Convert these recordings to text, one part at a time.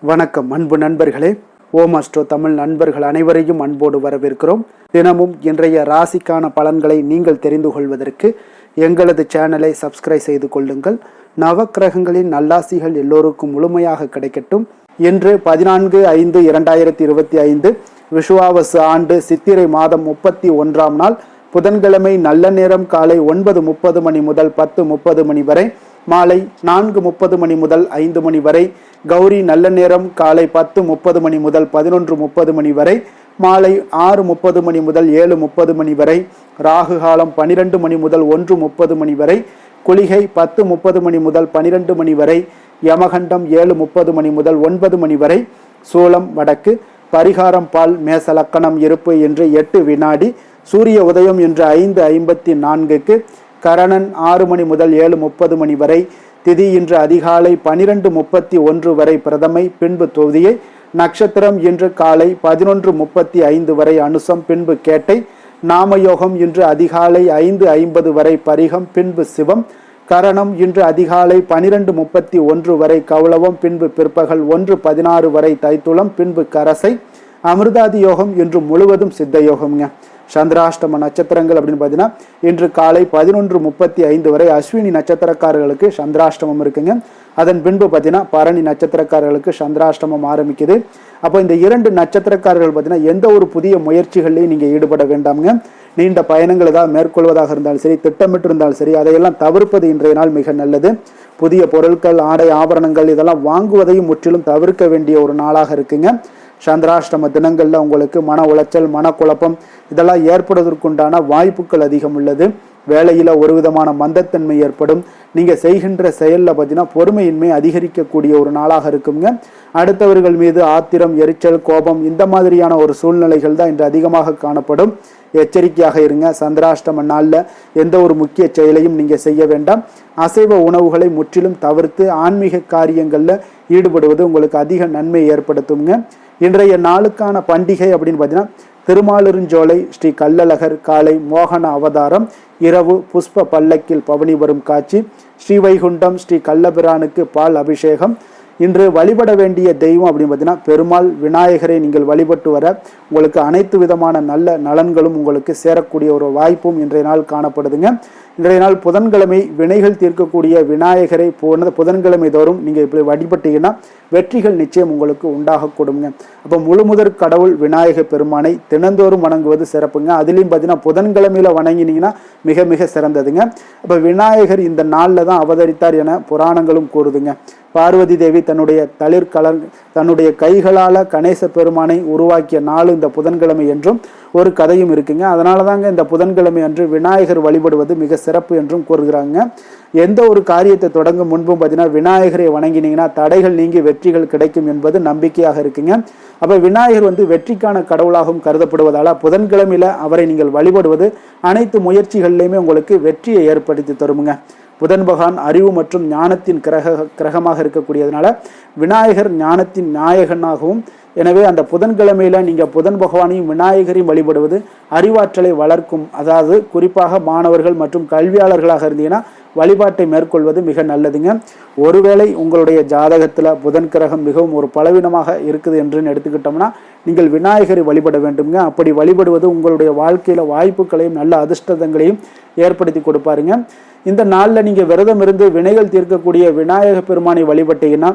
வணக்கம் அன்பு நண்பர்களே. ஓம் அஸ்ட்ரோ தமிழ் நண்பர்கள் அனைவரையும் அன்போடு வரவேற்கிறோம். தினமும் இன்றைய ராசிக்கான பலன்களை நீங்கள் தெரிந்து கொள்வதற்கு எங்களது சேனலை சப்ஸ்கிரைப் செய்து கொள்ளுங்கள். நவக்கிரகங்களின் நல்லாசிகள் எல்லோருக்கும் முழுமையாக கிடைக்கட்டும். இன்று 14/5/2025 விஷுவாவசு ஆண்டு சித்திரை மாதம் 31ஆம் நாள் புதன்கிழமை. நல்ல நேரம் காலை 9:30 மணி முதல் 10:30 மணி வரை, மாலை 4:30 மணி முதல் 5 மணி வரை. கௌரி நல்ல நேரம் காலை 10:30 மணி முதல் 11:30 மணி வரை, மாலை 6:30 மணி முதல் 7:30 மணி வரை. ராகு காலம் 12 மணி முதல் 1:30 மணி வரை. குளிகை 10:30 மணி முதல் 12 மணி வரை. யமகண்டம் 7:30 மணி முதல் 9 மணி வரை. சூலம் வடக்கு. பரிகாரம் பால். மேச லக்கணம் இருப்பு என்று 8 வினாடி. சூரிய உதயம் என்று 5:54க்கு. கரணன் 6 மணி முதல் 7:30 மணி வரை. திதி இன்று அதிகாலை 12:31 வரை பிரதமை, பின்பு தொதியை. நட்சத்திரம் இன்று காலை 11:35 வரை அனுசம், பின்பு கேட்டை. நாமயோகம் இன்று அதிகாலை 5:50 வரை பரிகம், பின்பு சிவம். கரணம் இன்று அதிகாலை 12:31 வரை கௌளவம், பின்பு பிற்பகல் 1:16 வரை தைத்துளம், பின்பு கரசை. அமிர்தாதி யோகம் இன்று முழுவதும் சித்த யோகம்ங்க. சந்திராஷ்டம நட்சத்திரங்கள் அப்படின்னு பார்த்தீங்கன்னா இன்று காலை 11:35 வரை அஸ்வினி நட்சத்திரக்காரர்களுக்கு சந்திராஷ்டமம் இருக்குங்க. அதன் பின்பு பார்த்தீங்கன்னா பரணி நட்சத்திரக்காரர்களுக்கு சந்திராஷ்டமம் ஆரம்பிக்குது. அப்போ இந்த 2 நட்சத்திரக்காரர்கள் பார்த்தீங்கன்னா எந்த ஒரு புதிய முயற்சிகள்லையும் நீங்கள் ஈடுபட வேண்டாமுங்க. நீண்ட பயணங்கள் ஏதாவது மேற்கொள்வதாக இருந்தாலும் சரி, திட்டமிட்டு இருந்தாலும் சரி, அதையெல்லாம் தவிர்ப்பது இன்றைய நாள் மிக நல்லது. புதிய பொருட்கள், ஆடை, ஆபரணங்கள் இதெல்லாம் வாங்குவதையும் முற்றிலும் தவிர்க்க வேண்டிய ஒரு நாளாக இருக்குங்க. சந்திராஷ்டம தினங்களில் உங்களுக்கு மன உளைச்சல், மனக்குழப்பம் இதெல்லாம் ஏற்படுவதற்குண்டான வாய்ப்புகள் அதிகம் உள்ளது. வேலையில் ஒரு விதமான மந்தத்தன்மை ஏற்படும். நீங்கள் செய்கின்ற செயலில் பார்த்தீங்கன்னா பொறுமையின்மை அதிகரிக்கக்கூடிய ஒரு நாளாக இருக்குங்க. அடுத்தவர்கள் மீது ஆத்திரம், எரிச்சல், கோபம் இந்த மாதிரியான ஒரு சூழ்நிலைகள் தான் இன்று அதிகமாக காணப்படும். எச்சரிக்கையாக இருங்க. சந்திராஷ்டம நாளில் எந்த ஒரு முக்கிய செயலையும் நீங்கள் செய்ய வேண்டாம். அசைவ உணவுகளை முற்றிலும் தவிர்த்து ஆன்மீக காரியங்களில் ஈடுபடுவது உங்களுக்கு அதிக நன்மை ஏற்படுத்துங்க. இன்றைய நாளுக்கான பண்டிகை அப்படின்னு பார்த்தீங்கன்னா திருமாலிருஞ்சோலை ஸ்ரீ கள்ளழகர் காலை மோகன அவதாரம், இரவு புஷ்ப பல்லக்கில் பவனி வரும் காட்சி. ஸ்ரீவைகுண்டம் ஸ்ரீ கள்ளபிரானுக்கு பால் அபிஷேகம். இன்று வழிபட வேண்டிய தெய்வம் அப்படின்னு பார்த்தீங்கன்னா பெருமாள், விநாயகரை நீங்கள் வழிபட்டு வர உங்களுக்கு அனைத்து விதமான நல்ல நலன்களும் உங்களுக்கு சேரக்கூடிய ஒரு வாய்ப்பும் இன்றைய நாள் காணப்படுதுங்க. இன்றைய நாள் புதன்கிழமை வினைகள் தீர்க்கக்கூடிய விநாயகரை புதன்கிழமை தோறும் நீங்கள் இப்படி வழிபட்டீங்கன்னா வெற்றிகள் நிச்சயம் உங்களுக்கு உண்டாக கொடுங்க. அப்போ முழுமுதற் கடவுள் விநாயக பெருமானை தினந்தோறும் வணங்குவது சிறப்புங்க. அதுலேயும் பார்த்தீங்கன்னா புதன்கிழமையில வணங்கினீங்கன்னா மிக மிக சிறந்ததுங்க. அப்போ விநாயகர் இந்த நாளில் தான் அவதரித்தார் என புராணங்களும் கூறுதுங்க. பார்வதி தேவி தன்னுடைய கைகளால் கணேச பெருமானை உருவாக்கிய நாள் இந்த புதன்கிழமை என்றும் ஒரு கதையும் இருக்குங்க. அதனால தாங்க இந்த புதன்கிழமை அன்று விநாயகர் வழிபடுவது மிக சிறப்பு என்றும் கூறுகிறாங்க. எந்த ஒரு காரியத்தை தொடங்கும் முன்பும் பார்த்தீங்கன்னா விநாயகரை வணங்கினீங்கன்னா தடைகள் நீங்கி வெற்றிகள் கிடைக்கும் என்பது நம்பிக்கையாக இருக்குங்க. அப்போ விநாயகர் வெற்றிக்கான கடவுளாகவும் கருதப்படுவதால் புதன்கிழமையில அவரை நீங்கள் வழிபடுவது அனைத்து முயற்சிகள்லையுமே உங்களுக்கு வெற்றியை ஏற்படுத்தி தருமுங்க. புதன் பகவான் அறிவு மற்றும் ஞானத்தின் கிரகமாக இருக்கக்கூடியதுனால விநாயகர் ஞானத்தின் நாயகனாகவும், எனவே அந்த புதன்கிழமையில நீங்க புதன் பகவானையும் விநாயகரையும் வழிபடுவது அறிவாற்றலை வளர்க்கும். அதாவது குறிப்பாக மாணவர்கள் மற்றும் கல்வியாளர்களாக இருந்தீங்கன்னா வழிபாட்டை மேற்கொள்வது மிக நல்லதுங்க. ஒருவேளை உங்களுடைய ஜாதகத்துல புதன் கிரகம் மிகவும் ஒரு பலவீனமாக இருக்குது என்று எடுத்துக்கிட்டோம்னா நீங்கள் விநாயகரை வழிபட வேண்டுங்க. அப்படி வழிபடுவது உங்களுடைய வாழ்க்கையில வாய்ப்புகளையும் நல்ல அதிர்ஷ்டங்களையும் ஏற்படுத்தி கொடுப்பாருங்க. இந்த நாளில் நீங்கள் விரதம் இருந்து வினைகள் தீர்க்கக்கூடிய விநாயக பெருமானை வழிபட்டீங்கன்னா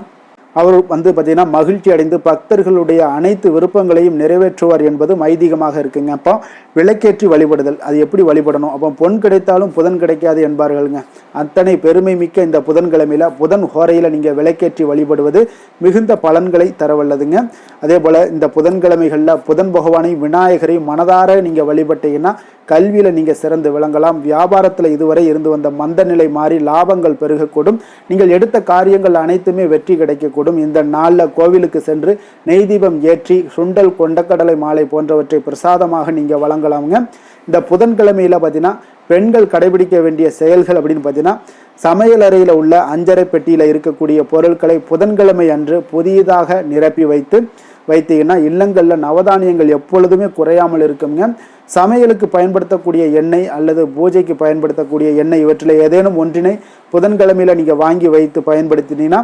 அவர் பார்த்தீங்கன்னா மகிழ்ச்சி அடைந்து பக்தர்களுடைய அனைத்து விருப்பங்களையும் நிறைவேற்றுவார் என்பது ஐதீகமாக இருக்குங்க. அப்போ விளக்கேற்றி வழிபடுதல், அது எப்படி வழிபடணும்? அப்போ பொன் கிடைத்தாலும் புதன் கிடைக்காது என்பார்களுங்க. அத்தனை பெருமை மிக்க இந்த புதன்கிழமையில புதன் ஹோரையில் நீங்கள் விளக்கேற்றி வழிபடுவது மிகுந்த பலன்களை தரவல்லதுங்க. அதே போல் இந்த புதன்கிழமைகளில் புதன் பகவானை விநாயகரை மனதார நீங்கள் வழிபட்டீங்கன்னா கல்வியில் நீங்கள் சிறந்து விளங்கலாம். வியாபாரத்தில் இதுவரை இருந்து வந்த மந்த நிலை மாறி லாபங்கள் பெருகக்கூடும். நீங்கள் எடுத்த காரியங்கள் அனைத்துமே வெற்றி கிடைக்கக்கூடும். இந்த நாளில் கோவிலுக்கு சென்று நெய் தீபம் ஏற்றி சுண்டல், கொண்டக்கடலை மாலை போன்றவற்றை பிரசாதமாக நீங்கள் வழங்கலாமுங்க. இந்த புதன்கிழமையில் பார்த்தீங்கன்னா பெண்கள் கடைபிடிக்க வேண்டிய செயல்கள் அப்படின்னு பார்த்தீங்கன்னா சமையல் அறையில் உள்ள அஞ்சரை பெட்டியில் இருக்கக்கூடிய பொருட்களை புதன்கிழமை அன்று புதியதாக நிரப்பி வைத்தீங்கன்னா இல்லங்களில் நவதானியங்கள் எப்பொழுதுமே குறையாமல் இருக்குங்க. சமையலுக்கு பயன்படுத்தக்கூடிய எண்ணெய் அல்லது பூஜைக்கு பயன்படுத்தக்கூடிய எண்ணெய் இவற்றில் ஏதேனும் ஒன்றினை புதன்கிழமையில் நீங்கள் வாங்கி வைத்து பயன்படுத்தினீங்கன்னா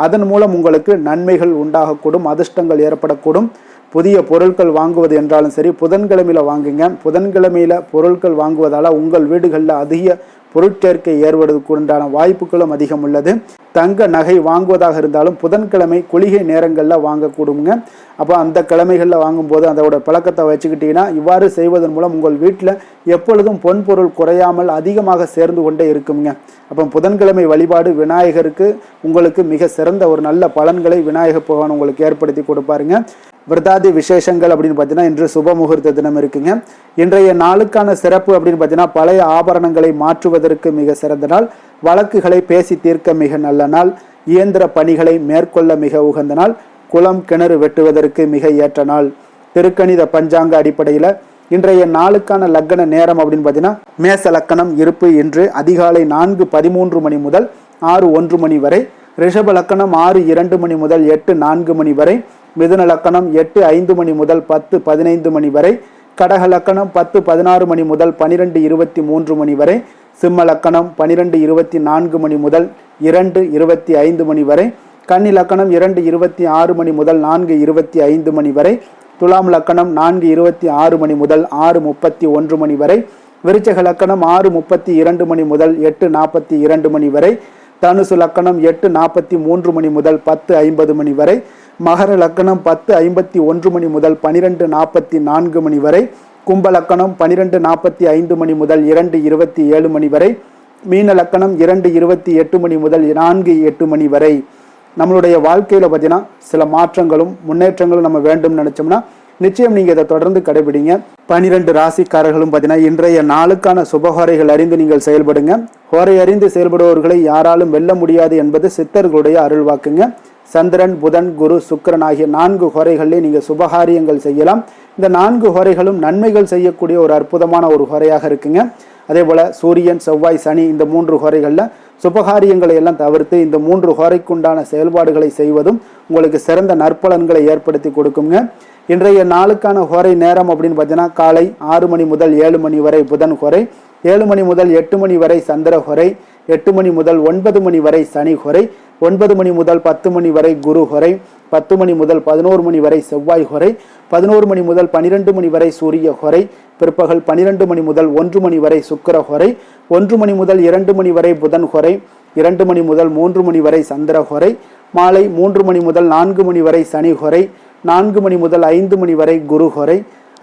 அதன் மூலம் உங்களுக்கு நன்மைகள் உண்டாகக்கூடும், அதிர்ஷ்டங்கள் ஏற்படக்கூடும். புதிய பொருட்கள் வாங்குவது என்றாலும் சரி புதன்கிழமையில் வாங்குங்க. புதன்கிழமையில் பொருட்கள் வாங்குவதால் உங்கள் வீடுகளில் அதிக பொருட்சேர்க்கை ஏற்படுவதற்கு உண்டான வாய்ப்புகளும் அதிகம் உள்ளது. தங்க நகை வாங்குவதாக இருந்தாலும் புதன்கிழமை குளிகை நேரங்களில் வாங்கக்கூடுங்க. அப்போ அந்த கிழமைகளில் வாங்கும்போது அதோட பழக்கத்தை வச்சுக்கிட்டீங்கன்னா இவ்வாறு செய்வதன் மூலம் உங்கள் வீட்டில் எப்பொழுதும் பொன் பொருள் குறையாமல் அதிகமாக சேர்ந்து கொண்டே இருக்குங்க. அப்போ புதன்கிழமை வழிபாடு விநாயகருக்கு உங்களுக்கு மிக சிறந்த ஒரு நல்ல பலன்களை விநாயகர் பகவான் உங்களுக்கு ஏற்படுத்தி கொடுப்பாருங்க. விரதாதி விசேஷங்கள் அப்படின்னு பார்த்தீங்கன்னா இன்று சுப முகூர்த்த தினம் இருக்குங்க. இன்றைய நாளுக்கான சிறப்பு அப்படின்னு பார்த்தீங்கன்னா பழைய ஆபரணங்களை மாற்றுவதற்கு மிக சிறந்த நாள், வழக்குகளை பேசி தீர்க்க மிக நல்ல நாள், இயந்திர பணிகளை மேற்கொள்ள மிக உகந்த நாள், குளம் கிணறு வெட்டுவதற்கு மிக ஏற்ற நாள். திருக்கணித பஞ்சாங்க அடிப்படையில் இன்றைய நாளுக்கான லக்கண நேரம் அப்படின்னு பார்த்தீங்கன்னா மேச லக்கணம் இருப்பு இன்று அதிகாலை 4:13 மணி முதல் 6:01 மணி வரை, ரிஷப லக்கணம் 6:02 மணி முதல் 8:04 மணி வரை, மிதுன லக்கணம் 8:05 மணி முதல் 10:15 மணி வரை, கடக லக்கணம் 10:16 மணி முதல் 12:23 மணி வரை, சிம்ம லக்கணம் 12:24 மணி முதல் 2:25 மணி வரை, கன்னி லக்கணம் 2:26 மணி முதல் 4:25 மணி வரை, துலாம் லக்கணம் 4:26 மணி முதல் 6:31 மணி வரை, விருச்சக லக்கணம் 6:32 மணி முதல் 8:42 மணி வரை, தனுசு லக்கணம் 8:43 மணி முதல் 10:50 மணி வரை, மகர லக்கணம் 10:51 மணி முதல் 12:44 மணி வரை, கும்ப லக்கணம் 12:45 மணி முதல் 2:27 மணி வரை, மீன லக்கணம் 2:28 மணி முதல் 4:08 மணி வரை. நம்மளுடைய வாழ்க்கையில் பார்த்தீங்கன்னா சில மாற்றங்களும் முன்னேற்றங்களும் நம்ம வேண்டும் நினைச்சோம்னா நிச்சயம் நீங்கள் இதை தொடர்ந்து கடைபிடிங்க. 12 ராசிக்காரர்களும் பார்த்தீங்கன்னா இன்றைய நாளுக்கான சுபஹோரைகள் அறிந்து நீங்கள் செயல்படுங்க. ஹோரை அறிந்து செயல்படுபவர்களை யாராலும் வெல்ல முடியாது என்பது சித்தர்களுடைய அருள்வாக்குங்க. சந்திரன், புதன், குரு, சுக்கிரன் ஆகிய 4 ஹோரைகளிலே நீங்கள் சுபகாரியங்கள் செய்யலாம். இந்த 4 ஹோரைகளும் நன்மைகள் செய்யக்கூடிய ஒரு அற்புதமான ஒரு ஹோரையாக இருக்குங்க. அதே போல சூரியன், செவ்வாய், சனி இந்த 3 ஹோரைகளில் சுபகாரியங்களை எல்லாம் தவிர்த்து இந்த 3 ஹோரைக்குண்டான செயல்பாடுகளை செய்வதும் உங்களுக்கு சிறந்த நற்பலன்களை ஏற்படுத்தி கொடுக்குங்க. இன்றைய நாளுக்கான ஹோரை நேரம் அப்படின்னு பார்த்தீங்கன்னா காலை 6 மணி முதல் 7 மணி வரை புதன் ஹோரை, 7 மணி முதல் 8 மணி வரை சந்திர ஹோரை, 8 மணி முதல் 9 மணி வரை சனி ஹோரை, 9 மணி முதல் 10 மணி வரை குரு ஹோரை, 10 மணி முதல் 11 மணி வரை செவ்வாய் ஹோரை, 11 மணி முதல் 12 மணி வரை சூரிய ஹோரை, பிற்பகல் 12 மணி முதல் 1 மணி வரை சுக்கிர ஹோரை, 1 மணி முதல் 2 மணி வரை புதன் ஹோரை, 2 மணி முதல் 3 மணி வரை சந்திர ஹோரை, மாலை 3 மணி முதல் 4 மணி வரை சனி ஹோரை, 4 மணி முதல் 5 மணி வரை குரு ஹோரை,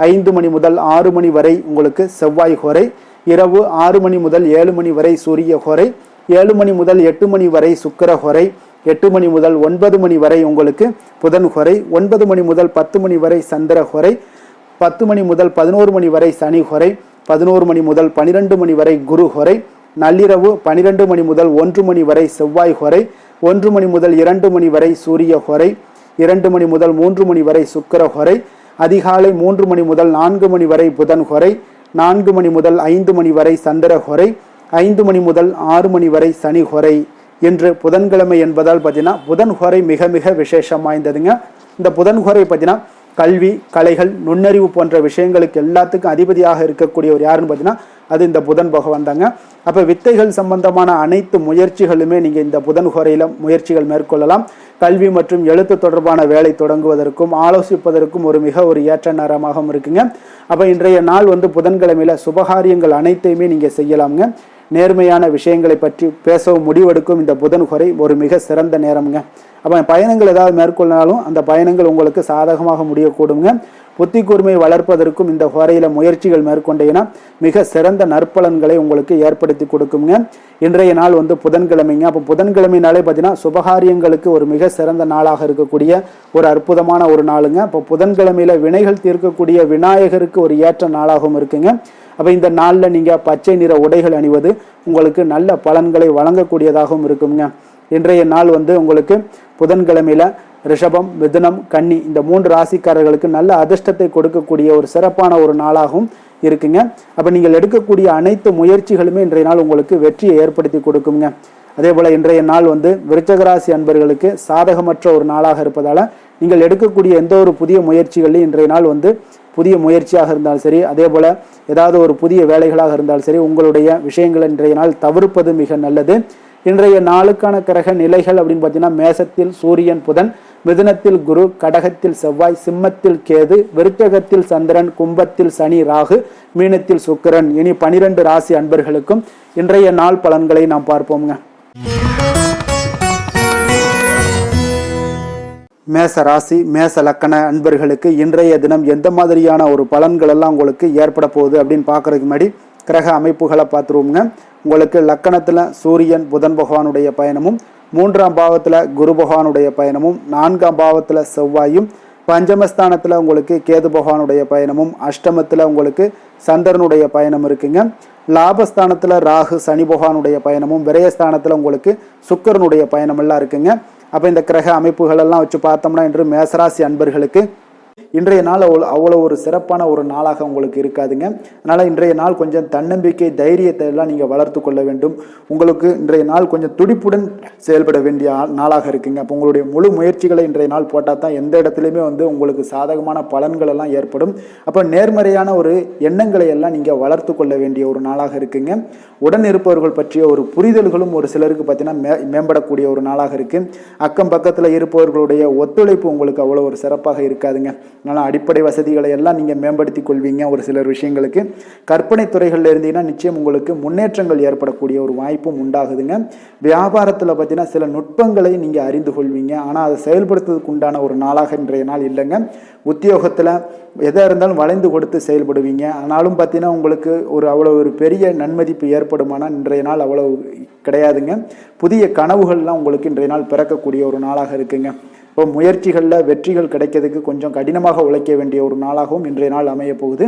5 மணி முதல் 6 மணி வரை உங்களுக்கு செவ்வாய் ஹோரை, இரவு 6 மணி முதல் 7 மணி வரை சூரிய ஹோரை, 7 மணி முதல் 8 மணி வரை சுக்கிர ஹோரை, 8 மணி முதல் 9 மணி வரை உங்களுக்கு புதன் ஹோரை, 9 மணி முதல் 10 மணி வரை சந்திர ஹோரை, 10 மணி முதல் 11 மணி வரை சனி ஹோரை, 11 மணி முதல் 12 மணி வரை குரு ஹோரை, நள்ளிரவு 12 மணி முதல் 1 மணி வரை செவ்வாய் ஹோரை, 1 மணி முதல் 2 மணி வரை சூரிய ஹோரை, 2 மணி முதல் 3 மணி வரை சுக்கிர ஹோரை, அதிகாலை 3 மணி முதல் 4 மணி வரை புதன் ஹோரை, 4 மணி முதல் 5 மணி வரை சந்திர ஹோரை, 5 மணி முதல் 6 மணி வரை சனி ஹோரை. இன்று புதன்கிழமை என்பதால் பார்த்தீங்கன்னா புதன் ஹோரை மிக மிக விசேஷம் வாய்ந்ததுங்க. இந்த புதன் ஹோரை பார்த்தீங்கன்னா கல்வி, கலைகள், நுண்ணறிவு போன்ற விஷயங்களுக்கு எல்லாத்துக்கும் அதிபதியாக இருக்கக்கூடியவர் யாருன்னு பார்த்தீங்கன்னா அது இந்த புதன் பகவான் தாங்க. அப்போ வித்தைகள் சம்பந்தமான அனைத்து முயற்சிகளுமே நீங்கள் இந்த புதன் ஹோரையில் முயற்சிகள் மேற்கொள்ளலாம். கல்வி மற்றும் எழுத்து தொடர்பான வேலை தொடங்குவதற்கும் ஆலோசிப்பதற்கும் ஒரு ஏற்ற நேரமாகவும் இருக்குங்க. அப்போ இன்றைய நாள் புதன்கிழமையில் சுபகாரியங்கள் அனைத்தையுமே நீங்கள் செய்யலாமுங்க. நேர்மையான விஷயங்களை பற்றி பேசவும் முடிவெடுக்கும் இந்த புதன் ஹோரை ஒரு மிக சிறந்த நேரம்ங்க. அப்போ பயணங்கள் ஏதாவது மேற்கொள்ளாலும் அந்த பயணங்கள் உங்களுக்கு சாதகமாக முடியக்கூடுங்க. புத்தி கூர்மை வளர்ப்பதற்கும் இந்த ஹோரையில் முயற்சிகள் மேற்கொண்டீங்கன்னா மிக சிறந்த நற்பலன்களை உங்களுக்கு ஏற்படுத்தி கொடுக்குங்க. இன்றைய நாள் புதன்கிழமைங்க. அப்போ புதன்கிழமைனாலே பார்த்தீங்கன்னா சுபகாரியங்களுக்கு ஒரு மிக சிறந்த நாளாக இருக்கக்கூடிய ஒரு அற்புதமான ஒரு நாளுங்க. அப்போ புதன்கிழமையில வினைகள் தீர்க்கக்கூடிய விநாயகருக்கு ஒரு ஏற்ற நாளாகவும் இருக்குங்க. அப்போ இந்த நாளில் நீங்கள் பச்சை நிற உடைகள் அணிவது உங்களுக்கு நல்ல பலன்களை வழங்கக்கூடியதாகவும் இருக்குங்க. இன்றைய நாள் உங்களுக்கு புதன்கிழமையில ரிஷபம், மிதுனம், கன்னி இந்த 3 ராசிக்காரர்களுக்கு நல்ல அதிர்ஷ்டத்தை கொடுக்கக்கூடிய ஒரு சிறப்பான ஒரு நாளாகவும் இருக்குங்க. அப்போ நீங்கள் எடுக்கக்கூடிய அனைத்து முயற்சிகளுமே இன்றைய நாள் உங்களுக்கு வெற்றியை ஏற்படுத்தி கொடுக்குங்க. அதே போல் இன்றைய நாள் விருச்சிக ராசி அன்பர்களுக்கு சாதகமற்ற ஒரு நாளாக இருப்பதால் நீங்கள் எடுக்கக்கூடிய எந்த ஒரு புதிய முயற்சிகளையும் இன்றைய நாள் புதிய முயற்சியாக இருந்தாலும் சரி, அதே போல் ஏதாவது ஒரு புதிய வேலைகளாக இருந்தாலும் சரி, உங்களுடைய விஷயங்களை இன்றைய நாள் தவிர்ப்பது மிக நல்லது. இன்றைய நாளுக்கான கிரக நிலைகள் அப்படின்னு பார்த்தீங்கன்னா, மேசத்தில் சூரியன் புதன், மிதுனத்தில் குரு, கடகத்தில் செவ்வாய், சிம்மத்தில் கேது, விருச்சகத்தில் சந்திரன், கும்பத்தில் சனி ராகு, மீனத்தில் சுக்கிரன். இனி 12 ராசி அன்பர்களுக்கும் இன்றைய நாள் பலன்களை நாம் பார்ப்போம்ங்க. மேச ராசி மேச லக்கண அன்பர்களுக்கு இன்றைய தினம் எந்த மாதிரியான ஒரு பலன்கள் எல்லாம் உங்களுக்கு ஏற்பட போகுது அப்படின்னு பார்க்கறதுக்கு முன்னாடி கிரக அமைப்புகளை பார்த்துருவோங்க. உங்களுக்கு லக்கணத்தில் சூரியன் புதன் பகவானுடைய பயணமும், 3ஆம் பாவத்தில் குரு பகவானுடைய பயணமும், 4ஆம் பாவத்தில் செவ்வாயும், பஞ்சமஸ்தானத்தில் உங்களுக்கு கேது பகவானுடைய பயணமும், அஷ்டமத்தில் உங்களுக்கு சந்திரனுடைய பயணம் இருக்குங்க. லாபஸ்தானத்தில் ராகு சனி பகவானுடைய பயணமும், விரயஸ்தானத்தில் உங்களுக்கு சுக்கிரனுடைய பயணம் எல்லாம் இருக்குங்க. அப்போ இந்த கிரக அமைப்புகள் எல்லாம் வச்சு பார்த்தோம்னா இன்று மேசராசி அன்பர்களுக்கு இன்றைய நாள் அவ்வளோ ஒரு சிறப்பான ஒரு நாளாக உங்களுக்கு இருக்காதுங்க. அதனால் இன்றைய நாள் கொஞ்சம் தன்னம்பிக்கை தைரியத்தை எல்லாம் நீங்கள் வளர்த்து கொள்ள வேண்டும். உங்களுக்கு இன்றைய நாள் கொஞ்சம் துடிப்புடன் செயல்பட வேண்டிய நாளாக இருக்குங்க. அப்போ உங்களுடைய முழு முயற்சிகளை இன்றைய நாள் போட்டால் தான் எந்த இடத்துலையுமே உங்களுக்கு சாதகமான பலன்கள் எல்லாம் ஏற்படும். அப்போ நேர்மறையான ஒரு எண்ணங்களை எல்லாம் நீங்கள் வளர்த்து கொள்ள வேண்டிய ஒரு நாளாக இருக்குங்க. உடன் இருப்பவர்கள் பற்றிய ஒரு புரிதல்களும் ஒரு சிலருக்கு பார்த்தீங்கன்னா மேம்படக்கூடிய ஒரு நாளாக இருக்கு. அக்கம் பக்கத்தில் இருப்பவர்களுடைய ஒத்துழைப்பு உங்களுக்கு அவ்வளோ ஒரு சிறப்பாக இருக்காதுங்க. அதனால் அடிப்படை வசதிகளை எல்லாம் நீங்கள் மேம்படுத்தி கொள்வீங்க. ஒரு சிலர் விஷயங்களுக்கு கற்பனை துறைகளில் இருந்தீங்கன்னா நிச்சயம் உங்களுக்கு முன்னேற்றங்கள் ஏற்படக்கூடிய ஒரு வாய்ப்பும் உண்டாகுதுங்க. வியாபாரத்தில் பார்த்தீங்கன்னா சில நுட்பங்களை நீங்கள் அறிந்து கொள்வீங்க. ஆனால் அதை செயல்படுத்துறதுக்கு உண்டான ஒரு நாளாக இன்றைய நாள் இல்லைங்க. உத்தியோகத்தில் எதாக இருந்தாலும் வளைந்து கொடுத்து செயல்படுவீங்க. ஆனாலும் பார்த்தீங்கன்னா உங்களுக்கு அவ்வளோ ஒரு பெரிய நன்மதிப்பு ஏற்படுமானால் இன்றைய நாள் அவ்வளோ கிடையாதுங்க. புதிய கனவுகள்லாம் உங்களுக்கு இன்றைய நாள் பிறக்கக்கூடிய ஒரு நாளாக இருக்குங்க. இப்போ முயற்சிகளில் வெற்றிகள் கிடைக்கிறதுக்கு கொஞ்சம் கடினமாக உழைக்க வேண்டிய ஒரு நாளாகவும் இன்றைய நாள் அமைய போகுது.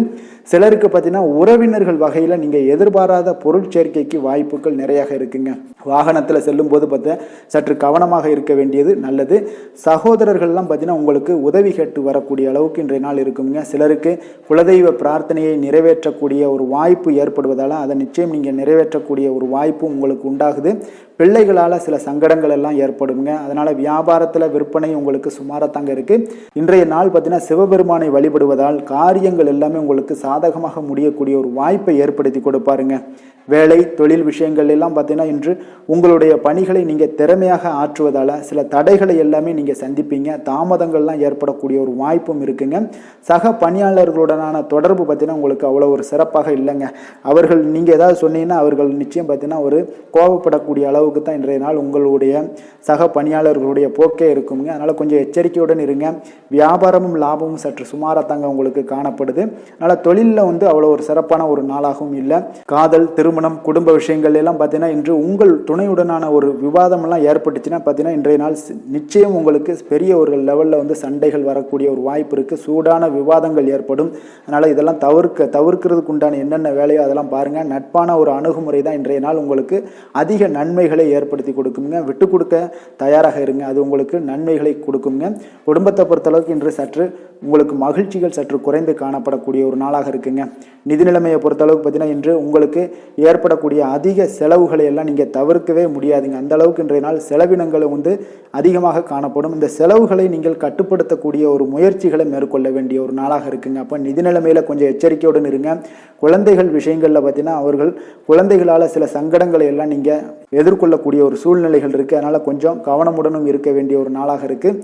சிலருக்கு பார்த்தீங்கன்னா உறவினர்கள் வகையில் நீங்கள் எதிர்பாராத பொருள் சேர்க்கைக்கு வாய்ப்புகள் நிறையாக இருக்குங்க. வாகனத்தில் செல்லும் போது பார்த்தா சற்று கவனமாக இருக்க வேண்டியது நல்லது. சகோதரர்கள்லாம் பார்த்தீங்கன்னா உங்களுக்கு உதவி கேட்டு வரக்கூடிய அளவுக்கு இன்றைய நாள் இருக்குங்க. சிலருக்கு குலதெய்வ பிரார்த்தனையை நிறைவேற்றக்கூடிய ஒரு வாய்ப்பு ஏற்படுவதால் அதை நிச்சயம் நீங்கள் நிறைவேற்றக்கூடிய ஒரு வாய்ப்பு உங்களுக்கு உண்டாகுது. பிள்ளைகளால் சில சங்கடங்கள் எல்லாம் ஏற்படுங்க. அதனால் வியாபாரத்தில் விற்பனை உங்களுக்கு சுமாரத்தாங்க இருக்குது. இன்றைய நாள் பார்த்தீங்கன்னா சிவபெருமானை வழிபடுவதால் காரியங்கள் எல்லாமே உங்களுக்கு சாதகமாக முடியக்கூடிய ஒரு வாய்ப்பை ஏற்படுத்தி கொடுப்பாருங்க. வேலை தொழில் விஷயங்கள் எல்லாம் பார்த்தீங்கன்னா இன்று உங்களுடைய பணிகளை நீங்கள் திறமையாக ஆற்றுவதால் சில தடைகளை எல்லாமே நீங்கள் சந்திப்பீங்க. தாமதங்கள்லாம் ஏற்படக்கூடிய ஒரு வாய்ப்பும் இருக்குங்க. சக பணியாளர்களுடனான தொடர்பு பார்த்தீங்கன்னா உங்களுக்கு அவ்வளோ ஒரு சிறப்பாக இல்லைங்க. அவர்கள் நீங்கள் ஏதாவது சொன்னீங்கன்னா அவர்கள் நிச்சயம் பார்த்தீங்கன்னா ஒரு கோபப்படக்கூடிய அளவுக்கு தான் இன்றைய நாள் உங்களுடைய சக பணியாளர்களுடைய போக்கே இருக்குங்க. அதனால் கொஞ்சம் எச்சரிக்கையுடன் இருங்க. வியாபாரமும் லாபமும் சற்று சுமாரத்தாங்க உங்களுக்கு காணப்படுது. அதனால் தொழிலில் அவ்வளோ ஒரு சிறப்பான ஒரு நாளாகவும் இல்லை. காதல் திருமணம் குடும்ப விஷயங்கள் எல்லாம் பார்த்தீங்கன்னா இன்று உங்கள் துணையுடனான ஒரு விவாதம் எல்லாம் ஏற்பட்டுச்சுன்னா பார்த்தீங்கன்னா இன்றைய நாள் நிச்சயம் உங்களுக்கு பெரிய ஒரு லெவலில் சண்டைகள் வரக்கூடிய ஒரு வாய்ப்பு இருக்குது. சூடான விவாதங்கள் ஏற்படும். அதனால் இதெல்லாம் தவிர்க்கிறதுக்கு உண்டான என்னென்ன வேலையோ அதெல்லாம் பாருங்கள். நட்பான ஒரு அணுகுமுறை தான் இன்றைய நாள் உங்களுக்கு அதிக நன்மைகளை ஏற்படுத்தி கொடுக்குங்க. விட்டு கொடுக்க தயாராக இருங்க. அது உங்களுக்கு நன்மைகளை கொடுக்குங்க. குடும்பத்தை பொறுத்தளவுக்கு இன்று சற்று உங்களுக்கு மகிழ்ச்சிகள் சற்று குறைந்து காணப்படக்கூடிய ஒரு நாளாக இருக்குங்க. நிதி நிலைமையை பொறுத்தளவுக்கு பார்த்தீங்கன்னா இன்று உங்களுக்கு ஏற்படக்கூடிய அதிக செலவுகளை எல்லாம் நீங்கள் தவிர்க்கவே முடியாதுங்க. அந்த அளவுக்கு இன்றைய நாள் செலவினங்கள் அதிகமாக காணப்படும். இந்த செலவுகளை நீங்கள் கட்டுப்படுத்தக்கூடிய ஒரு முயற்சிகளை மேற்கொள்ள வேண்டிய ஒரு நாளாக இருக்குங்க. அப்போ நிதி நிலைமையில் கொஞ்சம் எச்சரிக்கையுடன் இருங்க. குழந்தைகள் விஷயங்களில் பார்த்தீங்கன்னா அவர்கள் குழந்தைகளால் சில சங்கடங்களை எல்லாம் நீங்கள் எதிர்கொள்ளக்கூடிய ஒரு சூழ்நிலைகள் இருக்குது. அதனால் கொஞ்சம் கவனமுடனும் இருக்க வேண்டிய ஒரு நாளாக இருக்குது.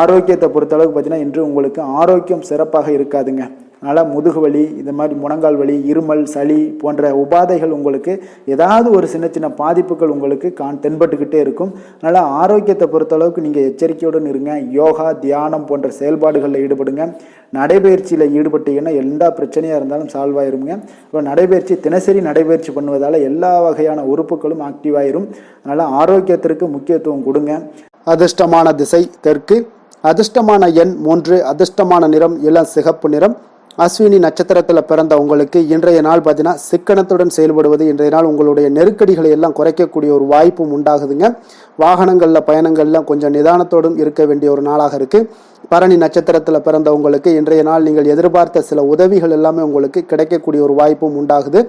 ஆரோக்கியத்தை பொறுத்தளவுக்கு பார்த்தீங்கன்னா இன்று உங்களுக்கு ஆரோக்கியம் சிறப்பாக இருக்காதுங்க. அதனால் முதுகு வலி, இந்த மாதிரி முழங்கால் வலி, இருமல், சளி போன்ற உபாதைகள் உங்களுக்கு ஏதாவது ஒரு சின்ன சின்ன பாதிப்புகள் உங்களுக்கு தென்பட்டுக்கிட்டே இருக்கும். அதனால் ஆரோக்கியத்தை பொறுத்தளவுக்கு நீங்கள் எச்சரிக்கையுடன் இருங்க. யோகா தியானம் போன்ற செயல்பாடுகளில் ஈடுபடுங்க. நடைபயிற்சியில் ஈடுபட்டீங்கன்னா எல்லா பிரச்சனையாக இருந்தாலும் சால்வ் ஆயிருங்க. இப்போ நடைபயிற்சி தினசரி நடைபயிற்சி பண்ணுவதால் எல்லா வகையான உறுப்புகளும் ஆக்டிவ் ஆயிரும். அதனால் ஆரோக்கியத்திற்கு முக்கியத்துவம் கொடுங்க. அதிர்ஷ்டமான திசை தெற்கு, அதிர்ஷ்டமான எண் 3, அதிர்ஷ்டமான நிறம் இளம் சிகப்பு நிறம், அஸ்வினி நட்சத்திரத்தில் பிறந்த உங்களுக்கு இன்றைய நாள் பார்த்தீங்கன்னா சிக்கனத்துடன் செயல்படுவது இன்றைய நாள் உங்களுடைய நெருக்கடிகளை எல்லாம் குறைக்கக்கூடிய ஒரு வாய்ப்பும் உண்டாகுதுங்க. வாகனங்களில் பயணங்களில் கொஞ்சம் நிதானத்தோடும் இருக்க வேண்டிய ஒரு நாளாக இருக்குது. பரணி நட்சத்திரத்தில் பிறந்த உங்களுக்கு இன்றைய நாள் நீங்கள் எதிர்பார்த்த சில உதவிகள் எல்லாமே உங்களுக்கு கிடைக்கக்கூடிய ஒரு வாய்ப்பும் உண்டாகுது.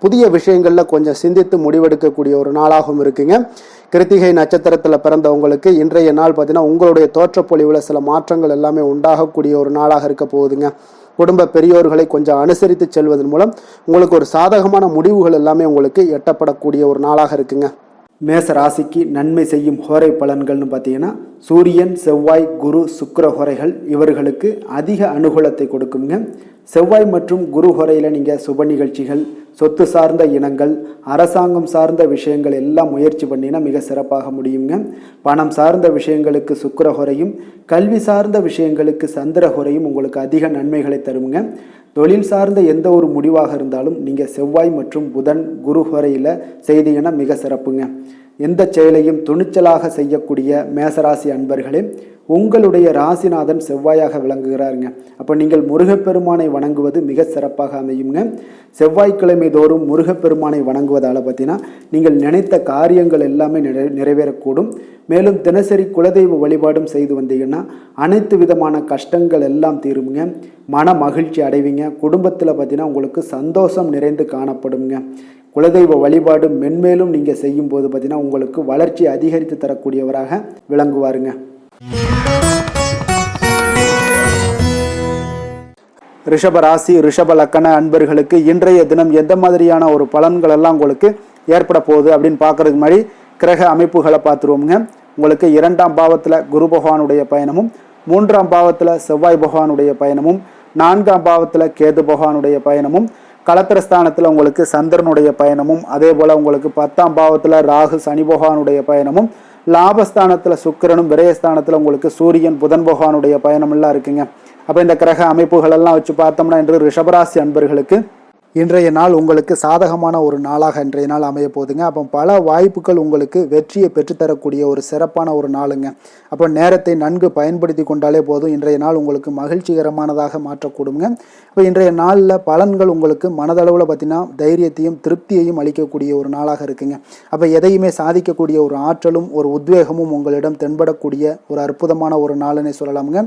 புதிய விஷயங்களில் கொஞ்சம் சிந்தித்து முடிவெடுக்கக்கூடிய ஒரு நாளாகவும் இருக்குங்க. கிருத்திகை நட்சத்திரத்தில் பிறந்த உங்களுக்கு இன்றைய நாள் பார்த்தீங்கன்னா உங்களுடைய தோற்றப்பொழிவில் சில மாற்றங்கள் எல்லாமே உண்டாகக்கூடிய ஒரு நாளாக இருக்க போகுதுங்க. குடும்ப பெரியோர்களை கொஞ்சம் அனுசரித்து செல்வதன் மூலம் உங்களுக்கு ஒரு சாதகமான முடிவுகள் எல்லாமே உங்களுக்கு எட்டப்படக்கூடிய ஒரு நாளாக இருக்குங்க. மேச ராசிக்கு நன்மை செய்யும் ஹோரை பலன்கள்னு பார்த்தீங்கன்னா சூரியன், செவ்வாய், குரு, சுக்கிர ஹோரைகள் இவர்களுக்கு அதிக அனுகூலத்தை கொடுக்குங்க. செவ்வாய் மற்றும் குரு ஹோரையில் நீங்கள் சுப நிகழ்ச்சிகள், சொத்து சார்ந்த இனங்கள், அரசாங்கம் சார்ந்த விஷயங்கள் எல்லாம் முயற்சி பண்ணினா மிக சிறப்பாக முடியுங்க. பணம் சார்ந்த விஷயங்களுக்கு சுக்கிர ஹோரையும், கல்வி சார்ந்த விஷயங்களுக்கு சந்திர ஹோரையும் உங்களுக்கு அதிக நன்மைகளை தருங்க. தொழில் சார்ந்த எந்த ஒரு முடிவாக இருந்தாலும் நீங்கள் செவ்வாய் மற்றும் புதன், குரு ஹோரையில் செய்தீங்கன்னா மிக சிறப்புங்க. எந்த செயலையும் துணிச்சலாக செய்யக்கூடிய மேசராசி அன்பர்களே, உங்களுடைய ராசிநாதன் செவ்வாயாக விளங்குகிறாருங்க. அப்போ நீங்கள் முருகப்பெருமானை வணங்குவது மிக சிறப்பாக அமையுங்க. செவ்வாய்க்கிழமை தோறும் முருகப்பெருமானை வணங்குவதால் பார்த்தீங்கன்னா நீங்கள் நினைத்த காரியங்கள் எல்லாமே நிறைவேறக்கூடும். மேலும் தினசரி குலதெய்வ வழிபாடும் செய்து வந்தீங்கன்னா அனைத்து விதமான கஷ்டங்கள் எல்லாம் தீருங்க. மன மகிழ்ச்சி அடைவீங்க. குடும்பத்தில் பார்த்தீங்கன்னா உங்களுக்கு சந்தோஷம் நிறைந்து காணப்படுங்க. குலதெய்வ வழிபாடு மென்மேலும் நீங்கள் செய்யும் போது பார்த்தீங்கன்னா உங்களுக்கு வளர்ச்சி அதிகரித்து தரக்கூடியவராக விளங்குவாருங்க. ரிஷப ராசி, ரிஷப லக்கண அன்பர்களுக்கு இன்றைய தினம் எந்த மாதிரியான ஒரு பலன்கள் எல்லாம் உங்களுக்கு ஏற்பட போகுது அப்படின்னு பார்க்கறதுக்கு முன்னாடி கிரக அமைப்புகளை பார்த்துருவோமுங்க. உங்களுக்கு 2ஆம் பாவத்தில் குரு பகவானுடைய பயணமும், 3ஆம் பாவத்தில் செவ்வாய் பகவானுடைய பயணமும், 4ஆம் பாவத்தில் கேது பகவானுடைய பயணமும், களத்திரஸ்தானத்தில் உங்களுக்கு சந்திரனுடைய பயணமும், அதே போல் உங்களுக்கு 10ஆம் பாவத்தில் ராகு சனி பகவானுடைய பயணமும், லாபஸ்தானத்தில் சுக்கிரனும், விரயஸ்தானத்தில் உங்களுக்கு சூரியன் புதன் பகவானுடைய பயணமெல்லாம் இருக்குங்க. அப்போ இந்த கிரக அமைப்புகள் எல்லாம் வச்சு பார்த்தோம்னா இன்று ரிஷபராசி அன்பர்களுக்கு இன்றைய நாள் உங்களுக்கு சாதகமான ஒரு நாளாக இன்றைய நாள் அமைய போகுதுங்க. அப்போ பல வாய்ப்புகள் உங்களுக்கு வெற்றியை பெற்றுத்தரக்கூடிய ஒரு சிறப்பான ஒரு நாளுங்க. அப்போ நேரத்தை நன்கு பயன்படுத்தி கொண்டாலே போதும், இன்றைய நாள் உங்களுக்கு மகிழ்ச்சிகரமானதாக மாற்றக்கூடுங்க. இப்போ இன்றைய நாளில் பலன்கள் உங்களுக்கு மனதளவில் பார்த்தீங்கன்னா தைரியத்தையும் திருப்தியையும் அளிக்கக்கூடிய ஒரு நாளாக இருக்குங்க. அப்போ எதையுமே சாதிக்கக்கூடிய ஒரு ஆற்றலும் ஒரு உத்வேகமும் உங்களிடம் தென்படக்கூடிய ஒரு அற்புதமான ஒரு நாளுன்னே சொல்லலாமுங்க.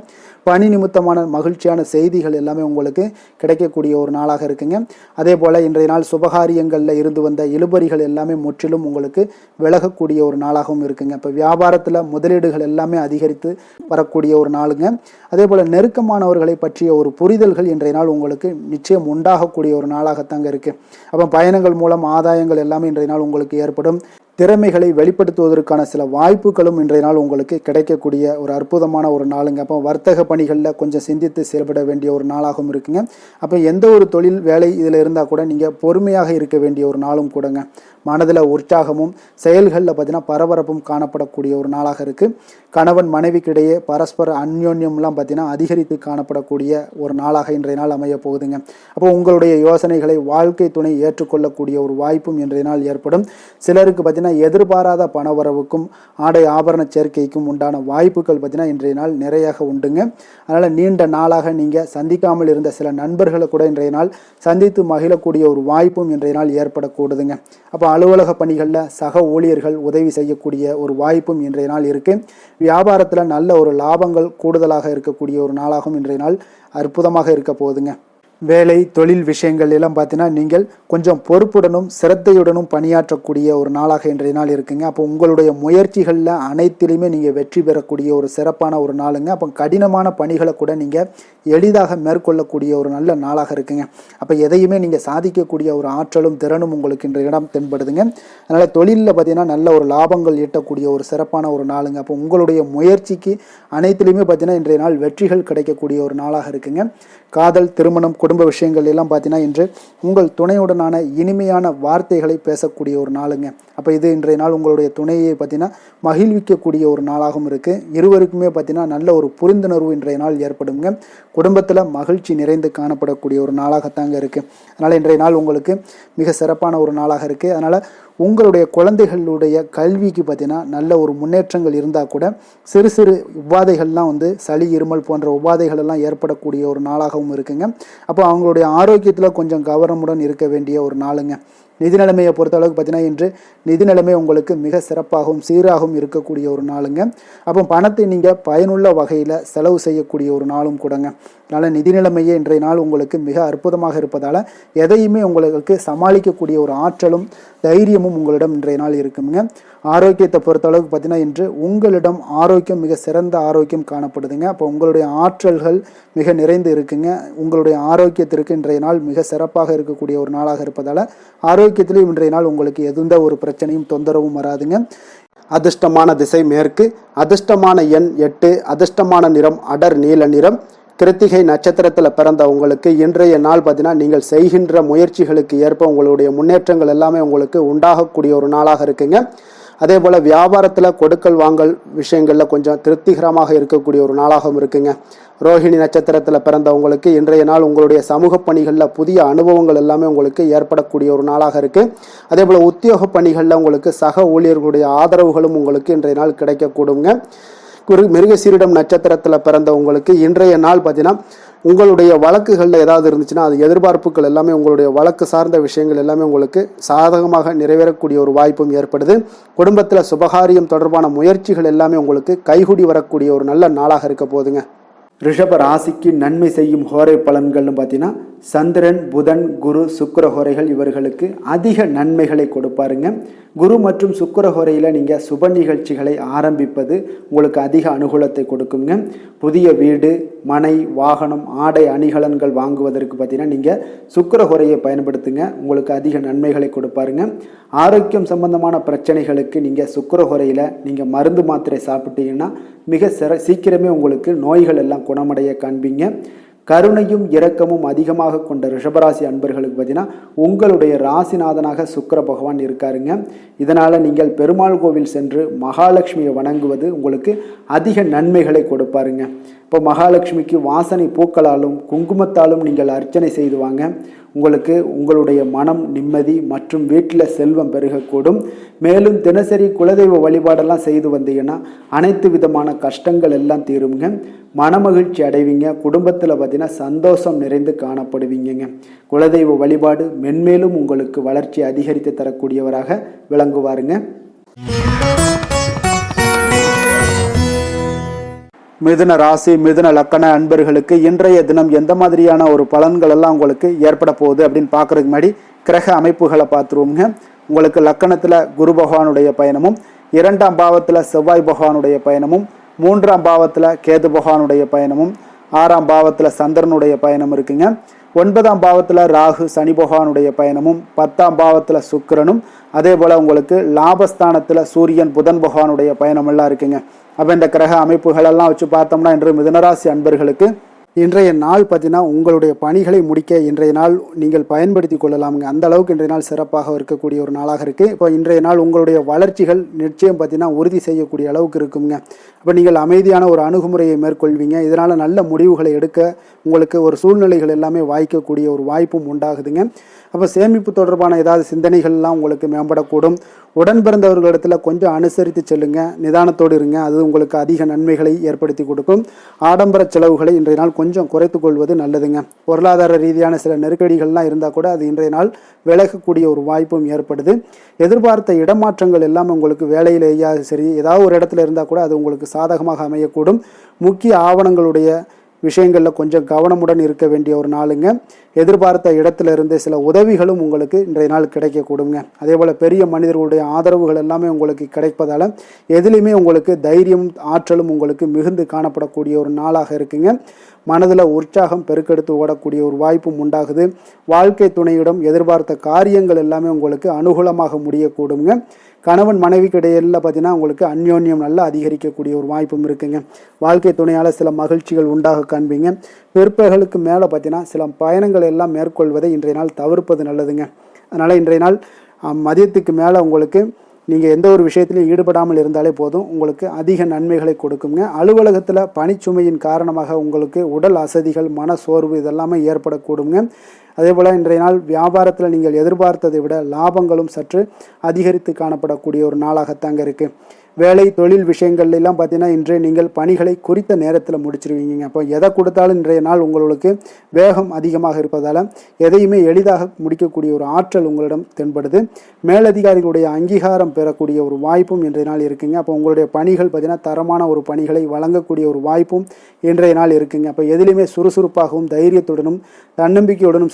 பணி நிமித்தமான மகிழ்ச்சியான செய்திகள் எல்லாமே உங்களுக்கு கிடைக்கக்கூடிய ஒரு நாளாக இருக்குங்க. அதே போல் இன்றைய நாள் சுபகாரியங்களில் இருந்து வந்த இழுபறிகள் எல்லாமே முற்றிலும் உங்களுக்கு விலகக்கூடிய ஒரு நாளாகவும் இருக்குங்க. இப்போ வியாபாரத்தில் முதலீடுகள் எல்லாமே அதிகரித்து வரக்கூடிய ஒரு நாளுங்க. அதே போல் நெருக்கமானவர்களை பற்றிய ஒரு புரிதல்கள் இன்றைய நாள் உங்களுக்கு நிச்சயம் உண்டாகக்கூடிய ஒரு நாளாகத்தாங்க இருக்குது. அப்போ பயணங்கள் மூலம் ஆதாயங்கள் எல்லாமே இன்றைய நாள் உங்களுக்கு ஏற்படும். திறமைகளை வெளிப்படுத்துவதற்கான சில வாய்ப்புகளும் இன்றைய நாள் உங்களுக்கு கிடைக்கக்கூடிய ஒரு அற்புதமான ஒரு நாளுங்க. அப்போ வர்த்தக பணிகளில் கொஞ்சம் சிந்தித்து செயல்பட வேண்டிய ஒரு நாளாகவும் இருக்குங்க. அப்போ எந்த ஒரு தொழில் வேலை இதில் இருந்தால் கூட நீங்கள் பொறுமையாக இருக்க வேண்டிய ஒரு நாளும் கூடங்க. மனதில் உற்சாகமும் செயல்களில் பார்த்தீங்கன்னா பரபரப்பும் காணப்படக்கூடிய ஒரு நாளாக இருக்குது. கணவன் மனைவிக்கிடையே பரஸ்பர அந்யோன்யம்லாம் பார்த்தீங்கன்னா அதிகரித்து காணப்படக்கூடிய ஒரு நாளாக இன்றைய நாள் அமைய போகுதுங்க. அப்போ உங்களுடைய யோசனைகளை வாழ்க்கை துணை ஏற்றுக்கொள்ளக்கூடிய ஒரு வாய்ப்பும் இன்றைய நாள் ஏற்படும். சிலருக்கு பார்த்தீங்கன்னா எதிர்பாராத பணவரவுக்கும் ஆடை ஆபரண சேர்க்கைக்கும் உண்டான வாய்ப்புகள் பார்த்தீங்கன்னா இன்றைய நாள் நிறையாக உண்டுங்க. அதனால் நீண்ட நாளாக நீங்கள் சந்திக்காமல் இருந்த சில நண்பர்களை கூட இன்றைய நாள் சந்தித்து மகிழக்கூடிய ஒரு வாய்ப்பும் இன்றைய நாள் ஏற்படக்கூடுதுங்க. அப்போ அலுவலக பணிகளில் சக ஊழியர்கள் உதவி செய்யக்கூடிய ஒரு வாய்ப்பும் இன்றைய நாள் இருக்குது. வியாபாரத்தில் நல்ல ஒரு லாபங்கள் கூடுதலாக இருக்கக்கூடிய ஒரு நாளாகவும் இன்றைய நாள் அற்புதமாக இருக்க போகுதுங்க. வேலை தொழில் விஷயங்கள் எல்லாம் பார்த்தீங்கன்னா நீங்கள் கொஞ்சம் பொறுப்புடனும் சிரத்தையுடனும் பணியாற்றக்கூடிய ஒரு நாளாக இன்றைய நாள் இருக்குங்க. அப்போ உங்களுடைய முயற்சிகளில் அனைத்திலையுமே நீங்கள் வெற்றி பெறக்கூடிய ஒரு சிறப்பான ஒரு நாளுங்க. அப்போ கடினமான பணிகளை கூட நீங்கள் எளிதாக மேற்கொள்ளக்கூடிய ஒரு நல்ல நாளாக இருக்குங்க. அப்போ எதையுமே நீங்கள் சாதிக்கக்கூடிய ஒரு ஆற்றலும் திறனும் உங்களுக்கு இன்றைய இடம் தென்படுதுங்க. அதனால் தொழிலில் பார்த்தீங்கன்னா நல்ல ஒரு லாபங்கள் ஈட்டக்கூடிய ஒரு சிறப்பான ஒரு நாளுங்க. அப்போ உங்களுடைய முயற்சிக்கு அனைத்திலையுமே பார்த்தீங்கன்னா இன்றைய நாள் வெற்றிகள் கிடைக்கக்கூடிய ஒரு நாளாக இருக்குங்க. காதல், திருமணம், குடும்ப விஷயங்கள் எல்லாம் பார்த்தீங்கன்னா இன்று உங்கள் துணையுடனான இனிமையான வார்த்தைகளை பேசக்கூடிய ஒரு நாளுங்க. அப்போ இது இன்றைய நாள் உங்களுடைய துணையை பார்த்தீங்கன்னா மகிழ்விக்கக்கூடிய ஒரு நாளாகவும் இருக்குது. இருவருக்குமே பார்த்தீங்கன்னா நல்ல ஒரு புரிந்துணர்வு இன்றைய நாள் ஏற்படுங்க. குடும்பத்தில் மகிழ்ச்சி நிறைந்து காணப்படக்கூடிய ஒரு நாளாகத்தாங்க இருக்குது. அதனால் இன்றைய நாள் உங்களுக்கு மிக சிறப்பான ஒரு நாளாக இருக்குது. அதனால் உங்களுடைய குழந்தைகளுடைய கல்விக்கு பார்த்தீங்கன்னா நல்ல ஒரு முன்னேற்றங்கள் இருந்தால் கூட சிறு சிறு உபாதைகள்லாம் வந்து சளி இருமல் போன்ற உபாதைகள் எல்லாம் ஏற்படக்கூடிய ஒரு நாளாகவும் இருக்குங்க. அப்போ அவங்களுடைய ஆரோக்கியத்தில் கொஞ்சம் கவனமுடன் இருக்க வேண்டிய ஒரு நாளுங்க. நிதி நிலைமையை பொறுத்தளவுக்கு பார்த்தீங்கன்னா இன்று நிதி நிலைமை உங்களுக்கு மிக சிறப்பாகவும் சீராகவும் இருக்கக்கூடிய ஒரு நாளுங்க. அப்போ பணத்தை நீங்கள் பயனுள்ள வகையில் செலவு செய்யக்கூடிய ஒரு நாளும் கூடங்க. அதனால் நிதி நிலைமையே இன்றைய நாள் உங்களுக்கு மிக அற்புதமாக இருப்பதால் எதையுமே உங்களுக்கு சமாளிக்கக்கூடிய ஒரு ஆற்றலும் தைரியமும் உங்களிடம் இன்றைய நாள் இருக்குங்க. ஆரோக்கியத்தை பொறுத்தளவுக்கு பார்த்தீங்கன்னா இன்று உங்களிடம் ஆரோக்கியம் மிக சிறந்த ஆரோக்கியம் காணப்படுதுங்க. அப்போ உங்களுடைய ஆற்றல்கள் மிக நிறைந்து இருக்குங்க. உங்களுடைய ஆரோக்கியத்திற்கு இன்றைய நாள் மிக சிறப்பாக இருக்கக்கூடிய ஒரு நாளாக இருப்பதால் ஆரோக்கியத்திலும் இன்றைய நாள் உங்களுக்கு எந்த ஒரு பிரச்சனையும் தொந்தரவும் வராதுங்க. அதிர்ஷ்டமான திசை மேற்கு, அதிர்ஷ்டமான எண் 8, அதிர்ஷ்டமான நிறம் அடர் நீல நிறம். கிருத்திகை நட்சத்திரத்தில் பிறந்த உங்களுக்கு இன்றைய நாள் பார்த்தீங்கன்னா நீங்கள் செய்கின்ற முயற்சிகளுக்கு ஏற்ப உங்களுடைய முன்னேற்றங்கள் எல்லாமே உங்களுக்கு உண்டாகக்கூடிய ஒரு நாளாக இருக்குங்க. அதே போல் வியாபாரத்தில் கொடுக்கல் வாங்கல் விஷயங்களில் கொஞ்சம் திருப்திகரமாக இருக்கக்கூடிய ஒரு நாளாகவும் இருக்குங்க. ரோஹிணி நட்சத்திரத்தில் பிறந்தவங்களுக்கு இன்றைய நாள் உங்களுடைய சமூக பணிகளில் புதிய அனுபவங்கள் எல்லாமே உங்களுக்கு ஏற்படக்கூடிய ஒரு நாளாக இருக்குது. அதே போல் உத்தியோக பணிகளில் உங்களுக்கு சக ஊழியர்களுடைய ஆதரவுகளும் உங்களுக்கு இன்றைய நாள் கிடைக்கக்கூடுங்க. மிருகசீரிடம் நட்சத்திரத்தில் பிறந்தவங்களுக்கு இன்றைய நாள் பார்த்தீங்கன்னா உங்களுடைய வழக்குகளில் ஏதாவது இருந்துச்சுன்னா அது எதிர்பார்ப்புகள் எல்லாமே உங்களுடைய வழக்கு சார்ந்த விஷயங்கள் எல்லாமே உங்களுக்கு சாதகமாக நிறைவேறக்கூடிய ஒரு வாய்ப்பும் ஏற்படுது. குடும்பத்தில் சுபகாரியம் தொடர்பான முயற்சிகள் எல்லாமே உங்களுக்கு கைகூடி வரக்கூடிய ஒரு நல்ல நாளாக இருக்க போதுங்க. ரிஷப ராசிக்கு நன்மை செய்யும் ஹோரை பலன்கள்னு பார்த்தீங்கன்னா சந்திரன், புதன், குரு, சுக்கிர ஹோரைகள் இவர்களுக்கு அதிக நன்மைகளை கொடுப்பாருங்க. குரு மற்றும் சுக்கிர ஹோரையில் நீங்கள் சுப நிகழ்ச்சிகளை ஆரம்பிப்பது உங்களுக்கு அதிக அனுகூலத்தை கொடுக்குங்க. புதிய வீடு, மனை, வாகனம், ஆடை அணிகலன்கள் வாங்குவதற்கு பார்த்தீங்கன்னா நீங்கள் சுக்கிர ஹோரையை பயன்படுத்துங்க. உங்களுக்கு அதிக நன்மைகளை கொடுப்பாருங்க. ஆரோக்கியம் சம்பந்தமான பிரச்சனைகளுக்கு நீங்கள் சுக்கிர ஹோரையில் நீங்கள் மருந்து மாத்திரை சாப்பிட்டீங்கன்னா மிக சீக்கிரமே உங்களுக்கு நோய்கள் எல்லாம் குணமடைய காண்பீங்க. கருணையும் இரக்கமும் அதிகமாக கொண்ட ரிஷபராசி அன்பர்களுக்கு பார்த்தீங்கன்னா உங்களுடைய ராசிநாதனாக சுக்கிர பகவான் இருக்காருங்க. இதனால் நீங்கள் பெருமாள் கோவில் சென்று மகாலட்சுமியை வணங்குவது உங்களுக்கு அதிக நன்மைகளை கொடுப்பாருங்க. இப்போ மகாலட்சுமிக்கு வாசனை பூக்களாலும் குங்குமத்தாலும் நீங்கள் அர்ச்சனை செய்து வாங்க. உங்களுக்கு உங்களுடைய மனம் நிம்மதி மற்றும் வீட்டில் செல்வம் பெருகக்கூடும். மேலும் தினசரி குலதெய்வ வழிபாடெல்லாம் செய்து வந்தீங்கன்னா அனைத்து விதமான கஷ்டங்கள் எல்லாம் தீருங்க. மனமகிழ்ச்சி அடைவீங்க. குடும்பத்தில் பார்த்தீங்கன்னா சந்தோஷம் நிறைந்து காணப்படுவீங்க. குலதெய்வ வழிபாடு மென்மேலும் உங்களுக்கு வளர்ச்சி அதிகரித்து தரக்கூடியவராக விளங்குவாருங்க. மிதுன ராசி, மிதுன லக்கண அன்பர்களுக்கு இன்றைய தினம் எந்த மாதிரியான ஒரு பலன்கள் எல்லாம் உங்களுக்கு ஏற்பட போகுது அப்படின்னு பார்க்கறதுக்கு முன்னாடி கிரக அமைப்புகளை பார்த்துருவோங்க. உங்களுக்கு லக்கணத்தில் குரு பகவானுடைய பயணமும், 2ஆம் பாவத்தில் செவ்வாய் பகவானுடைய பயணமும், 3ஆம் பாவத்தில் கேது பகவானுடைய பயணமும், 6ஆம் பாவத்தில் சந்திரனுடைய பயணம் இருக்குங்க. 9ஆம் பாவத்தில் ராகு சனி பகவானுடைய பயணமும், 10ஆம் பாவத்தில் சுக்கிரனும், அதே போல் உங்களுக்கு லாபஸ்தானத்தில் சூரியன் புதன் பகவானுடைய பயணமெல்லாம் இருக்குங்க. அப்போ இந்த கிரக அமைப்புகளெல்லாம் வச்சு பார்த்தோம்னா இன்று மிதுனராசி அன்பர்களுக்கு இன்றைய நாள் பார்த்தீங்கன்னா உங்களுடைய பணிகளை முடிக்க இன்றைய நாள் நீங்கள் பயன்படுத்தி கொள்ளலாமுங்க. அந்த அளவுக்கு இன்றைய நாள் சிறப்பாக இருக்கக்கூடிய ஒரு நாளாக இருக்குது. இப்போ இன்றைய நாள் உங்களுடைய வளர்ச்சிகள் நிச்சயம் பார்த்தீங்கன்னா உறுதி செய்யக்கூடிய அளவுக்கு இருக்குங்க. அப்போ நீங்கள் அமைதியான ஒரு அணுகுமுறையை மேற்கொள்வீங்க. இதனால் நல்ல முடிவுகளை எடுக்க உங்களுக்கு ஒரு சூழ்நிலைகள் எல்லாமே வாய்க்கக்கூடிய ஒரு வாய்ப்பும் உண்டாகுதுங்க. அப்போ சேமிப்பு தொடர்பான ஏதாவது சிந்தனைகள்லாம் உங்களுக்கு மேம்படக்கூடும். உடன் பிறந்தவர்களிடத்தில் கொஞ்சம் அனுசரித்து செல்லுங்க, நிதானத்தோடு இருங்க. அது உங்களுக்கு அதிக நன்மைகளை ஏற்படுத்தி கொடுக்கும். ஆடம்பர செலவுகளை இன்றைய நாள் கொஞ்சம் குறைத்து கொள்வது நல்லதுங்க. பொருளாதார ரீதியான சில நெருக்கடிகள்லாம் இருந்தால் கூட அது இன்றைய நாள் விலகக்கூடிய ஒரு வாய்ப்பும் ஏற்படுது. எதிர்பார்த்த இடமாற்றங்கள் எல்லாம் உங்களுக்கு வேலையிலேயா சரி ஏதாவது ஒரு இடத்துல இருந்தால் கூட அது உங்களுக்கு சாதகமாக அமையக்கூடும். முக்கிய ஆவணங்களுடைய விஷயங்களில் கொஞ்சம் கவனமுடன் இருக்க வேண்டிய ஒரு நாளுங்க. எதிர்பார்த்த இடத்துல இருந்து சில உதவிகளும் உங்களுக்கு இன்றைய நாள் கிடைக்கக்கூடுங்க. அதே போல் பெரிய மனிதர்களுடைய ஆதரவுகள் எல்லாமே உங்களுக்கு கிடைப்பதால் எதுலேயுமே உங்களுக்கு தைரியம் ஆற்றலும் உங்களுக்கு மிகுந்து காணப்படக்கூடிய ஒரு நாளாக இருக்குங்க. மனதில் உற்சாகம் பெருக்கெடுத்து ஓடக்கூடிய ஒரு வாய்ப்பும் உண்டாகுது. வாழ்க்கை துணையிடம் எதிர்பார்த்த காரியங்கள் எல்லாமே உங்களுக்கு அனுகூலமாக முடியக்கூடுங்க. கணவன் மனைவிக்கு இடையில பார்த்தீங்கன்னா உங்களுக்கு அந்யோன்யம் நல்லா அதிகரிக்கக்கூடிய ஒரு வாய்ப்பும் இருக்குங்க. வாழ்க்கை துணையால் சில மகிழ்ச்சிகள் உண்டாக காண்பீங்க. பிற்பகலுக்கு மேலே பார்த்தீங்கன்னா சில பயணங்கள் எல்லாம் மேற்கொள்வதை இன்றைய நாள் தவிர்ப்பது நல்லதுங்க. அதனால் இன்றைய நாள் மதியத்துக்கு மேலே உங்களுக்கு நீங்கள் எந்த ஒரு விஷயத்திலையும் ஈடுபடாமல் இருந்தாலே போதும், உங்களுக்கு அதிக நன்மைகளை கொடுக்குங்க. அலுவலகத்தில் பணிச்சுமையின் காரணமாக உங்களுக்கு உடல் அசதிகள், மன சோர்வு இதெல்லாமே ஏற்படக்கூடுங்க. அதே போல் இன்றைய நாள் வியாபாரத்தில் நீங்கள் எதிர்பார்த்ததை விட லாபங்களும் சற்று அதிகரித்து காணப்படக்கூடிய ஒரு நாளாகத்தாங்க இருக்குது. வேலை தொழில் விஷயங்கள்லாம் பார்த்தீங்கன்னா இன்றைய நீங்கள் பணிகளை குறித்த நேரத்தில் முடிச்சிருவீங்க. அப்போ எதை கொடுத்தாலும் இன்றைய நாள் உங்களுக்கு வேகம் அதிகமாக இருப்பதால் எதையுமே எளிதாக முடிக்கக்கூடிய ஒரு ஆற்றல் உங்களிடம் தென்படுது. மேலதிகாரிகளுடைய அங்கீகாரம் பெறக்கூடிய ஒரு வாய்ப்பும் இன்றைய நாள் இருக்குங்க. அப்போ உங்களுடைய பணிகள் பார்த்தீங்கன்னா தரமான ஒரு பணிகளை வழங்கக்கூடிய ஒரு வாய்ப்பும் இன்றைய நாள் இருக்குங்க. அப்போ எதிலுமே சுறுசுறுப்பாகவும் தைரியத்துடனும் தன்னம்பிக்கையுடனும்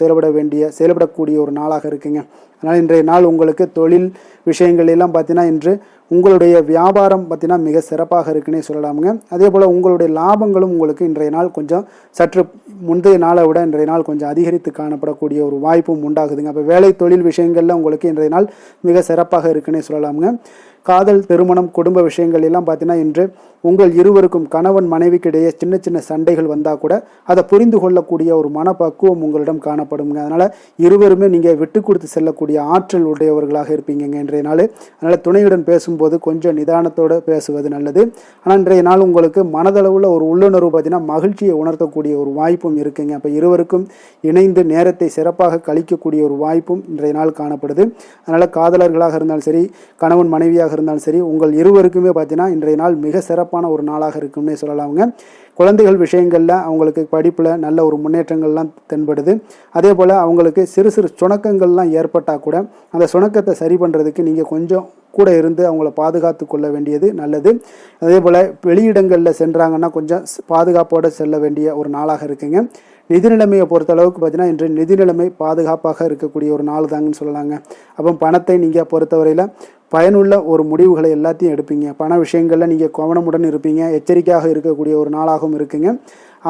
செயல்படக்கூடிய ஒரு நாளாக இருக்குங்க. அதனால் இன்றைய நாள் உங்களுக்கு தொழில் விஷயங்கள் எல்லாம் பார்த்தீங்கன்னா இன்று உங்களுடைய வியாபாரம் பார்த்தீங்கன்னா மிக சிறப்பாக இருக்குன்னே சொல்லலாமுங்க. அதே போல் உங்களுடைய லாபங்களும் உங்களுக்கு இன்றைய நாள் கொஞ்சம் சற்று முந்தைய நாளை விட இன்றைய நாள் கொஞ்சம் அதிகரித்து காணப்படக்கூடிய ஒரு வாய்ப்பும் உண்டாகுதுங்க. அப்போ வேலை தொழில் விஷயங்கள்ல உங்களுக்கு இன்றைய நாள் மிக சிறப்பாக இருக்குன்னே சொல்லலாமுங்க. காதல், திருமணம், குடும்ப விஷயங்கள் எல்லாம் பார்த்தீங்கன்னா இன்று உங்கள் இருவருக்கும் கணவன் மனைவிக்கு இடையே சின்ன சின்ன சண்டைகள் வந்தால் கூட அதை புரிந்து கொள்ளக்கூடிய ஒரு மனப்பக்குவம் உங்களிடம் காணப்படுங்க. அதனால் இருவருமே நீங்கள் விட்டு கொடுத்து செல்லக்கூடிய ஆற்றல் உடையவர்களாக இருப்பீங்க இன்றைய நாள். அதனால் துணையுடன் பேசும்போது கொஞ்சம் நிதானத்தோடு பேசுவது நல்லது. ஆனால் இன்றைய நாள் உங்களுக்கு மனதளவில் ஒரு உள்ளுணர்வு பார்த்தீங்கன்னா மகிழ்ச்சியை உணர்த்தக்கூடிய ஒரு வாய்ப்பும் இருக்குங்க. அப்போ இருவருக்கும் இணைந்து நேரத்தை சிறப்பாக கழிக்கக்கூடிய ஒரு வாய்ப்பும் இன்றைய நாள் காணப்படுது. அதனால் காதலர்களாக இருந்தாலும் சரி, கணவன் மனைவியாக இருந்தாலும் சரி, உங்கள் இருவருக்குமே பார்த்தீங்கன்னா இன்றைய நாள் மிக சிறப்பான ஒரு நாளாக இருக்கும்னே சொல்லலாமுங்க. குழந்தைகள் விஷயங்களில் அவங்களுக்கு படிப்பில் நல்ல ஒரு முன்னேற்றங்கள்லாம் தென்படுது. அதே போல் அவங்களுக்கு சிறு சிறு சுணக்கங்கள்லாம் ஏற்பட்டால் கூட அந்த சுணக்கத்தை சரி பண்ணுறதுக்கு நீங்கள் கொஞ்சம் கூட இருந்து அவங்கள பாதுகாத்து கொள்ள வேண்டியது நல்லது. அதே போல் வெளியிடங்களில் சென்றாங்கன்னா கொஞ்சம் பாதுகாப்போடு செல்ல வேண்டிய ஒரு நாளாக இருக்குங்க. நிதி நிலைமையை பொறுத்தளவுக்கு பார்த்தீங்கன்னா இன்று நிதி நிலைமை பாதுகாப்பாக இருக்கக்கூடிய ஒரு நாள் தாங்கன்னு சொல்லலாங்க. அப்போ பணத்தை நீங்கள் பொறுத்தவரையில் பயனுள்ள ஒரு முடிவுகளை எல்லாத்தையும் எடுப்பீங்க. பண விஷயங்களில் நீங்கள் கவனமுடன் இருப்பீங்க. எச்சரிக்கையாக இருக்கக்கூடிய ஒரு நாளாகவும் இருக்குங்க.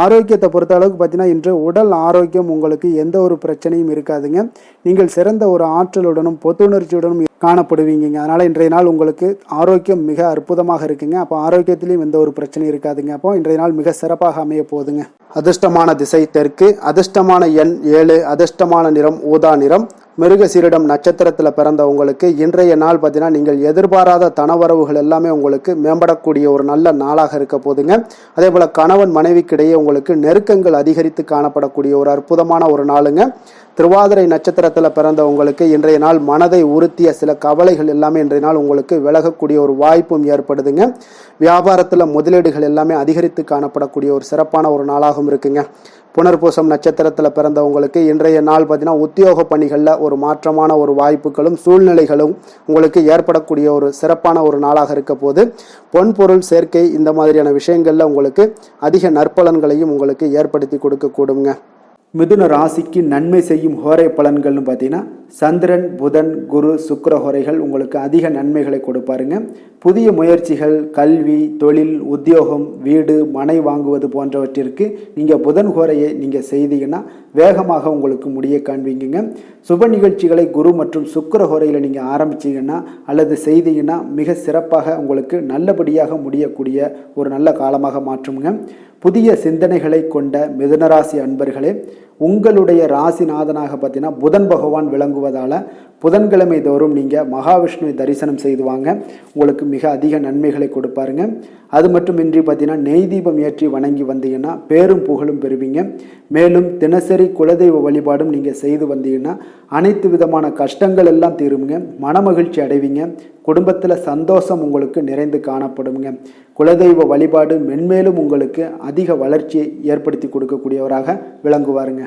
ஆரோக்கியத்தை பொறுத்த அளவுக்கு பார்த்தீங்கன்னா இன்று உடல் ஆரோக்கியம் உங்களுக்கு எந்த ஒரு பிரச்சனையும் இருக்காதுங்க. நீங்கள் சிறந்த ஒரு ஆற்றலுடனும் புத்துணர்ச்சியுடனும் காணப்படுவீங்க. அதனால் இன்றைய நாள் உங்களுக்கு ஆரோக்கியம் மிக அற்புதமாக இருக்குங்க. அப்போ ஆரோக்கியத்திலையும் எந்த ஒரு பிரச்சனையும் இருக்காதுங்க. அப்போ இன்றைய நாள் மிக சிறப்பாக அமைய போகுதுங்க. அதிர்ஷ்டமான திசை தெற்கு, அதிர்ஷ்டமான எண் 7, அதிர்ஷ்டமான நிறம் ஊதா நிறம். மிருகசீரிடம் நட்சத்திரத்தில் பிறந்த உங்களுக்கு இன்றைய நாள் பார்த்தீங்கன்னா நீங்கள் எதிர்பாராத தனவரவுகள் எல்லாமே உங்களுக்கு மேம்படக்கூடிய ஒரு நல்ல நாளாக இருக்க போதுங்க. அதே போல் கணவன் மனைவிக்கிடையே உங்களுக்கு நெருக்கங்கள் அதிகரித்து காணப்படக்கூடிய ஒரு அற்புதமான ஒரு நாளுங்க. திருவாதிரை நட்சத்திரத்தில் பிறந்த உங்களுக்கு இன்றைய நாள் மனதை உறுத்திய சில கவலைகள் எல்லாமே இன்றைய நாள் உங்களுக்கு விலகக்கூடிய ஒரு வாய்ப்பும் ஏற்படுதுங்க. வியாபாரத்தில் முதலீடுகள் எல்லாமே அதிகரித்து காணப்படக்கூடிய ஒரு சிறப்பான ஒரு நாளாகவும் இருக்குங்க. புனர்பூசம் நட்சத்திரத்தில் பிறந்தவங்களுக்கு இன்றைய நாள் பார்த்தீங்கன்னா உத்தியோக பணிகளில் ஒரு மாற்றமான ஒரு வாய்ப்புகளும் சூழ்நிலைகளும் உங்களுக்கு ஏற்படக்கூடிய ஒரு சிறப்பான ஒரு நாளாக இருக்க போது பொன்பொருள் சேர்க்கை இந்த மாதிரியான விஷயங்களில் உங்களுக்கு அதிக நற்பலன்களையும் உங்களுக்கு ஏற்படுத்தி கொடுக்கக்கூடுங்க. மிதுன ராசிக்கு நன்மை செய்யும் ஹோரை பலன்கள்னு பார்த்தீங்கன்னா சந்திரன், புதன், குரு, சுக்கிர ஹோரைகள் உங்களுக்கு அதிக நன்மைகளை கொடுப்பாருங்க. புதிய முயற்சிகள், கல்வி, தொழில், உத்தியோகம், வீடு, மனை வாங்குவது போன்றவற்றிற்கு நீங்கள் புதன் ஹோரையை நீங்கள் செய்தீங்கன்னா வேகமாக உங்களுக்கு முடிய காண்பீங்க. சுப நிகழ்ச்சிகளை குரு மற்றும் சுக்கிர ஹோரையில் நீங்கள் ஆரம்பிச்சிங்கன்னா அல்லது செய்தீங்கன்னா மிக சிறப்பாக உங்களுக்கு நல்லபடியாக முடியக்கூடிய ஒரு நல்ல காலமாக மாற்றுங்க. புதிய சிந்தனைகளை கொண்ட மிதுனராசி அன்பர்களே, உங்களுடைய ராசிநாதனாக பார்த்தீங்கன்னா புதன் பகவான் விளங்குவதால் புதன்கிழமை தோறும் நீங்கள் மகாவிஷ்ணுவை தரிசனம் செய்து வாங்க. உங்களுக்கு மிக அதிக நன்மைகளை கொடுப்பாருங்க. அது மட்டுமின்றி பார்த்தீங்கன்னா நெய் தீபம் ஏற்றி வணங்கி வந்தீங்கன்னா பேரும் புகழும் பெறுவீங்க. மேலும் தினசரி குலதெய்வ வழிபாடும் நீங்கள் செய்து வந்தீங்கன்னா அனைத்து விதமான கஷ்டங்கள் எல்லாம் தீருங்க. மனமகிழ்ச்சி அடைவீங்க. குடும்பத்தில் சந்தோஷம் உங்களுக்கு நிறைந்து காணப்படுங்க. குலதெய்வ வழிபாடு மென்மேலும் உங்களுக்கு அதிக வளர்ச்சியை ஏற்படுத்தி கொடுக்கக்கூடியவராக விளங்குவாருங்க.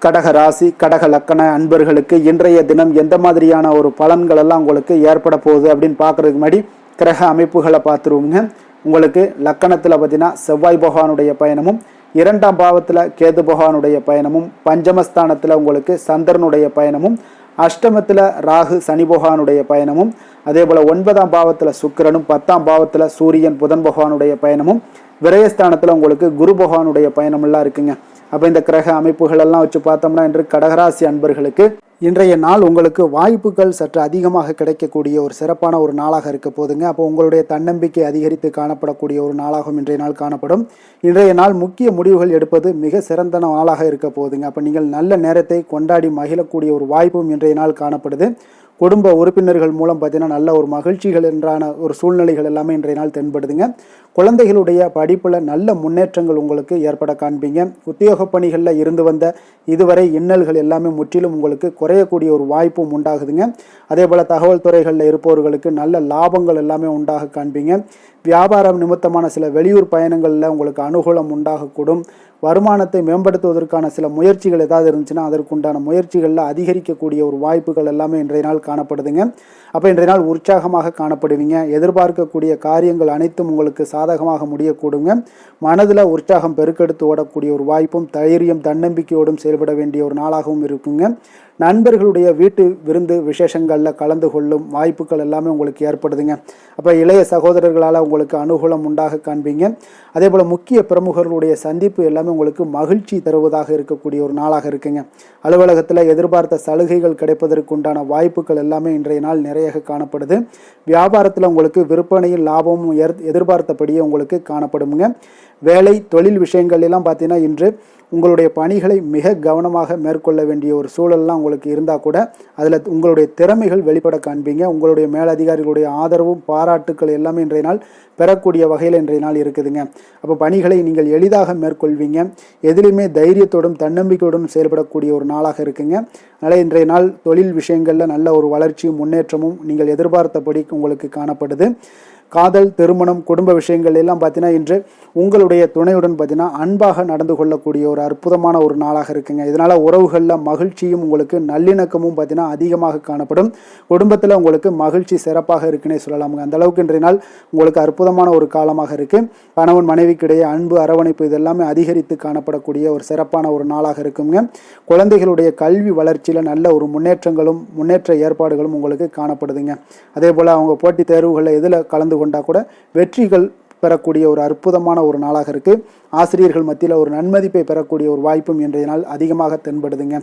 கடக ராசி, கடக லக்கண அன்பர்களுக்கு இன்றைய தினம் எந்த மாதிரியான ஒரு பலன்கள் எல்லாம் உங்களுக்கு ஏற்பட போகுது அப்படின்னு பார்க்கறதுக்கு முன்னாடி கிரக அமைப்புகளை பார்த்துருவோங்க. உங்களுக்கு லக்கணத்தில் பார்த்தீங்கன்னா செவ்வாய் பகவானுடைய பயணமும், 2ஆம் பாவத்தில் கேது பகவானுடைய பயணமும், பஞ்சமஸ்தானத்தில் உங்களுக்கு சந்திரனுடைய பயணமும், அஷ்டமத்தில் ராகு சனி பகவானுடைய பயணமும், அதே போல் 9ஆம் பாவத்தில் சுக்கிரனும், 10ஆம் பாவத்தில் சூரியன் புதன் பகவானுடைய பயணமும், விரயஸ்தானத்தில் உங்களுக்கு குரு பகவானுடைய பயணமெல்லாம் இருக்குங்க. அப்போ இந்த கிரக அமைப்புகள் எல்லாம் வச்சு பார்த்தோம்னா இன்று கடகராசி அன்பர்களுக்கு இன்றைய நாள் உங்களுக்கு வாய்ப்புகள் சற்று அதிகமாக கிடைக்கக்கூடிய ஒரு சிறப்பான ஒரு நாளாக இருக்க போதுங்க. அப்போ உங்களுடைய தன்னம்பிக்கை அதிகரித்து காணப்படக்கூடிய ஒரு நாளாகவும் இன்றைய நாள் காணப்படும். இன்றைய நாள் முக்கிய முடிவுகள் எடுப்பது மிக சிறந்த நாளாக இருக்க போதுங்க. அப்போ நீங்கள் நல்ல நேரத்தை கொண்டாடி மகிழக்கூடிய ஒரு வாய்ப்பும் இன்றைய நாள் காணப்படுது. குடும்ப உறுப்பினர்கள் மூலம் பார்த்தீங்கன்னா நல்ல ஒரு மகிழ்ச்சிகள் என்றான ஒரு சூழ்நிலைகள் எல்லாமே இன்றைய நாள் தென்படுதுங்க. குழந்தைகளுடைய படிப்பில் நல்ல முன்னேற்றங்கள் உங்களுக்கு ஏற்பட காண்பீங்க. உத்தியோக பணிகளில் இருந்து வந்த இதுவரை இன்னல்கள் எல்லாமே முற்றிலும் உங்களுக்கு குறையக்கூடிய ஒரு வாய்ப்பும் உண்டாகுதுங்க. அதே போல் தகவல் துறைகளில் இருப்பவர்களுக்கு நல்ல லாபங்கள் எல்லாமே உண்டாக காண்பீங்க. வியாபாரம் நிமித்தமான சில வெளியூர் பயணங்களில் உங்களுக்கு அனுகூலம் உண்டாகக்கூடும். வருமானத்தை மேம்படுத்துவதற்கான சில முயற்சிகள் ஏதாவது இருந்துச்சுன்னா அதற்குண்டான முயற்சிகளில் அதிகரிக்கக்கூடிய ஒரு வாய்ப்புகள் எல்லாமே இன்றைய நாள் காணப்படுதுங்க. அப்போ இன்றைய நாள் உற்சாகமாக காணப்படுவீங்க. எதிர்பார்க்கக்கூடிய காரியங்கள் அனைத்தும் உங்களுக்கு சாதகமாக முடியக்கூடுங்க. மனதில் உற்சாகம் பெருக்கெடுத்து ஓடக்கூடிய ஒரு வாய்ப்பும் தைரியம் தன்னம்பிக்கையோடும் செயல்பட வேண்டிய ஒரு நாளாகவும் இருக்குங்க. நண்பர்களுடைய வீட்டு விருந்து விசேஷங்களில் கலந்து கொள்ளும் வாய்ப்புகள் எல்லாமே உங்களுக்கு ஏற்படுதுங்க. அப்போ இளைய சகோதரர்களால் உங்களுக்கு அனுகூலம் உண்டாக காண்பீங்க. அதே போல் முக்கிய பிரமுகர்களுடைய சந்திப்பு எல்லாமே உங்களுக்கு மகிழ்ச்சி தருவதாக இருக்கக்கூடிய ஒரு நாளாக இருக்குங்க. அலுவலகத்தில் எதிர்பார்த்த சலுகைகள் கிடைப்பதற்குண்டான வாய்ப்புகள் எல்லாமே இன்றைய நாள் நிறைய காணப்படுது. வியாபாரத்தில் உங்களுக்கு விற்பனையில் லாபமும் எதிர்பார்த்தபடியே உங்களுக்கு காணப்படுங்க. வேலை தொழில் விஷயங்கள் எல்லாம் பார்த்தீங்கன்னா இன்று உங்களுடைய பணிகளை மிக கவனமாக மேற்கொள்ள வேண்டிய ஒரு சூழல்லாம் உங்களுக்கு இருந்தால் கூட அதில் உங்களுடைய திறமைகள் வெளிப்பட காண்பீங்க. உங்களுடைய மேலதிகாரிகளுடைய ஆதரவும் பாராட்டுக்கள் எல்லாமே இன்றைய நாள் பெறக்கூடிய வகையில் இன்றைய நாள் இருக்குதுங்க. அப்போ பணிகளை நீங்கள் எளிதாக மேற்கொள்வீங்க. எதிலுமே தைரியத்தோடும் தன்னம்பிக்கையோடும் செயல்படக்கூடிய ஒரு நாளாக இருக்குங்க. அதனால் இன்றைய நாள் தொழில் விஷயங்களில் நல்ல ஒரு வளர்ச்சியும் முன்னேற்றமும் நீங்கள் எதிர்பார்த்தபடி உங்களுக்கு காணப்படுது. காதல் திருமணம் குடும்ப விஷயங்கள் எல்லாம் பார்த்தீங்கன்னா இன்று உங்களுடைய துணையுடன் பார்த்தீங்கன்னா அன்பாக நடந்து கொள்ளக்கூடிய ஒரு அற்புதமான ஒரு நாளாக இருக்குங்க. இதனால் உறவுகளில் மகிழ்ச்சியும் உங்களுக்கு நல்லிணக்கமும் பார்த்தீங்கன்னா அதிகமாக காணப்படும். குடும்பத்தில் உங்களுக்கு மகிழ்ச்சி சிறப்பாக இருக்குன்னே சொல்லலாமுங்க. அந்த அளவுக்கு இன்றைய நாள் உங்களுக்கு அற்புதமான ஒரு காலமாக இருக்குது. கணவன் மனைவிக்கிடையே அன்பு அரவணைப்பு இதெல்லாமே அதிகரித்து காணப்படக்கூடிய ஒரு சிறப்பான ஒரு நாளாக இருக்குங்க. குழந்தைகளுடைய கல்வி வளர்ச்சியில் நல்ல ஒரு முன்னேற்ற ஏற்பாடுகளும் உங்களுக்கு காணப்படுதுங்க. அதே போல் அவங்க போட்டித் தேர்வுகளில் எதில் கலந்து கொண்டா கூட வெற்றிகள் பெறக்கூடிய ஒரு அற்புதமான ஒரு நாளாக இருக்கு. ஆசிரியர்கள் மத்தியில் ஒரு நன்மதிப்பை பெறக்கூடிய ஒரு வாய்ப்பும் இன்றைய நாள் அதிகமாக தென்படுதுங்க.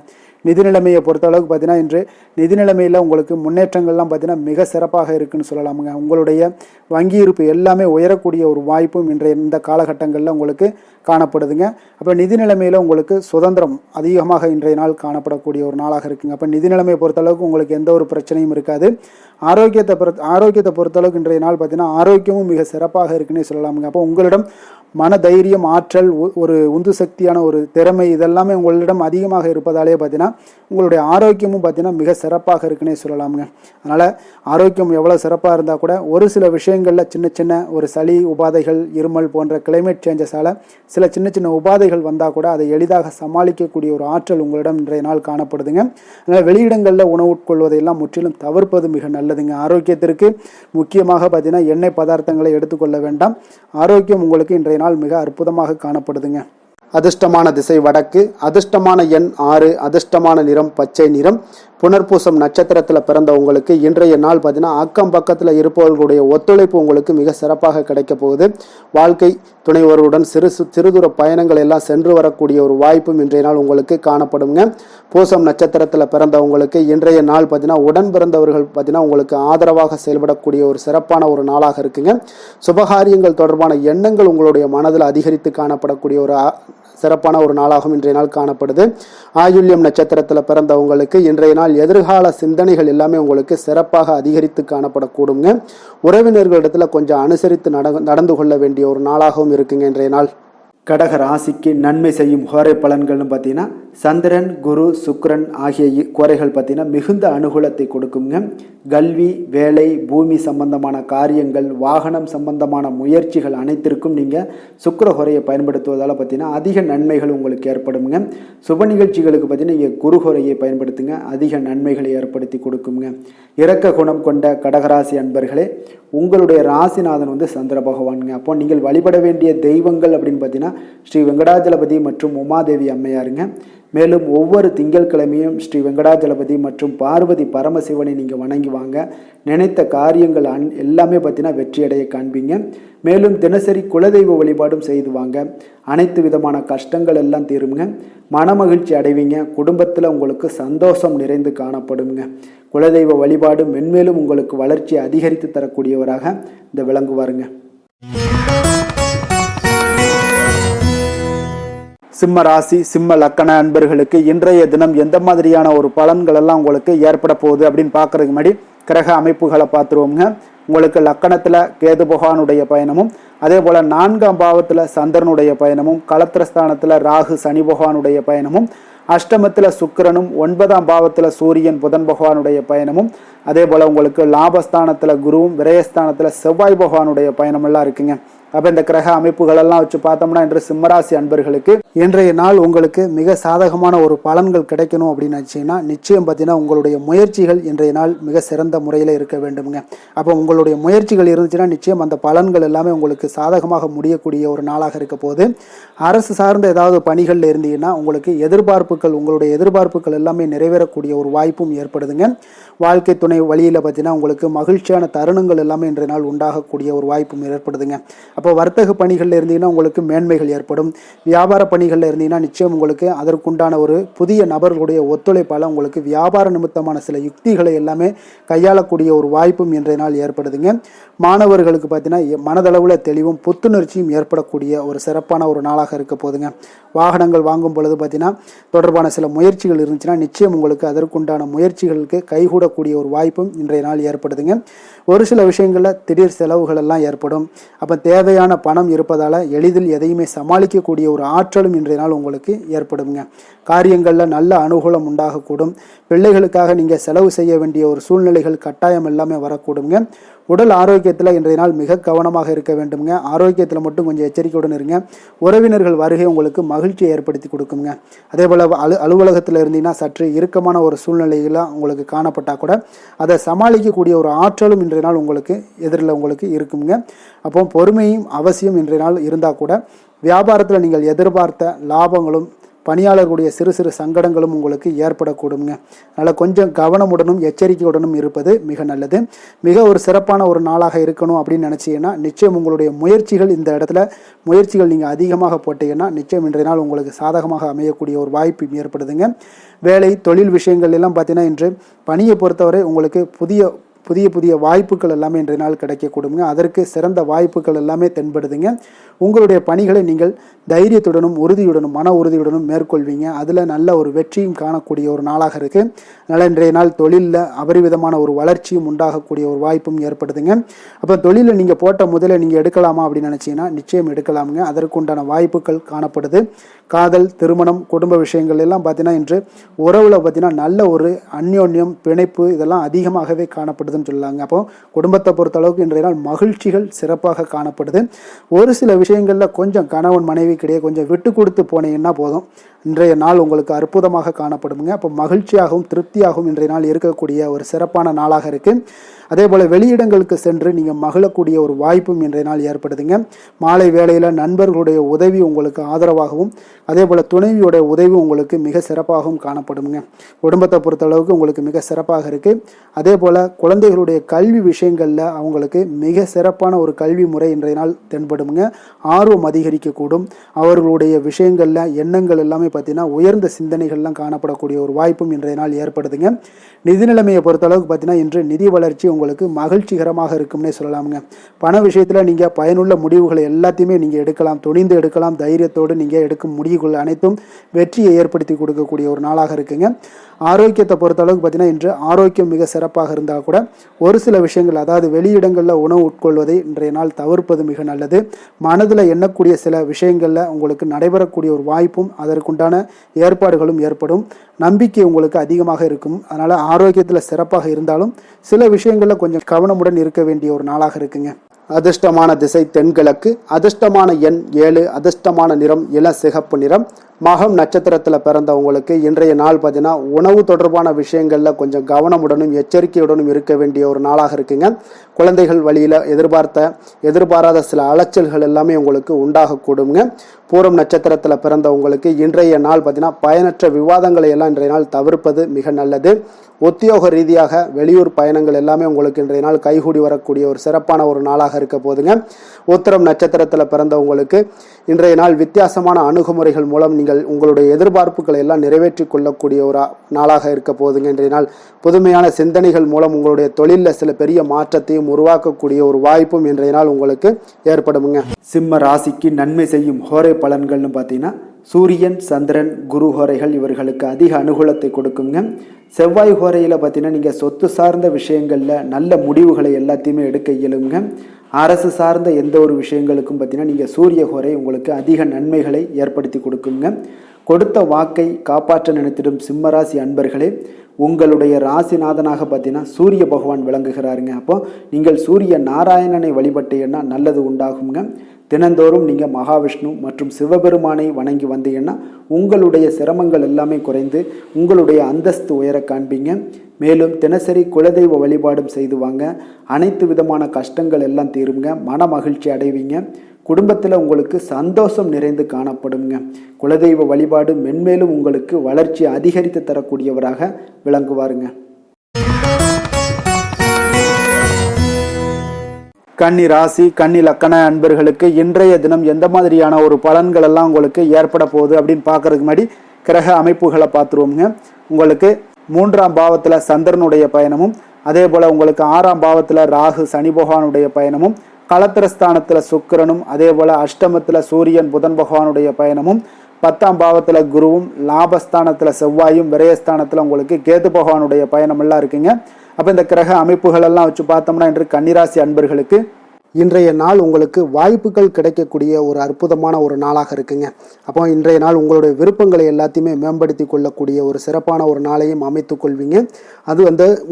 நிதி நிலைமையை பொறுத்த அளவுக்கு பார்த்தீங்கன்னா இன்று நிதி நிலைமையில் உங்களுக்கு முன்னேற்றங்கள்லாம் பார்த்தீங்கன்னா மிக சிறப்பாக இருக்குன்னு சொல்லலாமுங்க. உங்களுடைய வங்கி இருப்பு எல்லாமே உயரக்கூடிய ஒரு வாய்ப்பும் இன்றைய இந்த காலகட்டங்களில் உங்களுக்கு காணப்படுதுங்க. அப்போ நிதி நிலைமையில் உங்களுக்கு சுதந்திரம் அதிகமாக இன்றைய நாள் காணப்படக்கூடிய ஒரு நாளாக இருக்குங்க. அப்போ நிதி நிலைமையை பொறுத்தளவுக்கு உங்களுக்கு எந்த ஒரு பிரச்சனையும் இருக்காது. ஆரோக்கியத்தை பொறுத்தளவுக்கு இன்றைய நாள் பார்த்தீங்கன்னா ஆரோக்கியமும் மிக சிறப்பாக இருக்குன்னே சொல்லலாமுங்க. அப்போ உங்களிடம் மன தைரியம் ஆற்றல் ஒரு உந்து சக்தியான ஒரு திறமை இதெல்லாமே உங்களிடம் அதிகமாக இருப்பதாலே பார்த்தீங்கன்னா உங்களுடைய ஆரோக்கியமும் பார்த்தீங்கன்னா மிக சிறப்பாக இருக்குன்னே சொல்லலாமுங்க. அதனால் ஆரோக்கியம் எவ்வளோ சிறப்பாக இருந்தால் கூட ஒரு சில விஷயங்களில் சின்ன ஒரு சளி உபாதைகள் இருமல் போன்ற கிளைமேட் சேஞ்சஸால் சில சின்ன உபாதைகள் வந்தால் கூட அதை எளிதாக சமாளிக்கக்கூடிய ஒரு ஆற்றல் உங்களிடம் இன்றைய நாள் காணப்படுதுங்க. அதனால் வெளியிடங்களில் உணவு உட்கொள்வதையெல்லாம் முற்றிலும் தவிர்ப்பது மிக நல்லதுங்க. ஆரோக்கியத்திற்கு முக்கியமாக பார்த்தீங்கன்னா எண்ணெய் பதார்த்தங்களை எடுத்துக்கொள்ள வேண்டாம். ஆரோக்கியம் உங்களுக்கு இன்றைய நாள் மிக அற்புதமாக காணப்படுதுங்க. அதிர்ஷ்டமான திசை வடக்கு, அதிர்ஷ்டமான எண் 6, அதிர்ஷ்டமான நிறம் பச்சை நிறம். புனர்பூசம் நட்சத்திரத்தில் பிறந்த உங்களுக்கு இன்றைய நாள் பார்த்தீங்கன்னா அக்கம் பக்கத்தில் இருப்பவர்களுடைய ஒத்துழைப்பு உங்களுக்கு மிக சிறப்பாக கிடைக்க போகுது. வாழ்க்கை துணைவருடன் சிறுதூர பயணங்கள் எல்லாம் சென்று வரக்கூடிய ஒரு வாய்ப்பும் இன்றைய நாள் உங்களுக்கு காணப்படுங்க. பூசம் நட்சத்திரத்தில் பிறந்தவங்களுக்கு இன்றைய நாள் பார்த்தீங்கன்னா உடன் பிறந்தவர்கள் பார்த்தீங்கன்னா உங்களுக்கு ஆதரவாக செயல்படக்கூடிய ஒரு சிறப்பான ஒரு நாளாக இருக்குங்க. சுபகாரியங்கள் தொடர்பான எண்ணங்கள் உங்களுடைய மனதில் அதிகரித்து காணப்படக்கூடிய ஒரு சிறப்பான ஒரு நாளாகவும் இன்றைய நாள் காணப்படுது. ஆயுள்யம் நட்சத்திரத்தில் பிறந்தவங்களுக்கு இன்றைய நாள் எதிர்கால சிந்தனைகள் எல்லாமே உங்களுக்கு சிறப்பாக அதிகரித்து காணப்படக்கூடுங்க. உறவினர்களிடத்தில் கொஞ்சம் அனுசரித்து நடந்து கொள்ள வேண்டிய ஒரு நாளாகவும் இருக்குங்க இன்றைய நாள். கடக ராசிக்கு நன்மை செய்யும் கோரை பலன்கள்னு பார்த்தீங்கன்னா சந்திரன் குரு சுக்கிரன் ஆகிய கோரைகள் பார்த்தீங்கன்னா மிகுந்த அனுகூலத்தை கொடுக்குங்க. கல்வி வேலை பூமி சம்பந்தமான காரியங்கள் வாகனம் சம்பந்தமான முயற்சிகள் அனைத்திற்கும் நீங்கள் சுக்கிர கோரையை பயன்படுத்துவதால் பார்த்தீங்கன்னா அதிக நன்மைகள் உங்களுக்கு ஏற்படுங்க. சுப நிகழ்ச்சிகளுக்கு பார்த்தீங்கன்னா நீங்கள் குரு கோரையை பயன்படுத்துங்க, அதிக நன்மைகளை ஏற்படுத்தி கொடுக்குங்க. இரக்க குணம் கொண்ட கடகராசி அன்பர்களே, உங்களுடைய ராசிநாதன் சந்திர பகவானுங்க. அப்போ நீங்கள் வழிபட வேண்டிய தெய்வங்கள் அப்படின்னு பார்த்தீங்கன்னா ஸ்ரீ வெங்கடாஜலபதி மற்றும் உமாதேவி அம்மையாருங்க. மேலும் ஒவ்வொரு திங்கட்கிழமையும் ஸ்ரீ வெங்கடாஜலபதி மற்றும் பார்வதி பரமசிவனை நீங்கள் வணங்கி வாங்க. நினைத்த காரியங்கள் எல்லாமே பார்த்தீங்கன்னா வெற்றியடைய காண்பீங்க. மேலும் தினசரி குலதெய்வ வழிபாடும் செய்து வாங்க. அனைத்து விதமான கஷ்டங்கள் எல்லாம் தீருங்க. மனமகிழ்ச்சி அடைவீங்க. குடும்பத்தில் உங்களுக்கு சந்தோஷம் நிறைந்து காணப்படுங்க. குலதெய்வ வழிபாடு மென்மேலும் உங்களுக்கு வளர்ச்சியை அதிகரித்து தரக்கூடியவராக இந்த விளங்குவாருங்க. சிம்ம ராசி சிம்ம லக்கண அன்பர்களுக்கு இன்றைய தினம் எந்த மாதிரியான ஒரு பலன்கள் எல்லாம் உங்களுக்கு ஏற்பட போகுது அப்படின்னு பார்க்கறதுக்கு முன்னாடி கிரக அமைப்புகளை பார்த்துருவோங்க. உங்களுக்கு லக்கணத்தில் கேது பகவானுடைய பயணமும், அதே போல் 4ஆம் பாவத்தில் சந்திரனுடைய பயணமும், களத்திரஸ்தானத்தில் ராகு சனி பகவானுடைய பயணமும், அஷ்டமத்தில் சுக்கிரனும், 9ஆம் பாவத்தில் சூரியன் புதன் பகவானுடைய பயணமும், அதே போல் உங்களுக்கு லாபஸ்தானத்தில் குருவும், விரயஸ்தானத்தில் செவ்வாய் பகவானுடைய பயணமெல்லாம் இருக்குங்க. அப்போ இந்த கிரக அமைப்புகளெல்லாம் வச்சு பார்த்தோம்னா இன்று சிம்மராசி அன்பர்களுக்கு இன்றைய நாள் உங்களுக்கு மிக சாதகமான ஒரு பலன்கள் கிடைக்கணும் அப்படின்னு நினச்சிங்கன்னா நிச்சயம் பார்த்தீங்கன்னா உங்களுடைய முயற்சிகள் இன்றைய நாள் மிக சிறந்த முறையில் இருக்க வேண்டுமுங்க. அப்போ உங்களுடைய முயற்சிகள் இருந்துச்சுன்னா நிச்சயம் அந்த பலன்கள் எல்லாமே உங்களுக்கு சாதகமாக முடியக்கூடிய ஒரு நாளாக இருக்க போது. அரசு சார்ந்த ஏதாவது பணிகளில் இருந்தீங்கன்னா உங்களுக்கு உங்களுடைய எதிர்பார்ப்புகள் எல்லாமே நிறைவேறக்கூடிய ஒரு வாய்ப்பும் ஏற்படுதுங்க. வாழ்க்கை துணை வழியில் பார்த்தீங்கன்னா உங்களுக்கு மகிழ்ச்சியான தருணங்கள் எல்லாமே இன்றைய நாள் உண்டாகக்கூடிய ஒரு வாய்ப்பும் ஏற்படுதுங்க. அப்போ வர்த்தக பணிகளில் இருந்தீங்கன்னா உங்களுக்கு மேன்மைகள் ஏற்படும். வியாபார பணிகளில் இருந்தீங்கன்னா நிச்சயம் உங்களுக்கு அதற்குண்டான ஒரு புதிய நபர்களுடைய ஒத்துழைப்பால் உங்களுக்கு வியாபார நிமித்தமான சில யுக்திகளை எல்லாமே கையாளக்கூடிய ஒரு வாய்ப்பும் இன்றைய நாள் ஏற்படுதுங்க. மாணவர்களுக்கு பார்த்தீங்கன்னா மனதளவில் தெளிவும் புத்துணர்ச்சியும் ஏற்படக்கூடிய ஒரு சிறப்பான ஒரு நாளாக இருக்க போதுங்க. வாகனங்கள் வாங்கும் பொழுது பார்த்தீங்கன்னா தொடர்பான சில முயற்சிகள் இருந்துச்சுன்னா நிச்சயம் உங்களுக்கு அதற்குண்டான முயற்சிகளுக்கு கைகூடக்கூடிய ஒரு வாய்ப்பும் இன்றைய நாள் ஏற்படுதுங்க. ஒரு சில விஷயங்களில் திடீர் செலவுகள் எல்லாம் ஏற்படும். அப்போ தேவையான பணம் இருப்பதால் எளிதில் எதையுமே சமாளிக்கக்கூடிய ஒரு ஆற்றலும் இன்றைய நாள் உங்களுக்கு ஏற்படுங்க. காரியங்களில் நல்ல அனுகூலம் உண்டாகக்கூடும். பிள்ளைகளுக்காக நீங்கள் செலவு செய்ய வேண்டிய ஒரு சூழ்நிலைகள் கட்டாயம் எல்லாமே வரக்கூடுங்க. உடல் ஆரோக்கியத்தில் இன்றைய நாள் மிக கவனமாக இருக்க வேண்டுங்க. ஆரோக்கியத்தில் மட்டும் கொஞ்சம் எச்சரிக்கையுடன் இருங்க. உறவினர்கள் வருகை உங்களுக்கு மகிழ்ச்சியை ஏற்படுத்தி கொடுக்குங்க. அதே போல் அலுவலகத்தில் இருந்தீங்கன்னா சற்று இறுக்கமான ஒரு சூழ்நிலைகளாக உங்களுக்கு காணப்பட்டால் கூட அதை சமாளிக்கக்கூடிய ஒரு ஆற்றலும் இன்றைய நாள் உங்களுக்கு எதிரில் உங்களுக்கு இருக்குங்க. அப்போ பொறுமையும் அவசியம் இன்றைய நாள் இருந்தால் கூட வியாபாரத்தில் நீங்கள் எதிர்பார்த்த லாபங்களும் பணியாளர்களுடைய சிறு சிறு சங்கடங்களும் உங்களுக்கு ஏற்படக்கூடுங்க. அதனால் கொஞ்சம் கவனமுடனும் எச்சரிக்கையுடனும் இருப்பது மிக நல்லது. மிக ஒரு சிறப்பான ஒரு நாளாக இருக்கணும் அப்படின்னு நினச்சிங்கன்னா நிச்சயம் உங்களுடைய முயற்சிகள் இந்த இடத்துல நீங்கள் அதிகமாக போட்டீங்கன்னா நிச்சயம் இன்றைய நாள் உங்களுக்கு சாதகமாக அமையக்கூடிய ஒரு வாய்ப்பு ஏற்படுதுங்க. வேலை தொழில் விஷயங்கள் எல்லாம் பார்த்தீங்கன்னா இன்று பணியை பொறுத்தவரை உங்களுக்கு புதிய வாய்ப்புகள் எல்லாமே இன்றைய நாள் கிடைக்கக்கூடுங்க. அதற்கு சிறந்த வாய்ப்புகள் எல்லாமே தென்படுதுங்க. உங்களுடைய பணிகளை நீங்கள் தைரியத்துடனும் உறுதியுடனும் மன உறுதியுடனும் மேற்கொள்வீங்க. அதில் நல்ல ஒரு வெற்றியும் காணக்கூடிய ஒரு நாளாக இருக்குது. அதனால் இன்றைய நாள் தொழிலில் அபரிவிதமான ஒரு வளர்ச்சியும் உண்டாகக்கூடிய ஒரு வாய்ப்பும் ஏற்படுதுங்க. அப்போ தொழிலில் நீங்கள் போட்ட முதலை நீங்கள் எடுக்கலாமா அப்படின்னு நினச்சிங்கன்னா நிச்சயம் எடுக்கலாமுங்க. அதற்குண்டான வாய்ப்புகள் காணப்படுது. காதல், திருமணம், குடும்ப விஷயங்கள் எல்லாம் பார்த்தீங்கன்னா இன்று உறவில் பார்த்தீங்கன்னா நல்ல ஒரு அந்யோன்யம், பிணைப்பு இதெல்லாம் அதிகமாகவே காணப்படுதுன்னு சொல்லலாங்க. அப்போ குடும்பத்தை பொறுத்த அளவுக்கு இன்றைய நாள் மகிழ்ச்சிகள் சிறப்பாக காணப்படுது. ஒரு சில விஷயங்களில் கொஞ்சம் கணவன் மனைவிக்கிடையே கொஞ்சம் விட்டு கொடுத்து போனீங்கன்னா போதும், இன்றைய நாள் உங்களுக்கு அற்புதமாக காணப்படுங்க. அப்போ மகிழ்ச்சியாகவும் திருப்தியாகவும் இன்றைய நாள் இருக்கக்கூடிய ஒரு சிறப்பான நாளாக இருக்குது. அதே போல் வெளியிடங்களுக்கு சென்று நீங்கள் மகிழக்கூடிய ஒரு வாய்ப்பும் இன்றைய நாள் ஏற்படுதுங்க. மாலை வேளையில் நண்பர்களுடைய உதவி உங்களுக்கு ஆதரவாகவும் அதே போல் துணைவியோடைய உதவி உங்களுக்கு மிக சிறப்பாகவும் காணப்படுங்க. குடும்பத்தை பொறுத்தளவுக்கு உங்களுக்கு மிக சிறப்பாக இருக்குது. அதே போல் குழந்தைகளுடைய கல்வி விஷயங்களில் அவங்களுக்கு மிக சிறப்பான ஒரு கல்வி முறை இன்றைய நாள் தென்படுங்க. ஆர்வம் அதிகரிக்கக்கூடும். அவர்களுடைய விஷயங்களில் எண்ணங்கள் எல்லாமே பார்த்தீங்கன்னா உயர்ந்த சிந்தனைகள்லாம் காணப்படக்கூடிய ஒரு வாய்ப்பும் இன்றைய நாள் ஏற்படுதுங்க. நிதி நிலைமையை பொறுத்தளவுக்கு பார்த்தீங்கன்னா இன்று நிதி வளர்ச்சி உங்களுக்கு மகிழ்ச்சிகரமாக இருக்கும்னே சொல்லலாமுங்க. பண விஷயத்தில் நீங்கள் பயனுள்ள முடிவுகளை எல்லாத்தையுமே நீங்கள் எடுக்கலாம், துணிந்து எடுக்கலாம். தைரியத்தோடு நீங்கள் எடுக்கும் முடிவுகள் அனைத்தும் வெற்றியை ஏற்படுத்தி கொடுக்கக்கூடிய ஒரு நாளாக இருக்குங்க. ஆரோக்கியத்தை பொறுத்தளவுக்கு பார்த்தீங்கன்னா இன்று ஆரோக்கியம் மிக சிறப்பாக இருந்தால் கூட ஒரு சில விஷயங்கள், அதாவது வெளியிடங்களில் உணவு உட்கொள்வதை இன்றைய நாள் தவிர்ப்பது மிக நல்லது. மனதில் எண்ணக்கூடிய சில விஷயங்களில் உங்களுக்கு நடைபெறக்கூடிய ஒரு வாய்ப்பும் அதற்குண்டான ஏற்பாடுகளும் ஏற்படும். நம்பிக்கை உங்களுக்கு அதிகமாக இருக்கும். அதனால் ஆரோக்கியத்தில் சிறப்பாக இருந்தாலும் சில விஷயங்களில் கொஞ்சம் கவனமுடன் இருக்க வேண்டிய ஒரு நாளாக இருக்குங்க. அதிர்ஷ்டமான திசை தென்கிழக்கு, அதிர்ஷ்டமான எண் 7, அதிர்ஷ்டமான நிறம் இளசிகப்பு நிறம். மகம் நட்சத்திரத்தில் பிறந்தவங்களுக்கு இன்றைய நாள் பார்த்தீங்கன்னா உணவு தொடர்பான விஷயங்களில் கொஞ்சம் கவனமுடனும் எச்சரிக்கையுடனும் இருக்க வேண்டிய ஒரு நாளாக இருக்குங்க. குழந்தைகள் வழியில் எதிர்பாராத சில அலைச்சல்கள் எல்லாமே உங்களுக்கு உண்டாகக்கூடுங்க. பூரம் நட்சத்திரத்தில் பிறந்தவங்களுக்கு இன்றைய நாள் பார்த்தீங்கன்னா பயனற்ற விவாதங்களை எல்லாம் இன்றைய நாள் தவிர்ப்பது மிக நல்லது. உத்தியோக ரீதியாக வெளியூர் பயணங்கள் எல்லாமே உங்களுக்கு இன்றைய நாள் கைகூடி வரக்கூடிய ஒரு சிறப்பான ஒரு நாளாக இருக்க போதுங்க. உத்திரம் நட்சத்திரத்தில் பிறந்தவங்களுக்கு இன்றைய நாள் வித்தியாசமான அணுகுமுறைகள் மூலம் நீங்கள் உங்களுடைய எதிர்பார்ப்புகளை எல்லாம் நிறைவேற்றி கொள்ளக்கூடிய ஒரு நாளாக இருக்க போதுங்க. இன்றைய நாள் புதுமையான சிந்தனைகள் மூலம் உங்களுடைய தொழிலில் சில பெரிய மாற்றத்தையும் உருவாக்கக்கூடிய ஒரு வாய்ப்பும் இன்றைய நாள் உங்களுக்கு ஏற்படுமுங்க. சிம்ம ராசிக்கு நன்மை செய்யும் ஹோரை பலன்கள்னு பார்த்தீங்கன்னா சூரியன், சந்திரன், குரு ஹோரைகள் இவர்களுக்கு அதிக அனுகூலத்தை கொடுக்குங்க. செவ்வாய் ஹோரையில் பார்த்தீங்கன்னா நீங்கள் சொத்து சார்ந்த விஷயங்களில் நல்ல முடிவுகளை எல்லாத்தையுமே எடுக்க இயலுங்க. அரசு சார்ந்த எந்த ஒரு விஷயங்களுக்கும் பார்த்தீங்கன்னா நீங்கள் சூரிய ஹோரை உங்களுக்கு அதிக நன்மைகளை ஏற்படுத்தி கொடுக்குங்க. கொடுத்த வாக்கை காப்பாற்ற நினைத்திடும் சிம்மராசி அன்பர்களே, உங்களுடைய ராசிநாதனாக பார்த்தீங்கன்னா சூரிய பகவான் விளங்குகிறாருங்க. அப்போ நீங்கள் சூரிய நாராயணனை வழிபட்டீங்கன்னா நல்லது உண்டாகுங்க. தினந்தோறும் நீங்கள் மகாவிஷ்ணு மற்றும் சிவபெருமானை வணங்கி வந்தீங்கன்னா உங்களுடைய சிரமங்கள் எல்லாமே குறைந்து உங்களுடைய அந்தஸ்து உயர காண்பீங்க. மேலும் தினசரி குலதெய்வ வழிபாடும் செய்து வாங்க. அனைத்து விதமான கஷ்டங்கள் எல்லாம் தீருங்க. மன மகிழ்ச்சி அடைவீங்க. குடும்பத்தில் உங்களுக்கு சந்தோஷம் நிறைந்து காணப்படுங்க. குலதெய்வ வழிபாடு மென்மேலும் உங்களுக்கு வளர்ச்சி அதிகரித்து தரக்கூடியவராக விளங்குவாருங்க. கன்னி ராசி, கன்னி லக்கண அன்பர்களுக்கு இன்றைய தினம் எந்த மாதிரியான ஒரு பலன்கள் எல்லாம் உங்களுக்கு ஏற்பட போகுது அப்படின்னு பார்க்கறதுக்கு முன்னாடி கிரக அமைப்புகளை பார்த்துருவோங்க. உங்களுக்கு 3ஆம் பாவத்தில் சந்திரனுடைய பயணமும், அதே போல் உங்களுக்கு 6ஆம் பாவத்தில் ராகு சனி பகவானுடைய பயணமும், களத்திரஸ்தானத்தில் சுக்கிரனும், அதே போல் அஷ்டமத்தில் சூரியன் புதன் பகவானுடைய பயணமும், 10ஆம் பாவத்தில் குருவும், லாபஸ்தானத்தில் செவ்வாயும், விரயஸ்தானத்தில் உங்களுக்கு கேது பகவானுடைய பயணம் எல்லாம் இருக்குங்க. அப்போ இந்த கிரக அமைப்புகள் எல்லாம் வச்சு பார்த்தோம்னா இன்று கன்னிராசி அன்பர்களுக்கு இன்றைய நாள் உங்களுக்கு வாய்ப்புகள் கிடைக்கக்கூடிய ஒரு அற்புதமான ஒரு நாளாக இருக்குங்க. அப்போ இன்றைய நாள் உங்களுடைய விருப்பங்களை எல்லாத்தையுமே மேம்படுத்தி கொள்ளக்கூடிய ஒரு சிறப்பான ஒரு நாளையும் அமைத்து கொள்வீங்க. அது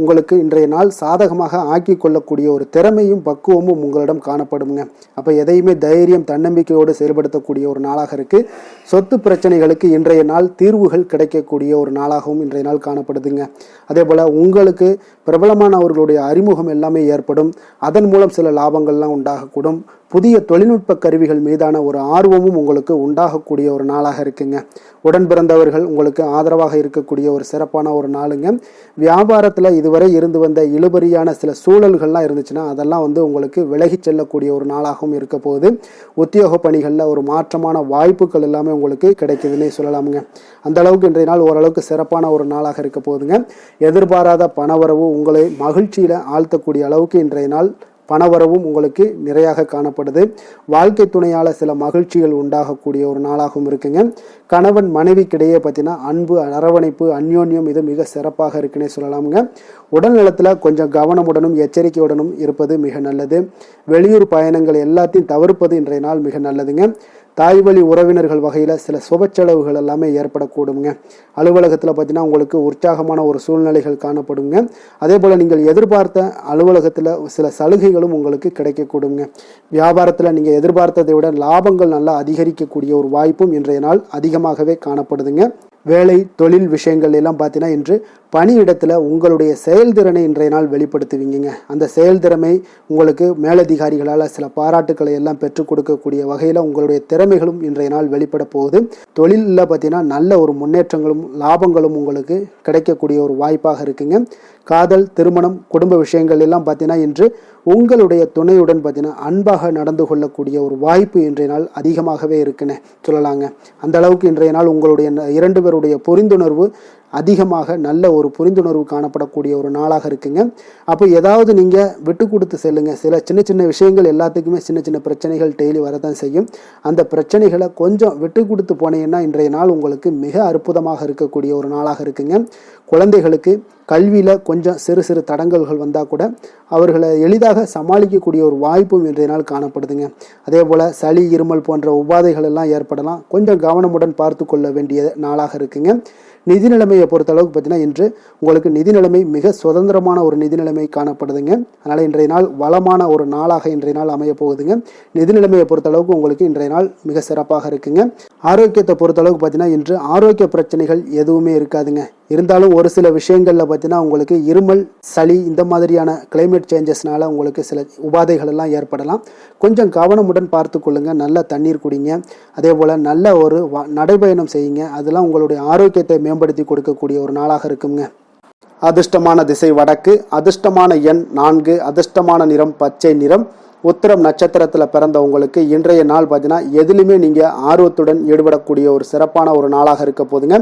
உங்களுக்கு இன்றைய நாள் சாதகமாக ஆக்கி கொள்ளக்கூடிய ஒரு திறமையும் பக்குவமும் உங்களிடம் காணப்படுங்க. அப்போ எதையுமே தைரியம் தன்னம்பிக்கையோடு செயல்படுத்தக்கூடிய ஒரு நாளாக இருக்குது. சொத்து பிரச்சனைகளுக்கு இன்றைய நாள் தீர்வுகள் கிடைக்கக்கூடிய ஒரு நாளாகவும் இன்றைய நாள் காணப்படுதுங்க. அதே போல் உங்களுக்கு பிரபலமானவர்களுடைய அறிமுகம் எல்லாமே ஏற்படும். அதன் மூலம் சில லாபங்கள்லாம் உண்டாகக்கூடும். புதிய தொழில்நுட்ப கருவிகள் மீதான ஒரு ஆர்வமும் உங்களுக்கு உண்டாகக்கூடிய ஒரு நாளாக இருக்குங்க. உடன் பிறந்தவர்கள் உங்களுக்கு ஆதரவாக இருக்கக்கூடிய ஒரு சிறப்பான ஒரு நாளுங்க. வியாபாரத்தில் இதுவரை இருந்து வந்த இழுபறியான சில சூழல்கள்லாம் இருந்துச்சுன்னா அதெல்லாம் உங்களுக்கு விலகி செல்லக்கூடிய ஒரு நாளாகவும் இருக்க போகுது. உத்தியோக பணிகளில் ஒரு மாற்றமான வாய்ப்புகள் எல்லாமே உங்களுக்கு கிடைக்குதுன்னே சொல்லலாமுங்க. அந்த அளவுக்கு இன்றைய நாள் ஓரளவுக்கு சிறப்பான ஒரு நாளாக இருக்க போகுதுங்க. எதிர்பாராத பணவரவு உங்களை மகிழ்ச்சியில் ஆழ்த்தக்கூடிய அளவுக்கு இன்றைய நாள் பணவரவும் உங்களுக்கு நிறையாக காணப்படுது. வாழ்க்கை துணையால் சில மகிழ்ச்சிகள் உண்டாகக்கூடிய ஒரு நாளாகவும் இருக்குங்க. கணவன் மனைவிக்கிடையே பார்த்தீங்கன்னா அன்பு, அரவணைப்பு, அந்யோன்யம் இது மிக சிறப்பாக இருக்குன்னே சொல்லலாமுங்க. உடல் நலத்தில் கொஞ்சம் கவனமுடனும் எச்சரிக்கையுடனும் இருப்பது மிக நல்லது. வெளியூர் பயணங்கள் எல்லாத்தையும் தவிர்ப்பது இன்றைய நாள் மிக நல்லதுங்க. தாய் வழி உறவினர்கள் வகையில் சில சுப செலவுகள் எல்லாமே ஏற்படக்கூடுங்க. அலுவலகத்தில் பார்த்தீங்கன்னா உங்களுக்கு உற்சாகமான ஒரு சூழ்நிலைகள் காணப்படுங்க. அதே போல் நீங்கள் எதிர்பார்த்த அலுவலகத்தில் சில சலுகைகளும் உங்களுக்கு கிடைக்கக்கூடுங்க. வியாபாரத்தில் நீங்கள் எதிர்பார்த்ததை விட லாபங்கள் நல்லா அதிகரிக்கக்கூடிய ஒரு வாய்ப்பும் இன்றைய நாள் அதிகமாகவே காணப்படுதுங்க. வேலை தொழில் விஷயங்கள் எல்லாம் பார்த்தீங்கன்னா இன்று பணியிடத்தில் உங்களுடைய செயல்திறனை இன்றைய நாள் வெளிப்படுத்துவீங்க. அந்த செயல்திறமை உங்களுக்கு மேலதிகாரிகளால் சில பாராட்டுக்களை எல்லாம் பெற்றுக் கொடுக்கக்கூடிய வகையில் உங்களுடைய திறமைகளும் இன்றைய நாள் வெளிப்பட போகுது. தொழிலில் பார்த்தீங்கன்னா நல்ல ஒரு முன்னேற்றங்களும் லாபங்களும் உங்களுக்கு கிடைக்கக்கூடிய ஒரு வாய்ப்பாக இருக்குங்க. காதல், திருமணம், குடும்ப விஷயங்கள் எல்லாம் பார்த்தீங்கன்னா இன்று உங்களுடைய துணையுடன் பார்த்தீங்கன்னா அன்பாக நடந்து கொள்ளக்கூடிய ஒரு வாய்ப்பு இன்றைய நாள் அதிகமாகவே இருக்குன்னு சொல்லலாங்க. அந்த அளவுக்கு இன்றைய நாள் உங்களுடைய 2 பேருடைய புரிந்துணர்வு அதிகமாக நல்ல ஒரு புரிந்துணர்வு காணப்படக்கூடிய ஒரு நாளாக இருக்குங்க. அப்போ ஏதாவது நீங்கள் விட்டு கொடுத்து செல்லுங்க. சில சின்ன சின்ன விஷயங்கள் எல்லாத்துக்குமே சின்ன சின்ன பிரச்சனைகள் டெய்லி வரதான் செய்யும். அந்த பிரச்சனைகளை கொஞ்சம் விட்டு கொடுத்து போனீங்கன்னா இன்றைய நாள் உங்களுக்கு மிக அற்புதமாக இருக்கக்கூடிய ஒரு நாளாக இருக்குங்க. குழந்தைகளுக்கு கல்வியில் கொஞ்சம் சிறு சிறு தடங்கல்கள் வந்தால் கூட அவர்களை எளிதாக சமாளிக்கக்கூடிய ஒரு வாய்ப்பும் இன்றைய நாள் காணப்படுதுங்க. அதே போல் சளி, இருமல் போன்ற உபாதைகள் எல்லாம் ஏற்படலாம். கொஞ்சம் கவனமுடன் பார்த்து கொள்ள வேண்டிய நாளாக இருக்குங்க. நிதி நிலைமையை பொறுத்த அளவுக்கு பார்த்தீங்கன்னா இன்று உங்களுக்கு நிதி நிலைமை மிக சுதந்திரமான ஒரு நிதி நிலைமை காணப்படுதுங்க. அதனால் இன்றைய நாள் வளமான ஒரு நாளாக இன்றைய நாள் அமைய போகுதுங்க. நிதி நிலைமையை பொறுத்த அளவுக்கு உங்களுக்கு இன்றைய நாள் மிக சிறப்பாக இருக்குங்க. ஆரோக்கியத்தை பொறுத்த அளவுக்கு பார்த்தீங்கன்னா இன்று ஆரோக்கிய பிரச்சனைகள் எதுவுமே இருக்காதுங்க. இருந்தாலும் ஒரு சில விஷயங்களில் பார்த்தீங்கன்னா உங்களுக்கு இருமல், சளி இந்த மாதிரியான கிளைமேட் சேஞ்சஸ்னால உங்களுக்கு சில உபாதைகள் எல்லாம் ஏற்படலாம். கொஞ்சம் கவனமுடன் பார்த்து கொள்ளுங்க. நல்ல தண்ணீர் குடிங்க. அதே போல் நல்ல ஒரு நடைபயணம் செய்யுங்க. அதெல்லாம் உங்களுடைய ஆரோக்கியத்தை மேம்படுத்தி கொடுக்கக்கூடிய ஒரு நாளாக இருக்குங்க. அதிர்ஷ்டமான திசை வடக்கு, அதிர்ஷ்டமான எண் 4, அதிர்ஷ்டமான நிறம் பச்சை நிறம். உத்திரம் நட்சத்திரத்தில் பிறந்தவங்களுக்கு இன்றைய நாள் பார்த்தீங்கன்னா எதுலையுமே நீங்கள் ஆர்வத்துடன் ஈடுபடக்கூடிய ஒரு சிறப்பான ஒரு நாளாக இருக்க போதுங்க.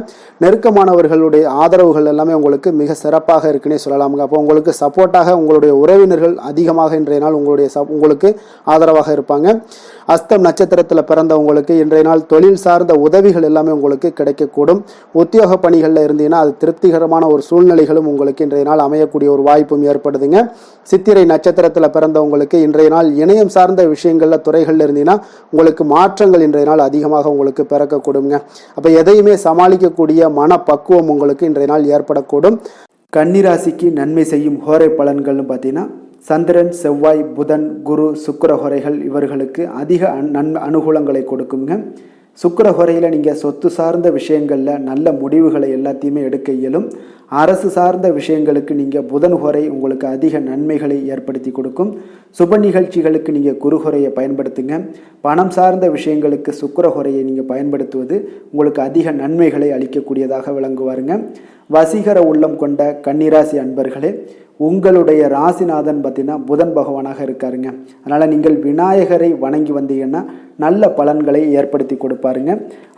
நெருக்கமானவர்களுடைய ஆதரவுகள் எல்லாமே உங்களுக்கு மிக சிறப்பாக இருக்குன்னே சொல்லலாமுங்க. அப்போ உங்களுக்கு சப்போர்ட்டாக உங்களுடைய உறவினர்கள் அதிகமாக இன்றைய நாள் உங்களுக்கு ஆதரவாக இருப்பாங்க. அஸ்தம் நட்சத்திரத்தில் பிறந்தவங்களுக்கு இன்றைய நாள் தொழில் சார்ந்த உதவிகள் எல்லாமே உங்களுக்கு கிடைக்கக்கூடும். உத்தியோக பணிகளில் இருந்தீங்கன்னா அது திருப்திகரமான ஒரு சூழ்நிலைகளும் உங்களுக்கு இன்றைய நாள் அமையக்கூடிய ஒரு வாய்ப்பும் ஏற்படுதுங்க. சித்திரை நட்சத்திரத்தில் பிறந்தவங்களுக்கு இன்றைய நாள் இணையம் சார்ந்த விஷயங்கள்ல துறைகளில் இருந்தீங்கன்னா உங்களுக்கு மாற்றங்கள் இன்றைய நாள் அதிகமாக உங்களுக்கு பிறக்கக்கூடுங்க. அப்போ எதையுமே சமாளிக்கக்கூடிய மனப்பக்குவம் உங்களுக்கு இன்றைய நாள் ஏற்படக்கூடும். கன்னிராசிக்கு நன்மை செய்யும் ஹோரை பலன்கள்னு பார்த்தீங்கன்னா சந்திரன், செவ்வாய், புதன், குரு, சுக்கிர ஹோரைகள் இவர்களுக்கு அதிக அனுகூலங்களை கொடுக்குங்க. சுக்கிர ஹோரையில் நீங்கள் சொத்து சார்ந்த விஷயங்களில் நல்ல முடிவுகளை எல்லாத்தையுமே எடுக்க இயலும். அரசு சார்ந்த விஷயங்களுக்கு நீங்கள் புதன் ஹோரை உங்களுக்கு அதிக நன்மைகளை ஏற்படுத்தி கொடுக்கும். சுப நிகழ்ச்சிகளுக்கு நீங்கள் குரு ஹோரையை பயன்படுத்துங்க. பணம் சார்ந்த விஷயங்களுக்கு சுக்கிர ஹோரையை நீங்கள் பயன்படுத்துவது உங்களுக்கு அதிக நன்மைகளை அளிக்கக்கூடியதாக விளங்குவாருங்க. வசீகர உள்ளம் கொண்ட கன்னிராசி அன்பர்களே, உங்களுடைய ராசிநாதன் பார்த்தீங்கன்னா புதன் பகவானாக இருக்காருங்க. அதனால் நீங்கள் விநாயகரை வணங்கி வந்தீங்கன்னா நல்ல பலன்களை ஏற்படுத்தி கொடுப்பாருங்க.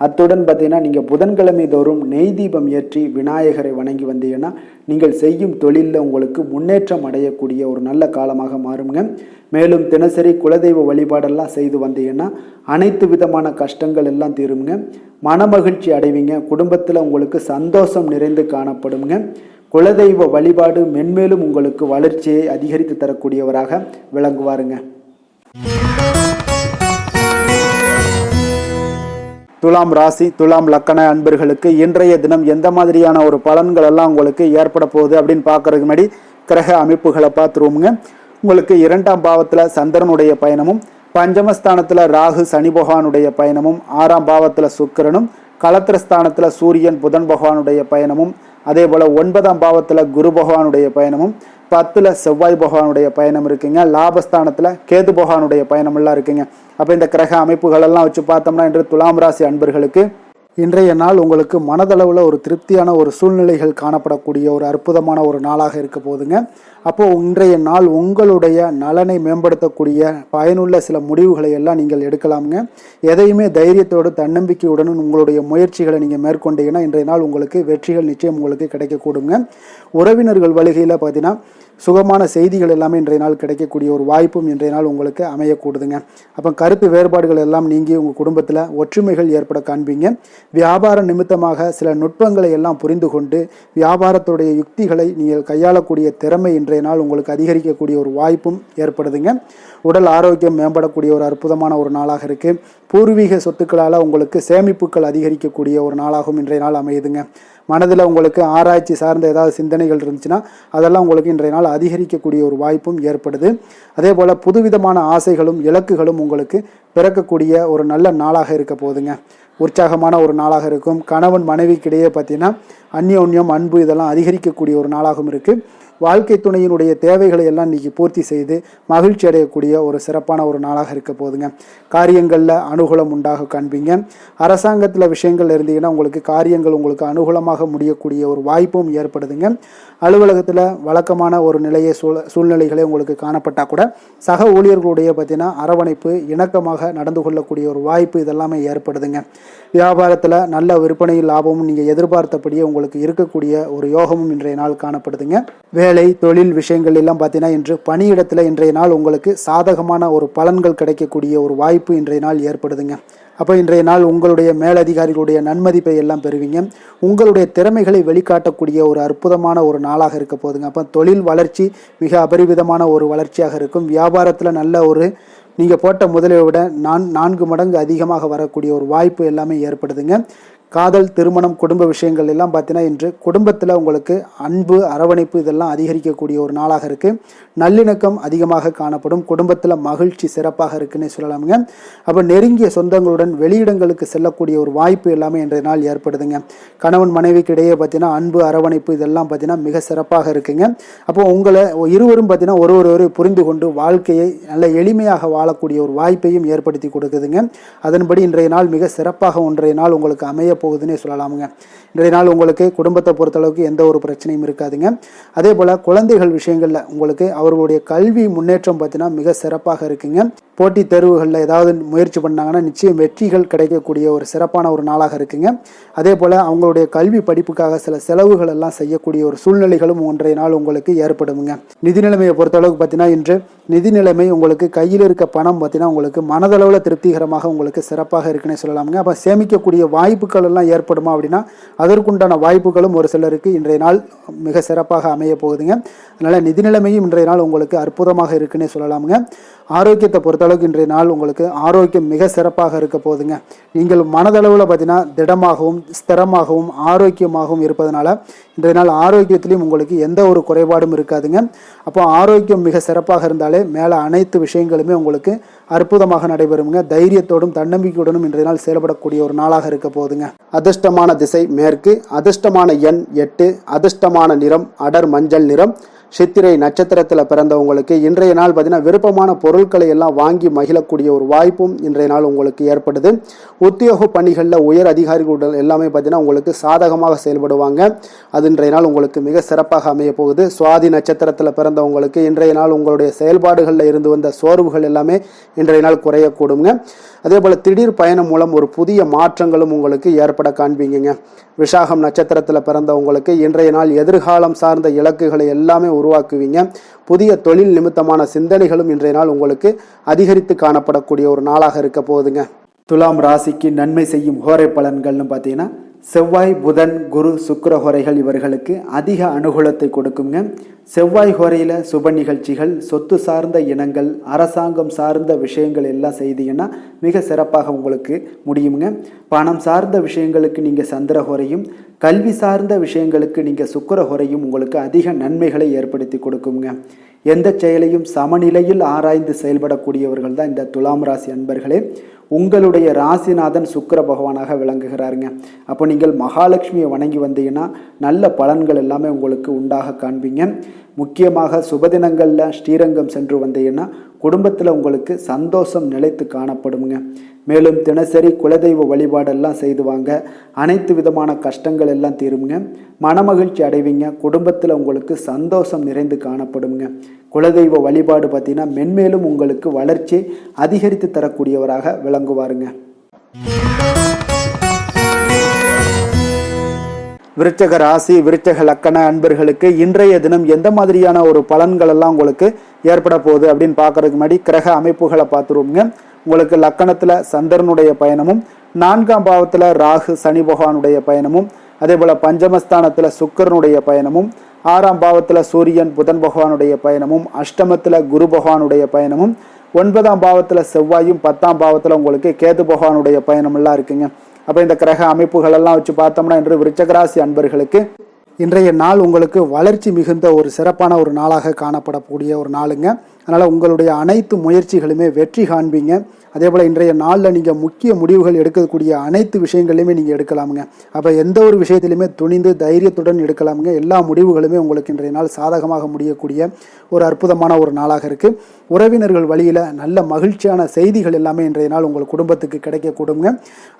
அத்துடன் பார்த்தீங்கன்னா நீங்கள் புதன்கிழமை தோறும் நெய் தீபம் ஏற்றி விநாயகரை வணங்கி வந்தீங்கன்னா நீங்கள் செய்யும் தொழிலில் உங்களுக்கு முன்னேற்றம் அடையக்கூடிய ஒரு நல்ல காலமாக மாறுங்க. மேலும் தினசரி குலதெய்வ வழிபாடெல்லாம் செய்து வந்தீங்கன்னா அனைத்து விதமான கஷ்டங்கள் எல்லாம் தீருங்க. மனமகிழ்ச்சி அடைவீங்க. குடும்பத்தில் உங்களுக்கு சந்தோஷம் நிறைந்து காணப்படுங்க. குலதெய்வ வழிபாடு மென்மேலும் உங்களுக்கு வளர்ச்சியை அதிகரித்து தரக்கூடியவராக விளங்குவாருங்க. துலாம் ராசி, துலாம் லக்கண அன்பர்களுக்கு இன்றைய தினம் எந்த மாதிரியான ஒரு பலன்கள் எல்லாம் உங்களுக்கு ஏற்பட போகுது அப்படின்னு பார்க்கறதுக்கு முன்னாடி கிரக அமைப்புகளை பார்த்துருவோமுங்க. உங்களுக்கு 2ஆம் பாவத்தில் சந்திரனுடைய பயணமும், பஞ்சமஸ்தானத்தில் ராகு சனி பகவானுடைய பயணமும், 6ஆம் பாவத்தில் சுக்கிரனும், களத்திரஸ்தானத்தில் சூரியன் புதன் பகவானுடைய பயணமும், அதே போல் 9ஆம் பாவத்தில் குரு பகவானுடைய பயணமும், 10ல் செவ்வாய் பகவானுடைய பயணம் இருக்குங்க. லாபஸ்தானத்தில் கேது பகவானுடைய பயணமெல்லாம் இருக்குங்க. அப்போ இந்த கிரக அமைப்புகளெல்லாம் வச்சு பார்த்தோம்னா இன்று துலாம் ராசி அன்பர்களுக்கு இன்றைய நாள் உங்களுக்கு மனதளவில் ஒரு திருப்தியான ஒரு சூழ்நிலைகள் காணப்படக்கூடிய ஒரு அற்புதமான ஒரு நாளாக இருக்க போதுங்க. அப்போது இன்றைய நாள் உங்களுடைய நலனை மேம்படுத்தக்கூடிய பயனுள்ள சில முடிவுகளை எல்லாம் நீங்கள் எடுக்கலாமுங்க. எதையுமே தைரியத்தோடு தன்னம்பிக்கையுடன் உங்களுடைய முயற்சிகளை நீங்கள் மேற்கொண்டீங்கன்னா இன்றைய நாள் உங்களுக்கு வெற்றிகள் நிச்சயம் உங்களுக்கு கிடைக்கக்கூடுங்க. உறவினர்கள் வழிகையில் பார்த்தீங்கன்னா சுகமான செய்திகள் எல்லாமே இன்றைய நாள் கிடைக்கக்கூடிய ஒரு வாய்ப்பும் இன்றைய நாள் உங்களுக்கு அமையக்கூடுதுங்க. அப்போ கருத்து வேறுபாடுகள் எல்லாம் நீங்கி உங்கள் குடும்பத்தில் ஒற்றுமைகள் ஏற்பட காண்பீங்க. வியாபார நிமித்தமாக சில நுட்பங்களை எல்லாம் புரிந்து கொண்டு வியாபாரத்துடைய யுக்திகளை நீங்கள் கையாளக்கூடிய திறமை இன்றைய நாள் உங்களுக்கு அதிகரிக்கக்கூடிய ஒரு வாய்ப்பும் ஏற்படுதுங்க. உடல் ஆரோக்கியம் மேம்படக்கூடிய ஒரு அற்புதமான ஒரு நாளாக இருக்குது. பூர்வீக சொத்துக்களால் உங்களுக்கு சேமிப்புகள் அதிகரிக்கக்கூடிய ஒரு நாளாகவும் இன்றைய நாள் அமையுதுங்க. மனதில் உங்களுக்கு ஆராய்ச்சி சார்ந்த ஏதாவது சிந்தனைகள் இருந்துச்சுன்னா அதெல்லாம் உங்களுக்கு இன்றைய நாள் அதிகரிக்கக்கூடிய ஒரு வாய்ப்பும் ஏற்படுது. அதே போல் புதுவிதமான ஆசைகளும் இலக்குகளும் உங்களுக்கு பிறக்கக்கூடிய ஒரு நல்ல நாளாக இருக்க போகுதுங்க. உற்சாகமான ஒரு நாளாக இருக்கும். கணவன் மனைவிக்கிடையே பார்த்தீங்கன்னா அந்யோன்யம், அன்பு இதெல்லாம் அதிகரிக்கக்கூடிய ஒரு நாளாகவும் இருக்குது. வாழ்க்கை துணையினுடைய தேவைகளை எல்லாம் இன்றைக்கி பூர்த்தி செய்து மகிழ்ச்சி அடையக்கூடிய ஒரு சிறப்பான ஒரு நாளாக இருக்க போதுங்க. காரியங்களில் அனுகூலம் உண்டாக காண்பீங்க. அரசாங்கத்தில் விஷயங்கள் இருந்தீங்கன்னா உங்களுக்கு காரியங்கள் உங்களுக்கு அனுகூலமாக முடியக்கூடிய ஒரு வாய்ப்பும் ஏற்படுதுங்க. அலுவலகத்தில் வழக்கமான ஒரு நிலையை சூழ்நிலைகளே உங்களுக்கு காணப்பட்டால் கூட சக ஊழியர்களுடைய பார்த்தீங்கன்னா அரவணைப்பு, இணக்கமாக நடந்து கொள்ளக்கூடிய ஒரு வாய்ப்பு இதெல்லாமே ஏற்படுதுங்க. வியாபாரத்தில் நல்ல விற்பனையில் லாபமும் நீங்கள் எதிர்பார்த்தபடியே உங்களுக்கு இருக்கக்கூடிய ஒரு யோகமும் இன்றைய நாள் காணப்படுதுங்க. வேலை தொழில் விஷயங்கள் எல்லாம் பார்த்தீங்கன்னா இன்று பணியிடத்தில் இன்றைய நாள் உங்களுக்கு சாதகமான ஒரு பலன்கள் கிடைக்கக்கூடிய ஒரு வாய்ப்பு இன்றைய நாள் ஏற்படுதுங்க. அப்போ இன்றைய நாள் உங்களுடைய மேலதிகாரிகளுடைய நன்மதிப்பை எல்லாம் பெறுவீங்க. உங்களுடைய திறமைகளை வெளிக்காட்டக்கூடிய ஒரு அற்புதமான ஒரு நாளாக இருக்க போதுங்க. அப்போ தொழில் வளர்ச்சி மிக அபரிவிதமான ஒரு வளர்ச்சியாக இருக்கும். வியாபாரத்தில் நல்ல ஒரு நீங்கள் போட்ட முதலை விட 4 மடங்கு அதிகமாக வரக்கூடிய ஒரு வாய்ப்பு எல்லாமே ஏற்படுதுங்க. காதல், திருமணம், குடும்ப விஷயங்கள் எல்லாம் பார்த்தீங்கன்னா இன்று குடும்பத்தில் உங்களுக்கு அன்பு, அரவணைப்பு இதெல்லாம் அதிகரிக்கக்கூடிய ஒரு நாளாக இருக்குது. நல்லிணக்கம் அதிகமாக காணப்படும். குடும்பத்தில் மகிழ்ச்சி சிறப்பாக இருக்குன்னு சொல்லலாமுங்க. அப்போ நெருங்கிய சொந்தங்களுடன் வெளியிடங்களுக்கு செல்லக்கூடிய ஒரு வாய்ப்பு எல்லாமே இன்றைய நாள் ஏற்படுதுங்க. கணவன் மனைவிக்கு இடையே பார்த்தீங்கன்னா அன்பு, அரவணைப்பு இதெல்லாம் பார்த்தீங்கன்னா மிக சிறப்பாக இருக்குங்க. அப்போ உங்களை இருவரும் பார்த்தீங்கன்னா ஒருவரை புரிந்து கொண்டு வாழ்க்கையை நல்ல எளிமையாக வாழக்கூடிய ஒரு வாய்ப்பையும் ஏற்படுத்தி கொடுக்குதுங்க. அதன்படி இன்றைய நாள் மிக சிறப்பாக ஒன்றைய நாள் உங்களுக்கு அமைய போகுதுன்னே சொல்லலாமுங்க. இன்றைய நாள் உங்களுக்கு குடும்பத்தை பொறுத்தளவுக்கு எந்த ஒரு பிரச்சனையும் இருக்காதுங்க. அதே போல் குழந்தைகள் விஷயங்களில் உங்களுக்கு அவர்களுடைய கல்வி முன்னேற்றம் பார்த்தீங்கன்னா மிக சிறப்பாக இருக்குங்க. போட்டித் தேர்வுகளில் ஏதாவது முயற்சி பண்ணாங்கன்னா நிச்சயம் வெற்றிகள் கிடைக்கக்கூடிய ஒரு சிறப்பான ஒரு நாளாக இருக்குங்க. அதே போல் அவங்களுடைய கல்வி படிப்புக்காக சில செலவுகள் எல்லாம் செய்யக்கூடிய ஒரு சூழ்நிலைகளும் ஒன்றைய நாள் உங்களுக்கு ஏற்படுங்க. நிதி நிலைமையை பொறுத்தளவுக்கு பார்த்தீங்கன்னா இன்று நிதி நிலைமை உங்களுக்கு கையில் இருக்க பணம் பார்த்தீங்கன்னா உங்களுக்கு மனதளவில் திருப்திகரமாக உங்களுக்கு சிறப்பாக இருக்குன்னு சொல்லலாமுங்க. அப்போ சேமிக்கக்கூடிய வாய்ப்புகள் எல்லாம் ஏற்படுமா அப்படின்னா அதற்குண்டான வாய்ப்புகளும் ஒரு சிலருக்கு இன்றைய நாள் மிக சிறப்பாக அமைய போகுதுங்க. அதனால் நிதி நிலைமையும் இன்றைய நாள் உங்களுக்கு அற்புதமாக இருக்குன்னே சொல்லலாமுங்க. ஆரோக்கியத்தை பொறுத்தளவுக்கு இன்றைய நாள் உங்களுக்கு ஆரோக்கியம் மிக சிறப்பாக இருக்க போகுதுங்க. நீங்கள் மனதளவில் பார்த்தீங்கன்னா திடமாகவும் ஸ்திரமாகவும் ஆரோக்கியமாகவும் இருப்பதனால இன்றைய நாள் ஆரோக்கியத்திலையும் உங்களுக்கு எந்த ஒரு குறைபாடும் இருக்காதுங்க. அப்போ ஆரோக்கியம் மிக சிறப்பாக இருந்தாலே மேலே அனைத்து விஷயங்களுமே உங்களுக்கு அற்புதமாக நடைபெறுங்க. தைரியத்தோடும் தன்னம்பிக்கையுடனும் இன்றைய நாள் செயல்படக்கூடிய ஒரு நாளாக இருக்க போகுதுங்க. அதிர்ஷ்டமான திசை மேற்கு, அதிர்ஷ்டமான எண் 8, அதிர்ஷ்டமான நிறம் அடர் மஞ்சள் நிறம். சித்திரை நட்சத்திரத்தில் பிறந்தவங்களுக்கு இன்றைய நாள் பார்த்தீங்கன்னா விருப்பமான பொருட்களை எல்லாம் வாங்கி மகிழக்கூடிய ஒரு வாய்ப்பும் இன்றைய நாள் உங்களுக்கு ஏற்படுது. உத்தியோக பணிகளில் உயர் அதிகாரிகளுடன் எல்லாமே பார்த்தீங்கன்னா உங்களுக்கு சாதகமாக செயல்படுவாங்க. அது இன்றைய நாள் உங்களுக்கு மிக சிறப்பாக அமைய போகுது. சுவாதி நட்சத்திரத்தில் பிறந்தவங்களுக்கு இன்றைய நாள் உங்களுடைய செயல்பாடுகளில் இருந்து வந்த சோர்வுகள் எல்லாமே இன்றைய நாள் குறையக்கூடுங்க. அதே போல் திடீர் பயணம் மூலம் ஒரு புதிய மாற்றங்களும் உங்களுக்கு ஏற்பட காண்பீங்க. விசாகம் நட்சத்திரத்தில் பிறந்தவங்களுக்கு இன்றைய நாள் எதிர்காலம் சார்ந்த இலக்குகளை எல்லாமே உருவாக்குவீங்க. புதிய தொழில் நிமித்தமான சிந்தனைகளும் இன்றைய நாள் உங்களுக்கு அதிகரித்து காணப்படக்கூடிய ஒரு நாளாக இருக்க போகுதுங்க. துலாம் ராசிக்கு நன்மை செய்யும் ஹோரை பலன்கள்னு பார்த்தீங்கன்னா செவ்வாய், புதன், குரு, சுக்கிர ஹோரைகள் இவர்களுக்கு அதிக அனுகூலத்தை கொடுக்குங்க. செவ்வாய் ஹோரையில் சுப நிகழ்ச்சிகள், சொத்து சார்ந்த இனங்கள், அரசாங்கம் சார்ந்த விஷயங்கள் எல்லாம் செய்தீங்கன்னா மிக சிறப்பாக உங்களுக்கு முடியுங்க. பணம் சார்ந்த விஷயங்களுக்கு நீங்கள் சந்திர ஹோரையும், கல்வி சார்ந்த விஷயங்களுக்கு நீங்கள் சுக்கிர ஹோரையும் உங்களுக்கு அதிக நன்மைகளை ஏற்படுத்தி கொடுக்குங்க. எந்த செயலையும் சமநிலையில் ஆராய்ந்து செயல்படக்கூடியவர்கள் தான் இந்த துலாம் ராசி அன்பர்களே. உங்களுடைய ராசிநாதன் சுக்கிர பகவானாக விளங்குகிறாருங்க. அப்போ நீங்கள் மகாலட்சுமியை வணங்கி வந்தீங்கன்னா நல்ல பலன்கள் எல்லாமே உங்களுக்கு உண்டாக காண்பீங்க. முக்கியமாக சுபதினங்களில் ஸ்ரீரங்கம் சென்று வந்தீங்கன்னா குடும்பத்தில் உங்களுக்கு சந்தோஷம் நிலைத்து காணப்படுங்க. மேலும் தினசரி குலதெய்வ வழிபாடெல்லாம் செய்துவாங்க. அனைத்து விதமான கஷ்டங்கள் எல்லாம் தீருங்க. மனமகிழ்ச்சி அடைவீங்க. குடும்பத்தில் உங்களுக்கு சந்தோஷம் நிறைந்து காணப்படுங்க. குலதெய்வ வழிபாடு பார்த்தீங்கன்னா மென்மேலும் உங்களுக்கு வளர்ச்சி அதிகரித்து தரக்கூடியவராக விளங்குவாருங்க. விருச்சக ராசி, விருச்சக லக்கண அன்பர்களுக்கு இன்றைய தினம் எந்த மாதிரியான ஒரு பலன்கள் எல்லாம் உங்களுக்கு ஏற்பட போகுது அப்படின்னு பார்க்கறதுக்கு முன்னாடி கிரக அமைப்புகளை பார்த்துருவோங்க. உங்களுக்கு லக்கணத்தில் சந்திரனுடைய பயணமும், 4ஆம் பாவத்தில் ராகு சனி பகவானுடைய பயணமும், அதே போல் பஞ்சமஸ்தானத்தில் சுக்கிரனுடைய பயணமும், 6ஆம் பாவத்தில் சூரியன் புதன் பகவானுடைய பயணமும், அஷ்டமத்தில் குரு பகவானுடைய பயணமும், 9ஆம் பாவத்தில் செவ்வாயும், 10ஆம் பாவத்தில் உங்களுக்கு கேது பகவானுடைய பயணமெல்லாம் இருக்குங்க. அப்போ இந்த கிரக அமைப்புகள் எல்லாம் வச்சு பார்த்தோம்னா இன்று விருச்சகராசி அன்பர்களுக்கு இன்றைய நாள் உங்களுக்கு வளர்ச்சி மிகுந்த ஒரு சிறப்பான ஒரு நாளாக காணப்படக்கூடிய ஒரு நாளுங்க. அதனால் உங்களுடைய அனைத்து முயற்சிகளுமே வெற்றி காண்பீங்க. அதே போல் இன்றைய நாளில் நீங்கள் முக்கிய முடிவுகள் எடுக்கக்கூடிய அனைத்து விஷயங்களையுமே நீங்கள் எடுக்கலாமுங்க. அப்போ எந்த ஒரு விஷயத்திலையுமே துணிந்து தைரியத்துடன் எடுக்கலாமுங்க. எல்லா முடிவுகளுமே உங்களுக்கு இன்றைய நாள் சாதகமாக முடியக்கூடிய ஒரு அற்புதமான ஒரு நாளாக இருக்குது. உறவினர்கள் வழியில் நல்ல மகிழ்ச்சியான செய்திகள் எல்லாமே இன்றைய நாள் உங்கள் குடும்பத்துக்கு கிடைக்கக்கூடுங்க.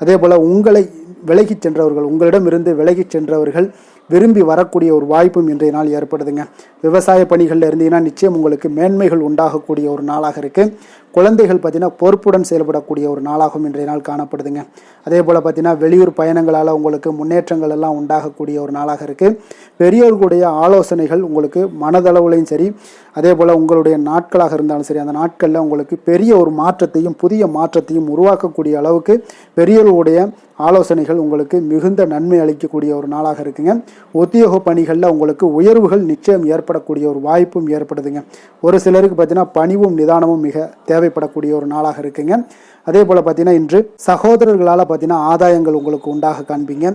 அதே போல் உங்களை விலகிச் சென்றவர்கள், உங்களிடமிருந்து விலகிச் சென்றவர்கள் விரும்பி வரக்கூடிய ஒரு வாய்ப்பும் இன்றைய நாள் ஏற்படுதுங்க. விவசாய பணிகளில் இருந்தீங்கன்னா நிச்சயம் உங்களுக்கு மேன்மைகள் உண்டாகக்கூடிய ஒரு நாளாக இருக்குது. குழந்தைகள் பார்த்தீங்கன்னா பொறுப்புடன் செயல்படக்கூடிய ஒரு நாளாகவும் இன்றைய நாள் காணப்படுதுங்க. அதே போல் பார்த்தீங்கன்னா வெளியூர் பயணங்களால் உங்களுக்கு முன்னேற்றங்கள் எல்லாம் உண்டாகக்கூடிய ஒரு நாளாக இருக்குது. பெரியவர்களுடைய ஆலோசனைகள் உங்களுக்கு மனதளவுலையும் சரி, அதே போல் உங்களுடைய நாட்களாக இருந்தாலும் சரி, அந்த நாட்களில் உங்களுக்கு பெரிய ஒரு மாற்றத்தையும் புதிய மாற்றத்தையும் உருவாக்கக்கூடிய அளவுக்கு பெரியவர்களுடைய ஆலோசனைகள் உங்களுக்கு மிகுந்த நன்மை அளிக்கக்கூடிய ஒரு நாளாக இருக்குங்க. உத்தியோக பணிகளில் உங்களுக்கு உயர்வுகள் நிச்சயம் ஏற்படக்கூடிய ஒரு வாய்ப்பும் ஏற்படுதுங்க. ஒரு சிலருக்கு பார்த்தீங்கன்னா பணிவும் நிதானமும் மிக தேவை தேவைப்படக்கூடிய ஒரு நாளாக இருக்குங்க. அதே போல் பார்த்தீங்கன்னா இன்று சகோதரர்களால் பார்த்தீங்கன்னா ஆதாயங்கள் உங்களுக்கு உண்டாக காண்பீங்க.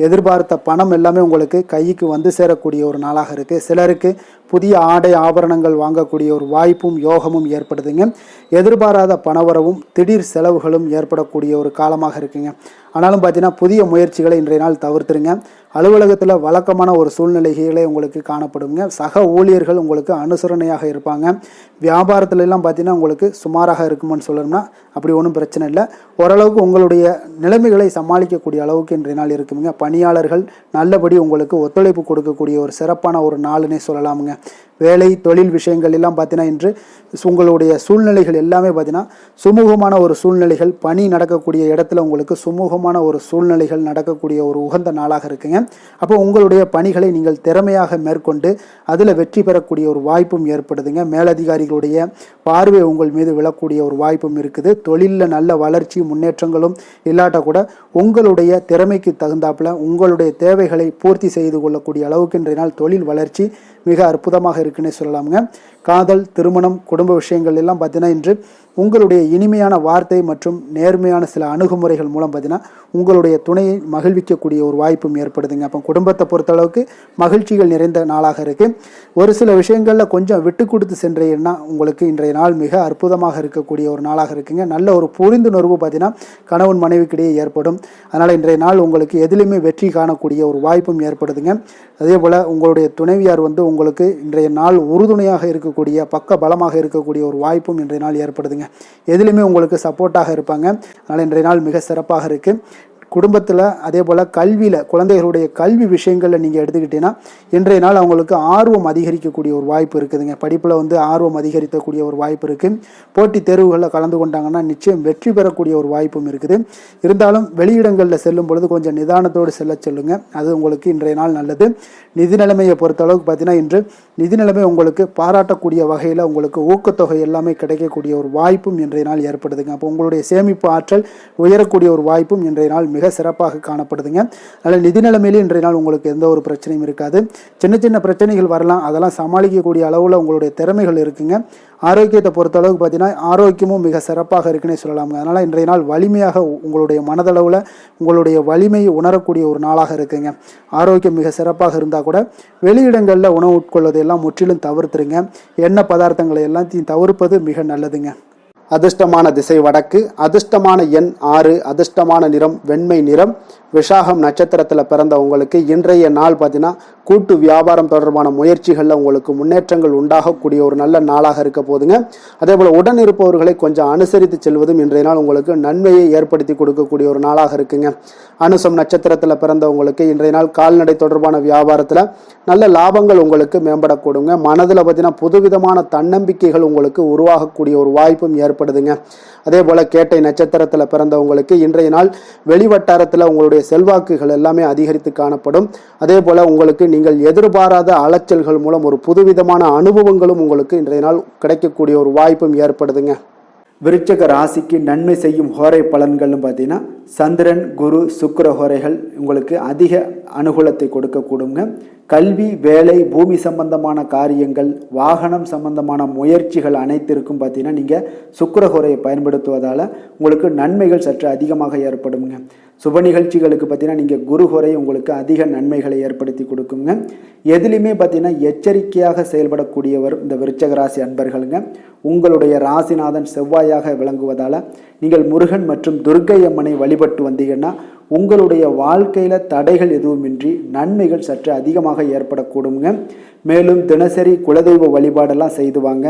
எதிர்பார்த்த பணம் எல்லாமே உங்களுக்கு கைக்கு வந்து சேரக்கூடிய ஒரு நாளாக இருக்குது. சிலருக்கு புதிய ஆடை ஆபரணங்கள் வாங்கக்கூடிய ஒரு வாய்ப்பும் யோகமும் ஏற்படுதுங்க. எதிர்பாராத பணவரவும் திடீர் செலவுகளும் ஏற்படக்கூடிய ஒரு காலமாக இருக்குங்க. ஆனாலும் பார்த்தீங்கன்னா புதிய முயற்சிகளை இன்றைய நாள் தவிர்த்துருங்க. அலுவலகத்தில் வழக்கமான ஒரு சூழ்நிலைகளே உங்களுக்கு காணப்படுங்க. சக ஊழியர்கள் உங்களுக்கு அனுசரணையாக இருப்பாங்க. வியாபாரத்துல எல்லாம் பார்த்தீங்கன்னா உங்களுக்கு சுமாராக இருக்குமென்னு சொல்லணும்னா அப்படி ஒன்றும் பிரச்சனை இல்லை. ஓரளவுக்கு உங்களுடைய நிலைமைகளை சமாளிக்கக்கூடிய அளவுக்கு இன்றைய நாள் இருக்குங்க. பணியாளர்கள் நல்லபடி உங்களுக்கு ஒத்துழைப்பு கொடுக்கக்கூடிய ஒரு சிறப்பான ஒரு நாளுன்னே சொல்லலாமுங்க. வேலை தொழில் விஷயங்கள் எல்லாம் பார்த்தீங்கன்னா இன்று உங்களுடைய சூழ்நிலைகள் எல்லாமே பார்த்தீங்கன்னா சுமூகமான ஒரு சூழ்நிலைகள், பணி நடக்கக்கூடிய இடத்துல உங்களுக்கு சுமூகமான ஒரு சூழ்நிலைகள் நடக்கக்கூடிய ஒரு உகந்த நாளாக இருக்குங்க. அப்போ உங்களுடைய பணிகளை நீங்கள் திறமையாக மேற்கொண்டு அதில் வெற்றி பெறக்கூடிய ஒரு வாய்ப்பும் ஏற்படுதுங்க. மேலதிகாரிகளுடைய பார்வை உங்கள் மீது விழக்கூடிய ஒரு வாய்ப்பும் இருக்குது. தொழிலில் நல்ல வளர்ச்சி முன்னேற்றங்களும் இல்லாட்ட கூட உங்களுடைய திறமைக்கு தகுந்தாப்புல உங்களுடைய தேவைகளை பூர்த்தி செய்து கொள்ளக்கூடிய அளவுக்கு இன்றைய நாள் தொழில் வளர்ச்சி மிக அற்புதமாக இருக்குன்னே சொல்லலாமுங்க. காதல், திருமணம், குடும்ப விஷயங்கள் எல்லாம் பார்த்தீங்கன்னா இன்று உங்களுடைய இனிமையான வார்த்தை மற்றும் நேர்மையான சில அணுகுமுறைகள் மூலம் பார்த்தீங்கன்னா உங்களுடைய துணையை மகிழ்விக்கக்கூடிய ஒரு வாய்ப்பும் ஏற்படுதுங்க. அப்போ குடும்பத்தை பொறுத்தளவுக்கு மகிழ்ச்சிகள் நிறைந்த நாளாக இருக்குது. ஒரு சில விஷயங்களில் கொஞ்சம் விட்டு கொடுத்து சென்றீங்கன்னா உங்களுக்கு இன்றைய நாள் மிக அற்புதமாக இருக்கக்கூடிய ஒரு நாளாக இருக்குங்க. நல்ல ஒரு புரிந்துணர்வு பார்த்தீங்கன்னா கணவன் மனைவிக்கிடையே ஏற்படும். அதனால் இன்றைய நாள் உங்களுக்கு எதிலுமே வெற்றி காணக்கூடிய ஒரு வாய்ப்பும் ஏற்படுதுங்க. அதே போல் உங்களுடைய துணைவியார் உங்களுக்கு இன்றைய நாள் உறுதுணையாக இருக்கக்கூடிய பக்க பலமாக இருக்கக்கூடிய ஒரு வாய்ப்பும் இன்றைய நாள் ஏற்படுதுங்க. எதிலுமே உங்களுக்கு சப்போர்ட்டாக இருப்பாங்க. அதனால் இன்றைய நாள் மிக சிறப்பாக இருக்குது. குடும்பத்தில் அதே போல் கல்வியில் குழந்தைகளுடைய கல்வி விஷயங்களில் நீங்கள் எடுத்துக்கிட்டீங்கன்னா இன்றைய நாள் அவங்களுக்கு ஆர்வம் அதிகரிக்கக்கூடிய ஒரு வாய்ப்பு இருக்குதுங்க. படிப்பில் ஆர்வம் அதிகரிக்கக்கூடிய ஒரு வாய்ப்பு இருக்குது. போட்டித் தேர்வுகளில் கலந்து கொண்டாங்கன்னா நிச்சயம் வெற்றி பெறக்கூடிய ஒரு வாய்ப்பும் இருக்குது. இருந்தாலும் வெளியிடங்களில் செல்லும் பொழுது கொஞ்சம் நிதானத்தோடு செல்ல சொல்லுங்கள். அது உங்களுக்கு இன்றைய நாள் நல்லது. நிதி நிலைமையை பொறுத்தளவுக்கு பார்த்தீங்கன்னா இன்று நிதி நிலைமை உங்களுக்கு பாராட்டக்கூடிய வகையில் உங்களுக்கு ஊக்கத்தொகை எல்லாமே கிடைக்கக்கூடிய ஒரு வாய்ப்பும் இன்றைய நாள் ஏற்படுதுங்க. அப்போ உங்களுடைய சேமிப்பு ஆற்றல் உயரக்கூடிய ஒரு வாய்ப்பும் இன்றைய நாள் மிக சிறப்பாக காணப்படுதுங்க. அதனால் நிதி நிலைமையிலே இன்றைய நாள் உங்களுக்கு எந்த ஒரு பிரச்சனையும் இருக்காது. சின்ன சின்ன பிரச்சனைகள் வரலாம், அதெல்லாம் சமாளிக்கக்கூடிய அளவில் உங்களுடைய திறமைகள் இருக்குங்க. ஆரோக்கியத்தை பொறுத்தளவுக்கு பார்த்தீங்கன்னா ஆரோக்கியமும் மிக சிறப்பாக இருக்குன்னே சொல்லலாமுங்க. அதனால் இன்றைய நாள் வலிமையாக உங்களுடைய மனதளவில் உங்களுடைய வலிமையை உணரக்கூடிய ஒரு நாளாக இருக்குங்க. ஆரோக்கியம் மிக சிறப்பாக இருந்தால் கூட வெளியிடங்களில் உணவு உட்கொள்வதை எல்லாம் முற்றிலும் தவிர்த்துருங்க. எண்ணெய் பதார்த்தங்களை எல்லாத்தையும் தவிர்ப்பது மிக நல்லதுங்க. அதிர்ஷ்டமான திசை வடக்கு, அதிர்ஷ்டமான எண் 6, அதிர்ஷ்டமான நிறம் வெண்மை நிறம். விஷாகம் நட்சத்திரத்தில் பிறந்த உங்களுக்கு இன்றைய நாள் பார்த்தீங்கன்னா கூட்டு வியாபாரம் தொடர்பான முயற்சிகளில் உங்களுக்கு முன்னேற்றங்கள் உண்டாகக்கூடிய ஒரு நல்ல நாளாக இருக்க போதுங்க. அதே போல் உடன் இருப்பவர்களை கொஞ்சம் அனுசரித்து செல்வதும் இன்றைய நாள் உங்களுக்கு நன்மையை ஏற்படுத்தி கொடுக்கக்கூடிய ஒரு நாளாக இருக்குங்க. அனுசம் நட்சத்திரத்தில் பிறந்தவங்களுக்கு இன்றைய நாள் கால்நடை தொடர்பான வியாபாரத்தில் நல்ல லாபங்கள் உங்களுக்கு மேம்படக்கூடுங்க. மனதில் பார்த்தீங்கன்னா புதுவிதமான தன்னம்பிக்கைகள் உங்களுக்கு உருவாகக்கூடிய ஒரு வாய்ப்பும் ஏற்படுதுங்க. அதே போல் கேட்டை நட்சத்திரத்தில் பிறந்தவங்களுக்கு இன்றைய நாள் வெளிவட்டாரத்தில் உங்களுடைய செல்வாக்குகள் எல்லாமே அதிகரித்து காணப்படும். அதே போல் உங்களுக்கு நீங்கள் எதிர்பாராத அலைச்சல்கள் மூலம் ஒரு புதுவிதமான அனுபவங்களும் உங்களுக்கு இன்றைய நாள் கிடைக்கக்கூடிய ஒரு வாய்ப்பும் ஏற்படுதுங்க. விருச்சக ராசிக்கு நன்மை செய்யும் ஹோரை பலன்கள்னு பார்த்தீங்கன்னா சந்திரன், குரு, சுக்கிர ஹோரைகள் உங்களுக்கு அதிக அனுகூலத்தை கொடுக்கக்கூடுங்க. கல்வி, வேலை, பூமி சம்பந்தமான காரியங்கள், வாகனம் சம்பந்தமான முயற்சிகள் அனைத்திற்கும் பார்த்தீங்கன்னா நீங்கள் சுக்கிர ஹோரையை பயன்படுத்துவதால் உங்களுக்கு நன்மைகள் சற்று அதிகமாக ஏற்படுங்க. சுப நிகழ்ச்சிகளுக்கு பார்த்தீங்கன்னா நீங்கள் குரு ஹோரை உங்களுக்கு அதிக நன்மைகளை ஏற்படுத்தி கொடுக்குங்க. எதுலையுமே பார்த்தீங்கன்னா எச்சரிக்கையாக செயல்படக்கூடியவர் இந்த விருச்சக ராசி அன்பர்களுங்க. உங்களுடைய ராசிநாதன் செவ்வாயாக விளங்குவதால் நீங்கள் முருகன் மற்றும் துர்க்கை அம்மனை வழிபட்டு வந்தீங்கன்னா உங்களுடைய வாழ்க்கையில் தடைகள் எதுவுமின்றி நன்மைகள் சற்று அதிகமாக ஏற்படக்கூடுங்க. மேலும் தினசரி குலதெய்வ வழிபாடெல்லாம் செய்து வாங்க.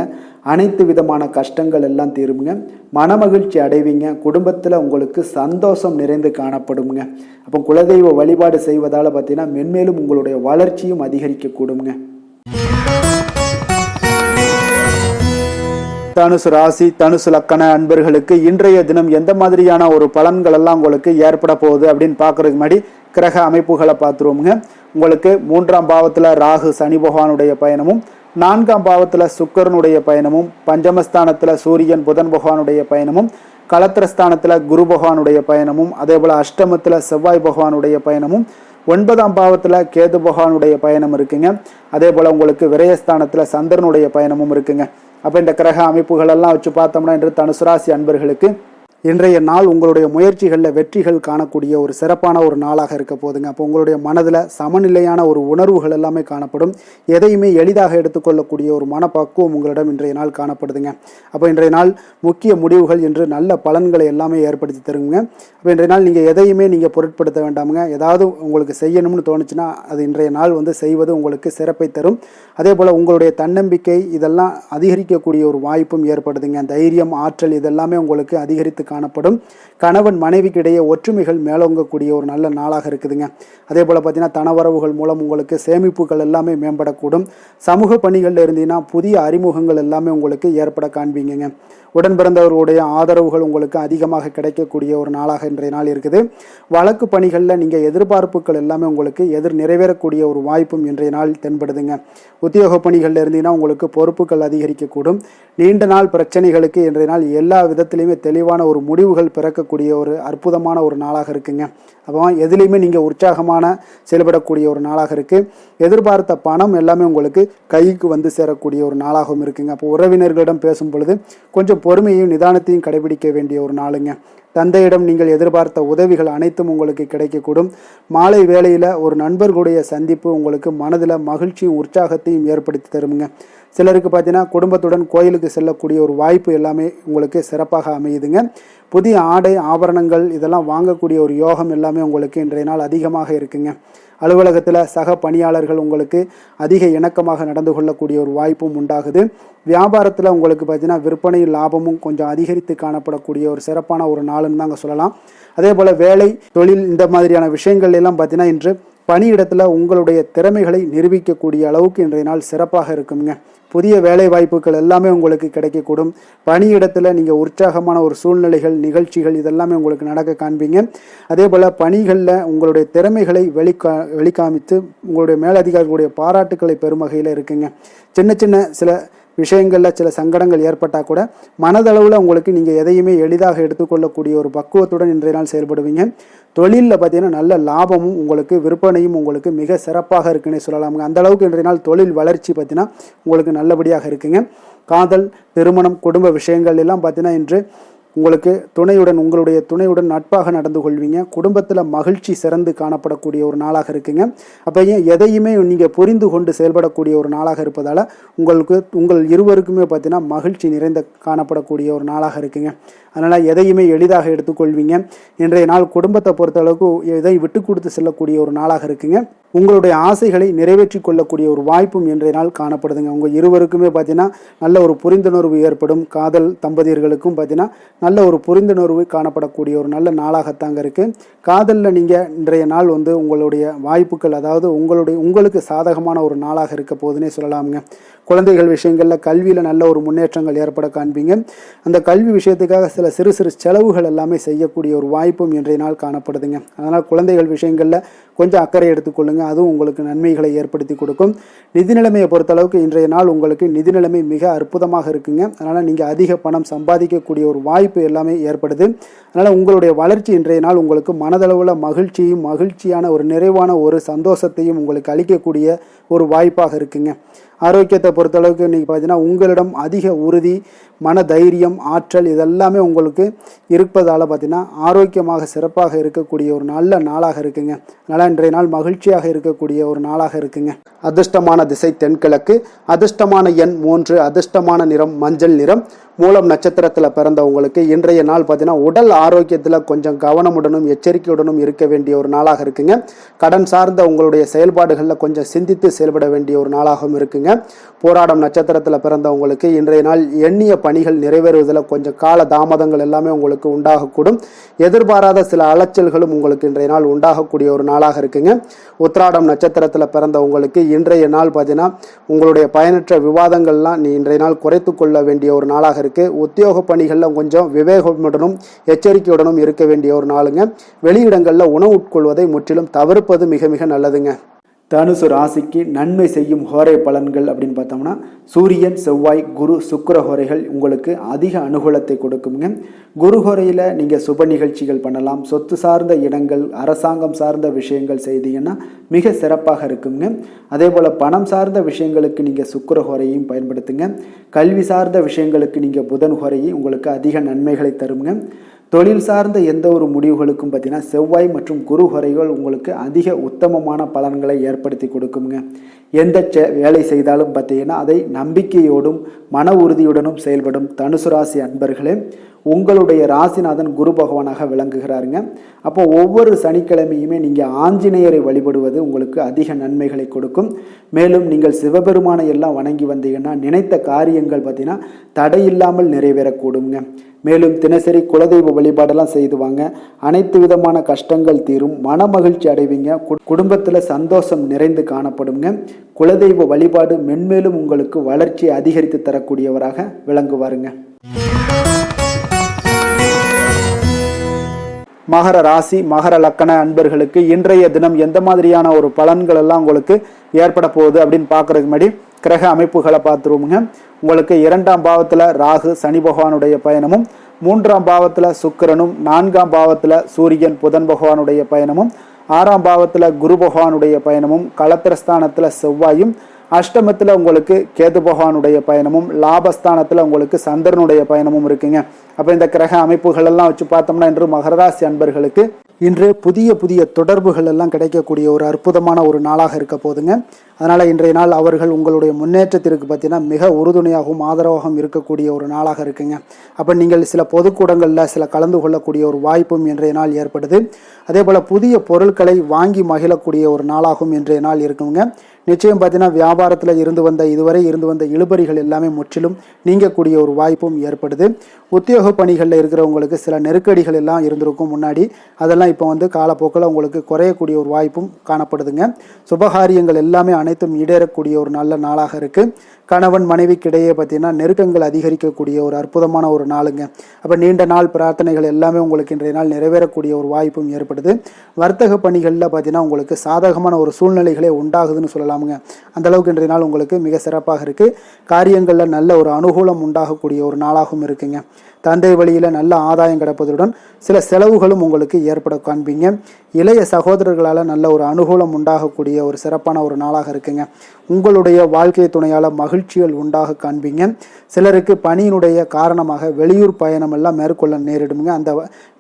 அனைத்து விதமான கஷ்டங்கள் எல்லாம் தீருங்க. மனமகிழ்ச்சி அடைவீங்க. குடும்பத்தில் உங்களுக்கு சந்தோஷம் நிறைந்து காணப்படுங்க. அப்போ குலதெய்வ வழிபாடு செய்வதால் பார்த்தீங்கன்னா மென்மேலும் உங்களுடைய வளர்ச்சியும் அதிகரிக்கக்கூடுங்க. தனுசு ராசி, தனுசு லக்கண அன்பர்களுக்கு இன்றைய தினம் எந்த மாதிரியான ஒரு பலன்கள் எல்லாம் உங்களுக்கு ஏற்பட போகுது அப்படின்னு பார்க்கறதுக்கு முன்னாடி கிரக அமைப்புகளை பார்த்துருவோங்க. உங்களுக்கு 3ஆம் பாவத்தில் ராகு சனி பகவானுடைய பயணமும், 4ஆம் பாவத்தில் சுக்கிரனுடைய பயணமும், பஞ்சமஸ்தானத்தில் சூரியன் புதன் பகவானுடைய பயணமும், களத்திரஸ்தானத்தில் குரு பகவானுடைய பயணமும், அதே போல் அஷ்டமத்தில் செவ்வாய் பகவானுடைய பயணமும், 9ஆம் பாவத்தில் கேது பகவானுடைய பயணம் இருக்குங்க. அதே போல் உங்களுக்கு விரயஸ்தானத்தில் சந்திரனுடைய பயணமும் இருக்குங்க. அப்போ இந்த கிரக அமைப்புகள் எல்லாம் வச்சு பார்த்தோம்னா இன்று தனுசு ராசி அன்பர்களுக்கு இன்றைய நாள் உங்களுடைய முயற்சிகளில் வெற்றிகள் காணக்கூடிய ஒரு சிறப்பான ஒரு நாளாக இருக்க போதுங்க. அப்போ உங்களுடைய மனதில் சமநிலையான ஒரு உணர்வுகள் எல்லாமே காணப்படும். எதையுமே எளிதாக எடுத்துக்கொள்ளக்கூடிய ஒரு மனப்பக்குவம் உங்களிடம் இன்றைய நாள் காணப்படுதுங்க. அப்போ இன்றைய நாள் முக்கிய முடிவுகள் என்று நல்ல பலன்களை எல்லாமே ஏற்படுத்தி தருங்க. அப்போ இன்றைய நாள் நீங்கள் எதையுமே நீங்கள் பொருட்படுத்த வேண்டாமுங்க. ஏதாவது உங்களுக்கு செய்யணும்னு தோணுச்சுன்னா அது இன்றைய நாள் செய்வது உங்களுக்கு சிறப்பை தரும். அதே போல் உங்களுடைய தன்னம்பிக்கை இதெல்லாம் அதிகரிக்கக்கூடிய ஒரு வாய்ப்பும் ஏற்படுதுங்க. தைரியம், ஆற்றல் இதெல்லாமே உங்களுக்கு அதிகரித்து காணப்படும். கணவன் மனைவிக்கு இடையே ஒற்றுமைகள் மேலோங்கக்கூடிய ஒரு நல்ல நாளாக இருக்குதுங்க. அதே போல் பார்த்தீங்கன்னா தனவரவுகள் மூலம் உங்களுக்கு சேமிப்புகள் எல்லாமே மேம்படக்கூடும். சமூக பணிகளில் இருந்தீங்கன்னா புதிய அறிமுகங்கள் எல்லாமே உங்களுக்கு ஏற்பட காண்பீங்க. உடன் பிறந்தவர்களுடைய ஆதரவுகள் உங்களுக்கு அதிகமாக கிடைக்கக்கூடிய ஒரு நாளாக இன்றைய நாள் இருக்குது. வழக்கு பணிகளில் நீங்கள் எதிர்பார்ப்புகள் எல்லாமே உங்களுக்கு நிறைவேறக்கூடிய ஒரு வாய்ப்பும் இன்றைய நாள் தென்படுதுங்க. உத்தியோக பணிகளில் இருந்தீங்கன்னா உங்களுக்கு பொறுப்புகள் அதிகரிக்கக்கூடும். நீண்ட நாள் பிரச்சனைகளுக்கு இன்றைய நாள் எல்லா விதத்திலையுமே தெளிவான ஒரு முடிவுகள் பிறக்கக்கூடிய ஒரு அற்புதமான ஒரு நாளாக இருக்குங்க. அப்போ எதுலேயுமே நீங்கள் உற்சாகமான செயல்படக்கூடிய ஒரு நாளாக இருக்குது. எதிர்பார்த்த பணம் எல்லாமே உங்களுக்கு கைக்கு சேரக்கூடிய ஒரு நாளாகவும் இருக்குங்க. அப்போ உறவினர்களிடம் பேசும் பொழுது கொஞ்சம் பொறுமையும் நிதானத்தையும் கடைபிடிக்க வேண்டிய ஒரு நாளுங்க. தந்தையிடம் நீங்கள் எதிர்பார்த்த உதவிகள் அனைத்தும் உங்களுக்கு கிடைக்கக்கூடும். மாலை வேளையில் ஒரு நண்பர்களுடைய சந்திப்பு உங்களுக்கு மனதில் மகிழ்ச்சியும் உற்சாகத்தையும் ஏற்படுத்தி தருமுங்க. சிலருக்கு பார்த்தீங்கன்னா குடும்பத்துடன் கோயிலுக்கு செல்லக்கூடிய ஒரு வாய்ப்பு எல்லாமே உங்களுக்கு சிறப்பாக அமையுதுங்க. புதிய ஆடை ஆபரணங்கள் இதெல்லாம் வாங்கக்கூடிய ஒரு யோகம் எல்லாமே உங்களுக்கு இன்றைய நாள் அதிகமாக இருக்குங்க. அலுவலகத்தில் சக பணியாளர்கள் உங்களுக்கு அதிக இணக்கமாக நடந்து கொள்ளக்கூடிய ஒரு வாய்ப்பும் உண்டாகுது. வியாபாரத்தில் உங்களுக்கு பார்த்தீங்கன்னா விற்பனை லாபமும் கொஞ்சம் அதிகரித்து காணப்படக்கூடிய ஒரு சிறப்பான ஒரு நாளுன்னு தாங்க சொல்லலாம். அதே போல் வேலை, தொழில் இந்த மாதிரியான விஷயங்கள் எல்லாம் பார்த்தீங்கன்னா இன்று பணியிடத்தில் உங்களுடைய திறமைகளை நிரூபிக்கக்கூடிய அளவுக்கு இன்றைய நாள் சிறப்பாக இருக்குங்க. புதிய வேலை வாய்ப்புகள் எல்லாமே உங்களுக்கு கிடைக்கக்கூடும். பணியிடத்தில் நீங்கள் உற்சாகமான ஒரு சூழ்நிலைகள், நிகழ்ச்சிகள் இதெல்லாமே உங்களுக்கு நடக்க காண்பீங்க. அதே போல் பணிகளில் உங்களுடைய திறமைகளை வெளிக்காமித்து உங்களுடைய மேலதிகாரிகளுடைய பாராட்டுக்களை பெறும் வகையில் இருக்குங்க. சின்ன சின்ன சில விஷயங்களில் சில சங்கடங்கள் ஏற்பட்டால் கூட மனதளவில் உங்களுக்கு நீங்கள் எதையுமே எளிதாக எடுத்துக்கொள்ளக்கூடிய ஒரு பக்குவத்துடன் இன்றைய நாள் செயல்படுவீங்க. தொழிலில் பார்த்தீங்கன்னா நல்ல லாபமும் உங்களுக்கு விற்பனையும் உங்களுக்கு மிக சிறப்பாக இருக்குன்னே சொல்லலாமுங்க. அந்த அளவுக்கு இன்றைய நாள் தொழில் வளர்ச்சி பார்த்தீங்கன்னா உங்களுக்கு நல்லபடியாக இருக்குங்க. காதல், திருமணம், குடும்ப விஷயங்கள் எல்லாம் பார்த்தீங்கன்னா இன்று உங்களுக்கு உங்களுடைய துணையுடன் நட்பாக நடந்து கொள்வீங்க. குடும்பத்தில் மகிழ்ச்சி சிறந்து காணப்படக்கூடிய ஒரு நாளாக இருக்குங்க. அப்போ எதையுமே நீங்கள் புரிந்து கொண்டு செயல்படக்கூடிய ஒரு நாளாக இருப்பதால் உங்கள் இருவருக்குமே பார்த்தீங்கன்னா மகிழ்ச்சி நிறைந்த காணப்படக்கூடிய ஒரு நாளாக இருக்குங்க. அதனால் எதையுமே எளிதாக எடுத்துக்கொள்வீங்க. இன்றைய நாள் குடும்பத்தை பொறுத்தளவுக்கு எதை விட்டு கொடுத்து செல்லக்கூடிய ஒரு நாளாக இருக்குங்க. உங்களுடைய ஆசைகளை நிறைவேற்றி கொள்ளக்கூடிய ஒரு வாய்ப்பும் இன்றைய நாள் காணப்படுதுங்க. உங்கள் இருவருக்குமே பார்த்தீங்கன்னா நல்ல ஒரு புரிந்துணர்வு ஏற்படும். காதல் தம்பதியர்களுக்கும் பார்த்தீங்கன்னா நல்ல ஒரு புரிந்துணர்வு காணப்படக்கூடிய ஒரு நல்ல நாளாகத்தாங்க இருக்குது. காதலில் நீங்கள் இன்றைய நாள் உங்களுடைய வாய்ப்புகள் அதாவது உங்களுக்கு சாதகமான ஒரு நாளாக இருக்க போதுன்னே சொல்லலாமுங்க. குழந்தைகள் விஷயங்களில் கல்வியில் நல்ல ஒரு முன்னேற்றங்கள் ஏற்பட காண்பீங்க. அந்த கல்வி விஷயத்துக்காக சில சிறு சிறு செலவுகள் எல்லாமே செய்யக்கூடிய ஒரு வாய்ப்பும் இன்றைய நாள் காணப்படுதுங்க. அதனால் குழந்தைகள் விஷயங்களில் கொஞ்சம் அக்கறை எடுத்துக்கொள்ளுங்க. அதுவும் உங்களுக்கு நன்மைகளை ஏற்படுத்தி கொடுக்கும். நிதி நிலைமையை பொறுத்தளவுக்கு இன்றைய நாள் உங்களுக்கு நிதி நிலைமை மிக அற்புதமாக இருக்குங்க. அதனால் நீங்கள் அதிக பணம் சம்பாதிக்கக்கூடிய ஒரு வாய்ப்பு எல்லாமே ஏற்படுது. அதனால் உங்களுடைய வளர்ச்சி இன்றைய நாள் உங்களுக்கு மனதளவில் மகிழ்ச்சியான ஒரு நிறைவான ஒரு சந்தோஷத்தையும் உங்களுக்கு அளிக்கக்கூடிய ஒரு வாய்ப்பாக இருக்குங்க. ஆரோக்கியத்தை பொறுத்தளவுக்கு இன்றைக்கி பார்த்தீங்கன்னா உங்களிடம் அதிக உறுதி, மன தைரியம், ஆற்றல் இதெல்லாமே உங்களுக்கு இருப்பதால் பார்த்தீங்கன்னா ஆரோக்கியமாக சிறப்பாக இருக்கக்கூடிய ஒரு நல்ல நாளாக இருக்குங்க. அதனால் இன்றைய நாள் மகிழ்ச்சியாக இருக்கக்கூடிய ஒரு நாளாக இருக்குங்க. அதிர்ஷ்டமான திசை தென்கிழக்கு, அதிர்ஷ்டமான எண் 3, அதிர்ஷ்டமான நிறம் மஞ்சள் நிறம். மூலம் நட்சத்திரத்தில் பிறந்தவங்களுக்கு இன்றைய நாள் பார்த்தீங்கன்னா உடல் ஆரோக்கியத்தில் கொஞ்சம் கவனமுடனும் எச்சரிக்கையுடனும் இருக்க வேண்டிய ஒரு நாளாக இருக்குங்க. கடன் சார்ந்த உங்களுடைய செயல்பாடுகளில் கொஞ்சம் சிந்தித்து செயல்பட வேண்டிய ஒரு நாளாகவும் இருக்குங்க. போராடம் நட்சத்திரத்தில் பிறந்தவங்களுக்கு இன்றைய நாள் எண்ணிய பணிகள் நிறைவேறுவதில் கொஞ்சம் கால தாமதங்கள் எல்லாமே உங்களுக்கு உண்டாகக்கூடும். எதிர்பாராத சில அலைச்சல்களும் உங்களுக்கு இன்றைய நாள் உண்டாகக்கூடிய ஒரு நாளாக இருக்குங்க. உத்திராடம் நட்சத்திரத்தில் பிறந்தவங்களுக்கு இன்றைய நாள் பார்த்தீங்கன்னா உங்களுடைய பயனற்ற விவாதங்கள்லாம் இன்றைய நாள் குறைத்து கொள்ள வேண்டிய ஒரு நாளாக இருக்கு. உத்தியோக பணிகளில் கொஞ்சம் விவேகமுடனும் எச்சரிக்கையுடனும் இருக்க வேண்டிய ஒரு நாளுங்க. வெளியிடங்களில் உணவு உட்கொள்வதை முற்றிலும் தவிர்ப்பது மிக மிக நல்லதுங்க. தனுசு ராசிக்கு நன்மை செய்யும் ஹோரை பலன்கள் அப்படின்னு பார்த்தோம்னா சூரியன், செவ்வாய், குரு, சுக்கிர ஹோரைகள் உங்களுக்கு அதிக அனுகூலத்தை கொடுக்குங்க. குரு ஹோரையில் நீங்கள் சுப நிகழ்ச்சிகள் பண்ணலாம். சொத்து சார்ந்த இடங்கள், அரசாங்கம் சார்ந்த விஷயங்கள் செய்தீங்கன்னா மிக சிறப்பாக இருக்குங்க. அதே போல் பணம் சார்ந்த விஷயங்களுக்கு நீங்கள் சுக்கிர ஹோரையும் பயன்படுத்துங்க. கல்வி சார்ந்த விஷயங்களுக்கு நீங்கள் புதன் ஹோரையும் உங்களுக்கு அதிக நன்மைகளை தருங்க. தொழில் சார்ந்த எந்த ஒரு முடிவுகளுக்கும் பார்த்தீங்கன்னா செவ்வாய் மற்றும் குரு ஹோரைகள் உங்களுக்கு அதிக உத்தமமான பலன்களை ஏற்படுத்தி கொடுக்குங்க. எந்த வேலை செய்தாலும் பார்த்தீங்கன்னா அதை நம்பிக்கையோடும் மன உறுதியுடனும் செயல்படும் தனுசு ராசி அன்பர்களே, உங்களுடைய ராசிநாதன் குரு பகவானாக விளங்குகிறாருங்க. அப்போ ஒவ்வொரு சனிக்கிழமையுமே நீங்கள் ஆஞ்சநேயரை வழிபடுவது உங்களுக்கு அதிக நன்மைகளை கொடுக்கும். மேலும் நீங்கள் சிவபெருமானை எல்லாம் வணங்கி வந்தீங்கன்னா நினைத்த காரியங்கள் பார்த்தீங்கன்னா தடையில்லாமல் நிறைவேறக்கூடுங்க. மேலும் தினசரி குலதெய்வ வழிபாடெல்லாம் செய்து வாங்க. அனைத்து விதமான கஷ்டங்கள் தீரும், மன மகிழ்ச்சி அடைவீங்க, குடும்பத்தில் சந்தோஷம் நிறைந்து காணப்படுங்க. குலதெய்வ வழிபாடு மென்மேலும் உங்களுக்கு வளர்ச்சியை அதிகரித்து தரக்கூடியவராக விளங்குவாருங்க. மகர ராசி மகர லக்கண அன்பர்களுக்கு இன்றைய தினம் எந்த மாதிரியான ஒரு பலன்கள் எல்லாம் உங்களுக்கு ஏற்பட போகுது அப்படின்னு பார்க்கறதுக்கு முன்னாடி கிரக அமைப்புகளை பார்த்துருவோங்க. உங்களுக்கு 2ஆம் பாவத்தில் ராகு சனி பகவானுடைய பயணமும், 3ஆம் பாவத்தில் சுக்கிரனும், 4ஆம் பாவத்தில் சூரியன் புதன் பகவானுடைய பயணமும், 6ஆம் பாவத்தில் குரு பகவானுடைய பயணமும், களத்திரஸ்தானத்தில் செவ்வாயும், அஷ்டமத்தில் உங்களுக்கு கேது பகவானுடைய பயணமும், லாபஸ்தானத்தில் உங்களுக்கு சந்திரனுடைய பயணமும் இருக்குங்க. அப்போ இந்த கிரக அமைப்புகள் எல்லாம் வச்சு பார்த்தோம்னா இன்று மகராசி அன்பர்களுக்கு இன்று புதிய புதிய தொடர்புகள் எல்லாம் கிடைக்கக்கூடிய ஒரு அற்புதமான ஒரு நாளாக இருக்க போதுங்க. அதனால் இன்றைய நாள் அவர்கள் உங்களுடைய முன்னேற்றத்திற்கு பார்த்தீங்கன்னா மிக உறுதுணையாகவும் ஆதரவாகவும் இருக்கக்கூடிய ஒரு நாளாக இருக்குங்க. அப்போ நீங்கள் சில பொதுக்கூடங்களில் சில கலந்து கொள்ளக்கூடிய ஒரு வாய்ப்பும் இன்றைய நாள் ஏற்படுது. அதே போல் புதிய பொருட்களை வாங்கி மகிழக்கூடிய ஒரு நாளாகவும் இன்றைய நாள் இருக்குங்க. நிச்சயம் பார்த்தீங்கன்னா வியாபாரத்தில் இதுவரை இருந்து வந்த இழுபறிகள் எல்லாமே முற்றிலும் நீங்கக்கூடிய ஒரு வாய்ப்பும் ஏற்படுது. உத்தியோக பணிகளில் இருக்கிறவங்களுக்கு சில நெருக்கடிகள் எல்லாம் இருந்திருக்கும் முன்னாடி, அதெல்லாம் இப்போ காலப்போக்கில் உங்களுக்கு குறையக்கூடிய ஒரு வாய்ப்பும் காணப்படுதுங்க. சுபகாரியங்கள் எல்லாமே அனைத்தும் ஈடேறக்கூடிய ஒரு நல்ல நாளாக இருக்குது. கணவன் மனைவிக்கிடையே பார்த்தீங்கன்னா நெருக்கங்கள் அதிகரிக்கக்கூடிய ஒரு அற்புதமான ஒரு நாளுங்க. அப்போ நீண்ட நாள் பிரார்த்தனைகள் எல்லாமே உங்களுக்கு இன்றைய நாள் நிறைவேறக்கூடிய ஒரு வாய்ப்பும் ஏற்படுது. வர்த்தக பணிகளில் பார்த்தீங்கன்னா உங்களுக்கு சாதகமான ஒரு சூழ்நிலைகளே உண்டாகுதுன்னு சொல்லலாமுங்க. அந்தளவுக்கு இன்றைய நாள் உங்களுக்கு மிக சிறப்பாக இருக்குது. காரியங்களில் நல்ல ஒரு அனுகூலம் உண்டாகக்கூடிய ஒரு நாளாகவும் இருக்குங்க. தந்தை வழியில் நல்ல ஆதாயம் கிடைப்பதுடன் சில செலவுகளும் உங்களுக்கு ஏற்பட காண்பீங்க. இளைய சகோதரர்களால் நல்ல ஒரு அனுகூலம் உண்டாகக்கூடிய ஒரு சிறப்பான ஒரு நாளாக இருக்குங்க. உங்களுடைய வாழ்க்கை துணையால் மகிழ்ச்சிகள் உண்டாக காண்பீங்க. சிலருக்கு பணியினுடைய காரணமாக வெளியூர் பயணம் எல்லாம் மேற்கொள்ள நேரிடுங்க. அந்த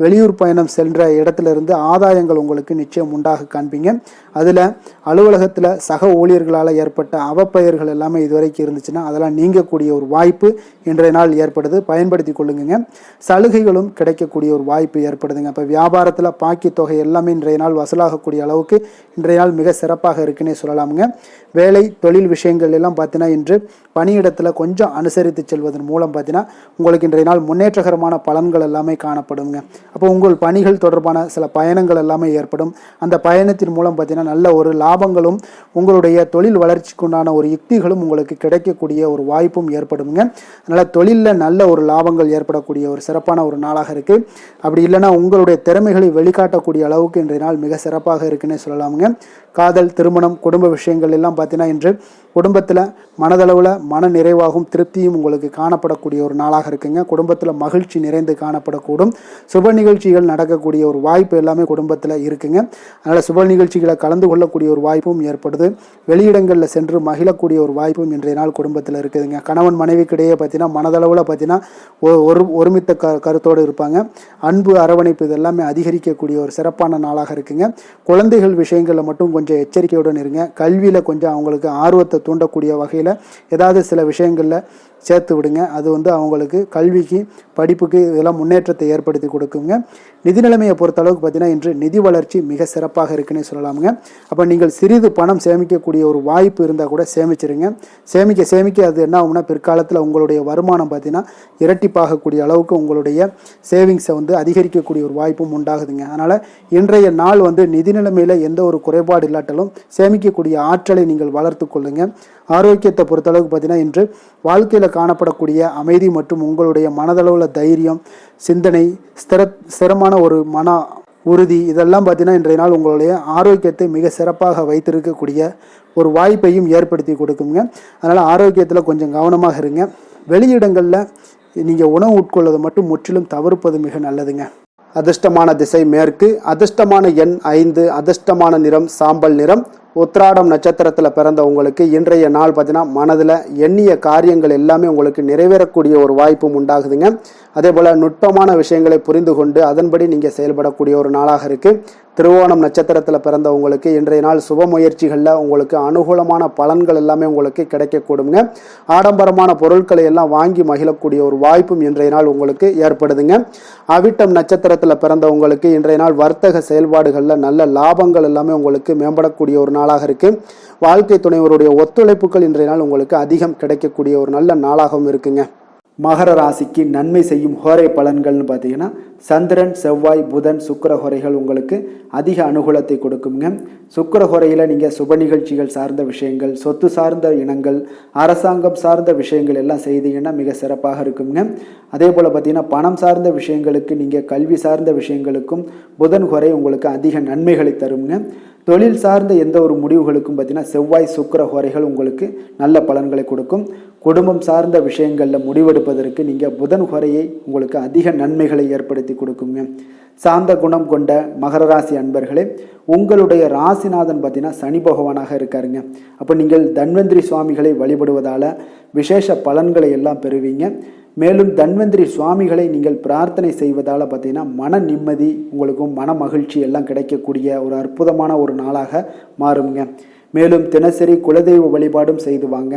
வெளியூர் பயணம் சென்ற இடத்திலிருந்து ஆதாயங்கள் உங்களுக்கு நிச்சயம் உண்டாக காண்பீங்க. அதில் அலுவலகத்தில் சக ஊழியர்களால் ஏற்பட்ட அவப்பெயர்கள் எல்லாமே இதுவரைக்கும் இருந்துச்சுன்னா அதெல்லாம் நீங்கக்கூடிய ஒரு வாய்ப்பு இன்றைய நாள் ஏற்படுது. பயன்படுத்தி கொள்ளுங்க. சலுகைகளும் கிடைக்கக்கூடிய ஒரு வாய்ப்பு ஏற்படுதுங்க. இப்போ வியாபாரத்தில் பாக்கி தொகை எல்லாமே இன்றைய நாள் வசூலாகக்கூடிய அளவுக்கு இன்றைய நாள் மிக சிறப்பாக இருக்குன்னே சொல்லலாமுங்க. வேலை தொழில் விஷயங்கள் எல்லாம் பார்த்தீங்கன்னா இன்று பணியிடத்தில் கொஞ்சம் அனுசரித்து செல்வதன் மூலம் பார்த்தீங்கன்னா உங்களுக்கு இன்றைய நாள் முன்னேற்றகரமான பலன்கள் எல்லாமே காணப்படுங்க. அப்போ உங்கள் பணிகள் தொடர்பான சில பயணங்கள் எல்லாமே ஏற்படும். அந்த பயணத்தின் மூலம் பார்த்தீங்கன்னா நல்ல ஒரு லாபங்களும் உங்களுடைய தொழில் வளர்ச்சிக்குண்டான ஒரு யுக்திகளும் உங்களுக்கு கிடைக்கக்கூடிய ஒரு வாய்ப்பும் ஏற்படுங்க. அதனால் தொழிலில் நல்ல ஒரு லாபங்கள் ஏற்படக்கூடிய ஒரு சிறப்பான ஒரு நாளாக இருக்குது. அப்படி இல்லைன்னா உங்களுடைய திறமைகளை வெளிக்காட்டக்கூடிய அளவுக்கு இன்றைய நாள் மிக சிறப்பாக இருக்குன்னே சொல்லலாமுங்க. காதல், திருமணம், குடும்ப விஷயங்கள் எல்லாம் பார்த்தீங்கன்னா இன்று குடும்பத்தில் மனதளவில் மன நிறைவாகவும் திருப்தியும் உங்களுக்கு காணப்படக்கூடிய ஒரு நாளாக இருக்குங்க. குடும்பத்தில் மகிழ்ச்சி நிறைந்து காணப்படக்கூடும். சுப நிகழ்ச்சிகள் நடக்கக்கூடிய ஒரு வாய்ப்பு எல்லாமே குடும்பத்தில் இருக்குங்க. அதனால் சுப நிகழ்ச்சிகளை கலந்து கொள்ளக்கூடிய ஒரு வாய்ப்பும் ஏற்படுது. வெளியிடங்களில் சென்று மகிழக்கூடிய ஒரு வாய்ப்பும் இன்றைய நாள் குடும்பத்தில் இருக்குதுங்க. கணவன் மனைவிக்கிடையே பார்த்தீங்கன்னா மனதளவில் பார்த்தீங்கன்னா ஒருமித்த கருத்தோடு இருப்பாங்க. அன்பு, அரவணைப்பு இதெல்லாமே அதிகரிக்கக்கூடிய ஒரு சிறப்பான நாளாக இருக்குங்க. குழந்தைகள் விஷயங்களில் மட்டும் கொஞ்சம் எச்சரிக்கையுடன் இருங்க. கல்வியில் கொஞ்சம் அவங்களுக்கு ஆர்வத்தை தூண்டக்கூடிய வகையில் ஏதாவது சில விஷயங்களில் சேர்த்து விடுங்க. அது அவங்களுக்கு கல்விக்கு, படிப்புக்கு இதெல்லாம் முன்னேற்றத்தை ஏற்படுத்தி கொடுக்குங்க. நிதி நிலைமையை பொறுத்த அளவுக்கு பார்த்தீங்கன்னா இன்று நிதி வளர்ச்சி மிக சிறப்பாக இருக்குன்னே சொல்லலாமுங்க. அப்போ நீங்கள் சிறிது பணம் சேமிக்கக்கூடிய ஒரு வாய்ப்பு இருந்தால் கூட சேமிச்சிருங்க. சேமிக்க அது என்ன ஆகும்னா பிற்காலத்தில் உங்களுடைய வருமானம் பார்த்தீங்கன்னா இரட்டிப்பாகக்கூடிய அளவுக்கு உங்களுடைய சேவிங்ஸை அதிகரிக்கக்கூடிய ஒரு வாய்ப்பும் உண்டாகுதுங்க. அதனால் இன்றைய நாள் நிதி நிலைமையில் எந்த ஒரு குறைபாடு இல்லாட்டாலும் சேமிக்கக்கூடிய ஆற்றலை நீங்கள் வளர்த்து கொள்ளுங்க. ஆரோக்கியத்தை பொறுத்தளவுக்கு பார்த்தீங்கன்னா இன்று வாழ்க்கையில் காணப்படக்கூடிய அமைதி மற்றும் உங்களுடைய மனதளவில் தைரியம், சிந்தனை, ஸ்திரமான ஒரு மன உறுதி இதெல்லாம் பார்த்தீங்கன்னா இன்றைய நாள் உங்களுடைய ஆரோக்கியத்தை மிக சிறப்பாக வைத்திருக்கக்கூடிய ஒரு வாய்ப்பையும் ஏற்படுத்தி கொடுக்குங்க. அதனால் ஆரோக்கியத்தில் கொஞ்சம் கவனமாக இருங்க. வெளியிடங்களில் நீங்கள் உணவு உட்கொள்வதை மட்டும் முற்றிலும் தவிர்ப்பது மிக நல்லதுங்க. அதிர்ஷ்டமான திசை மேற்கு, அதிர்ஷ்டமான எண் 5, அதிர்ஷ்டமான நிறம் சாம்பல் நிறம். உத்திராடம் நட்சத்திரத்தில் பிறந்த உங்களுக்கு இன்றைய நாள் பார்த்தீங்கன்னா மனதில் எண்ணிய காரியங்கள் எல்லாமே உங்களுக்கு நிறைவேறக்கூடிய ஒரு வாய்ப்பும் உண்டாகுதுங்க. அதே போல் நுட்பமான விஷயங்களை புரிந்து கொண்டு அதன்படி நீங்கள் செயல்படக்கூடிய ஒரு நாளாக இருக்குது. திருவோணம் நட்சத்திரத்தில் பிறந்த உங்களுக்கு இன்றைய நாள் சுப முயற்சிகளில் உங்களுக்கு அனுகூலமான பலன்கள் எல்லாமே உங்களுக்கு கிடைக்கக்கூடுங்க. ஆடம்பரமான பொருட்களை எல்லாம் வாங்கி மகிழக்கூடிய ஒரு வாய்ப்பும் இன்றைய நாள் உங்களுக்கு ஏற்படுதுங்க. அவிட்டம் நட்சத்திரத்தில் பிறந்த உங்களுக்கு இன்றைய நாள் வர்த்தக செயல்பாடுகளில் நல்ல லாபங்கள் எல்லாமே உங்களுக்கு மேம்படக்கூடிய ஒரு நாளாக இருக்குது. வாழ்க்கை துணைவருடைய ஒத்துழைப்புகள் இன்றைய நாள் உங்களுக்கு அதிகம் கிடைக்கக்கூடிய ஒரு நல்ல நாளாகவும் இருக்குங்க. மகர ராசிக்கு நன்மை செய்யும் ஹோரை பலன்கள்னு பார்த்தீங்கன்னா சந்திரன், செவ்வாய், புதன், சுக்கிர ஹோரைகள் உங்களுக்கு அதிக அனுகூலத்தை கொடுக்குங்க. சுக்கிர ஹோரையில் நீங்கள் சுப நிகழ்ச்சிகள் சார்ந்த விஷயங்கள், சொத்து சார்ந்த இனங்கள், அரசாங்கம் சார்ந்த விஷயங்கள் எல்லாம் செய்தீங்கன்னா மிக சிறப்பாக இருக்குங்க. அதே போல் பார்த்தீங்கன்னா பணம் சார்ந்த விஷயங்களுக்கு, நீங்கள் கல்வி சார்ந்த விஷயங்களுக்கும் புதன் ஹோரை உங்களுக்கு அதிக நன்மைகளை தருங்க. தொழில் சார்ந்த எந்த ஒரு முடிவுகளுக்கும் பார்த்தீங்கன்னா செவ்வாய், சுக்கிர ஹோரைகள் உங்களுக்கு நல்ல பலன்களை கொடுக்கும். குடும்பம் சார்ந்த விஷயங்களில் முடிவெடுப்பதற்கு நீங்கள் புதன் ஹோரையை உங்களுக்கு அதிக நன்மைகளை ஏற்படுத்தி கொடுக்குங்க. சாந்த குணம் கொண்ட மகர ராசி அன்பர்களே, உங்களுடைய ராசிநாதன் பார்த்தீங்கன்னா சனி பகவானாக இருக்காருங்க. அப்போ நீங்கள் தன்வந்திரி சுவாமிகளை வழிபடுவதால் விசேஷ பலன்களை எல்லாம் பெறுவீங்க. மேலும் தன்வந்திரி சுவாமிகளை நீங்கள் பிரார்த்தனை செய்வதால் பார்த்தீங்கன்னா மன நிம்மதி, உங்களுக்கும் மன மகிழ்ச்சி எல்லாம் கிடைக்கக்கூடிய ஒரு அற்புதமான ஒரு நாளாக மாறுங்க. மேலும் தினசரி குலதெய்வ வழிபாடும் செய்து வாங்க.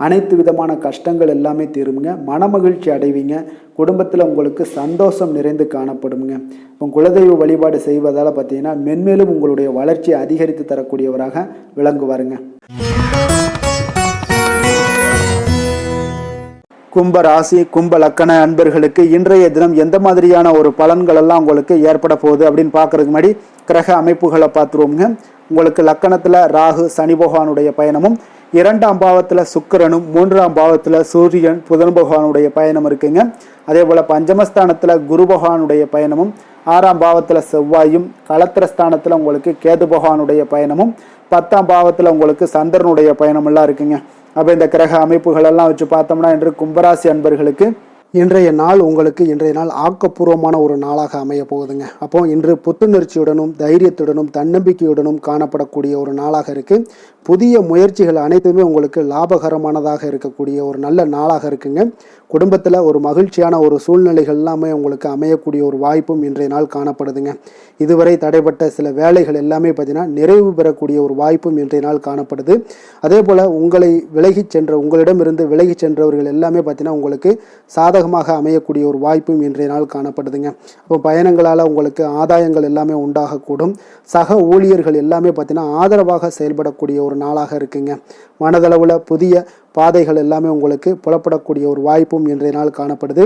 அனைத்து விதமான கஷ்டங்கள் எல்லாமே தீருங்க. மனமகிழ்ச்சி அடைவீங்க. குடும்பத்தில் உங்களுக்கு சந்தோஷம் நிறைந்து காணப்படுங்க. இப்போ குலதெய்வ வழிபாடு செய்வதால் பார்த்தீங்கன்னா மென்மேலும் உங்களுடைய வளர்ச்சியை அதிகரித்து தரக்கூடியவராக விளங்குவாருங்க. கும்ப ராசி, கும்ப லக்கண அன்பர்களுக்கு இன்றைய தினம் எந்த மாதிரியான ஒரு பலன்கள் எல்லாம் உங்களுக்கு ஏற்பட போகுது அப்படின்னு பார்க்கறதுக்கு முன்னாடி கிரக அமைப்புகளை பார்த்துருவோங்க. உங்களுக்கு லக்கணத்தில் ராகு சனி பகவானுடைய பயணமும், 2ஆம் பாவத்தில் சுக்கிரனும், 3ஆம் பாவத்தில் சூரியன் புதன் பகவானுடைய பயணம் இருக்குங்க. அதே போல் பஞ்சமஸ்தானத்தில் குரு பகவானுடைய பயணமும், 6ஆம் பாவத்தில் செவ்வாயும், களத்திரஸ்தானத்தில் உங்களுக்கு கேது பகவானுடைய பயணமும், 10ஆம் பாவத்தில் உங்களுக்கு சந்திரனுடைய பயணம் எல்லாம் இருக்குங்க. அப்போ இந்த கிரக அமைப்புகள் எல்லாம் வச்சு பார்த்தோம்னா இன்று கும்பராசி அன்பர்களுக்கு இன்றைய நாள் உங்களுக்கு இன்றைய நாள் ஆக்கப்பூர்வமான ஒரு நாளாக அமைய போகுதுங்க. அப்போ இன்று புத்துணர்ச்சியுடனும் தைரியத்துடனும் தன்னம்பிக்கையுடனும் காணப்படக்கூடிய ஒரு நாளாக இருக்குது. புதிய முயற்சிகள் அனைத்துமே உங்களுக்கு லாபகரமானதாக இருக்கக்கூடிய ஒரு நல்ல நாளாக இருக்குங்க. குடும்பத்தில் ஒரு மகிழ்ச்சியான ஒரு சூழ்நிலைகள் எல்லாமே உங்களுக்கு அமையக்கூடிய ஒரு வாய்ப்பும் இன்றைய நாள் காணப்படுதுங்க. இதுவரை தடைப்பட்ட சில வேலைகள் எல்லாமே பார்த்தீங்கன்னா நிறைவு பெறக்கூடிய ஒரு வாய்ப்பும் இன்றைய நாள் காணப்படுது. அதே போல் உங்களிடமிருந்து விலகி சென்றவர்கள் எல்லாமே பார்த்தீங்கன்னா உங்களுக்கு சாதகமாக அமையக்கூடிய ஒரு வாய்ப்பும் இன்றைய நாள் காணப்படுதுங்க. அப்போ பயணங்களால் உங்களுக்கு ஆதாயங்கள் எல்லாமே உண்டாகக்கூடும். சக ஊழியர்கள் எல்லாமே பார்த்தீங்கன்னா ஆதரவாக செயல்படக்கூடிய ஒரு நாளாக இருக்குங்க. மனதளவில் புதிய பாதைகள் எல்லாமே உங்களுக்கு புலப்படக்கூடிய ஒரு வாய்ப்பும் இன்றைய நாள் காணப்படுது.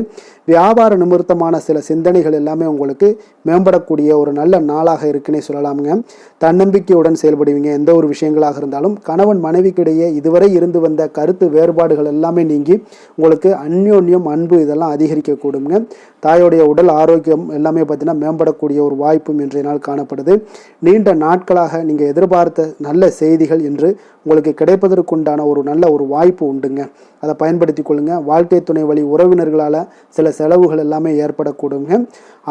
வியாபார நிமித்தமான சில சிந்தனைகள் எல்லாமே உங்களுக்கு மேம்படக்கூடிய ஒரு நல்ல நாளாக இருக்குன்னே சொல்லலாமுங்க. தன்னம்பிக்கையுடன் செயல்படுவீங்க. எந்த ஒரு விஷயங்களாக இருந்தாலும் கணவன் மனைவிக்கிடையே இதுவரை இருந்து வந்த கருத்து வேறுபாடுகள் எல்லாமே நீங்கி உங்களுக்கு அந்யோன்யம், அன்பு இதெல்லாம் அதிகரிக்கக்கூடுங்க. தாயோடைய உடல் ஆரோக்கியம் எல்லாமே பார்த்தீங்கன்னா மேம்படக்கூடிய ஒரு வாய்ப்பும் இன்றைய நாள் காணப்படுது. நீண்ட நாட்களாக நீங்கள் எதிர்பார்த்த நல்ல செய்திகள் இன்று உங்களுக்கு கிடைப்பதற்குண்டான ஒரு நல்ல ஒரு வாய்ப்பு உண்டுங்க. அதை பயன்படுத்தி கொள்ளுங்க. வாழ்க்கை துணை வழி உறவினர்களால் சில செலவுகள் எல்லாமே ஏற்படக்கூடுங்க.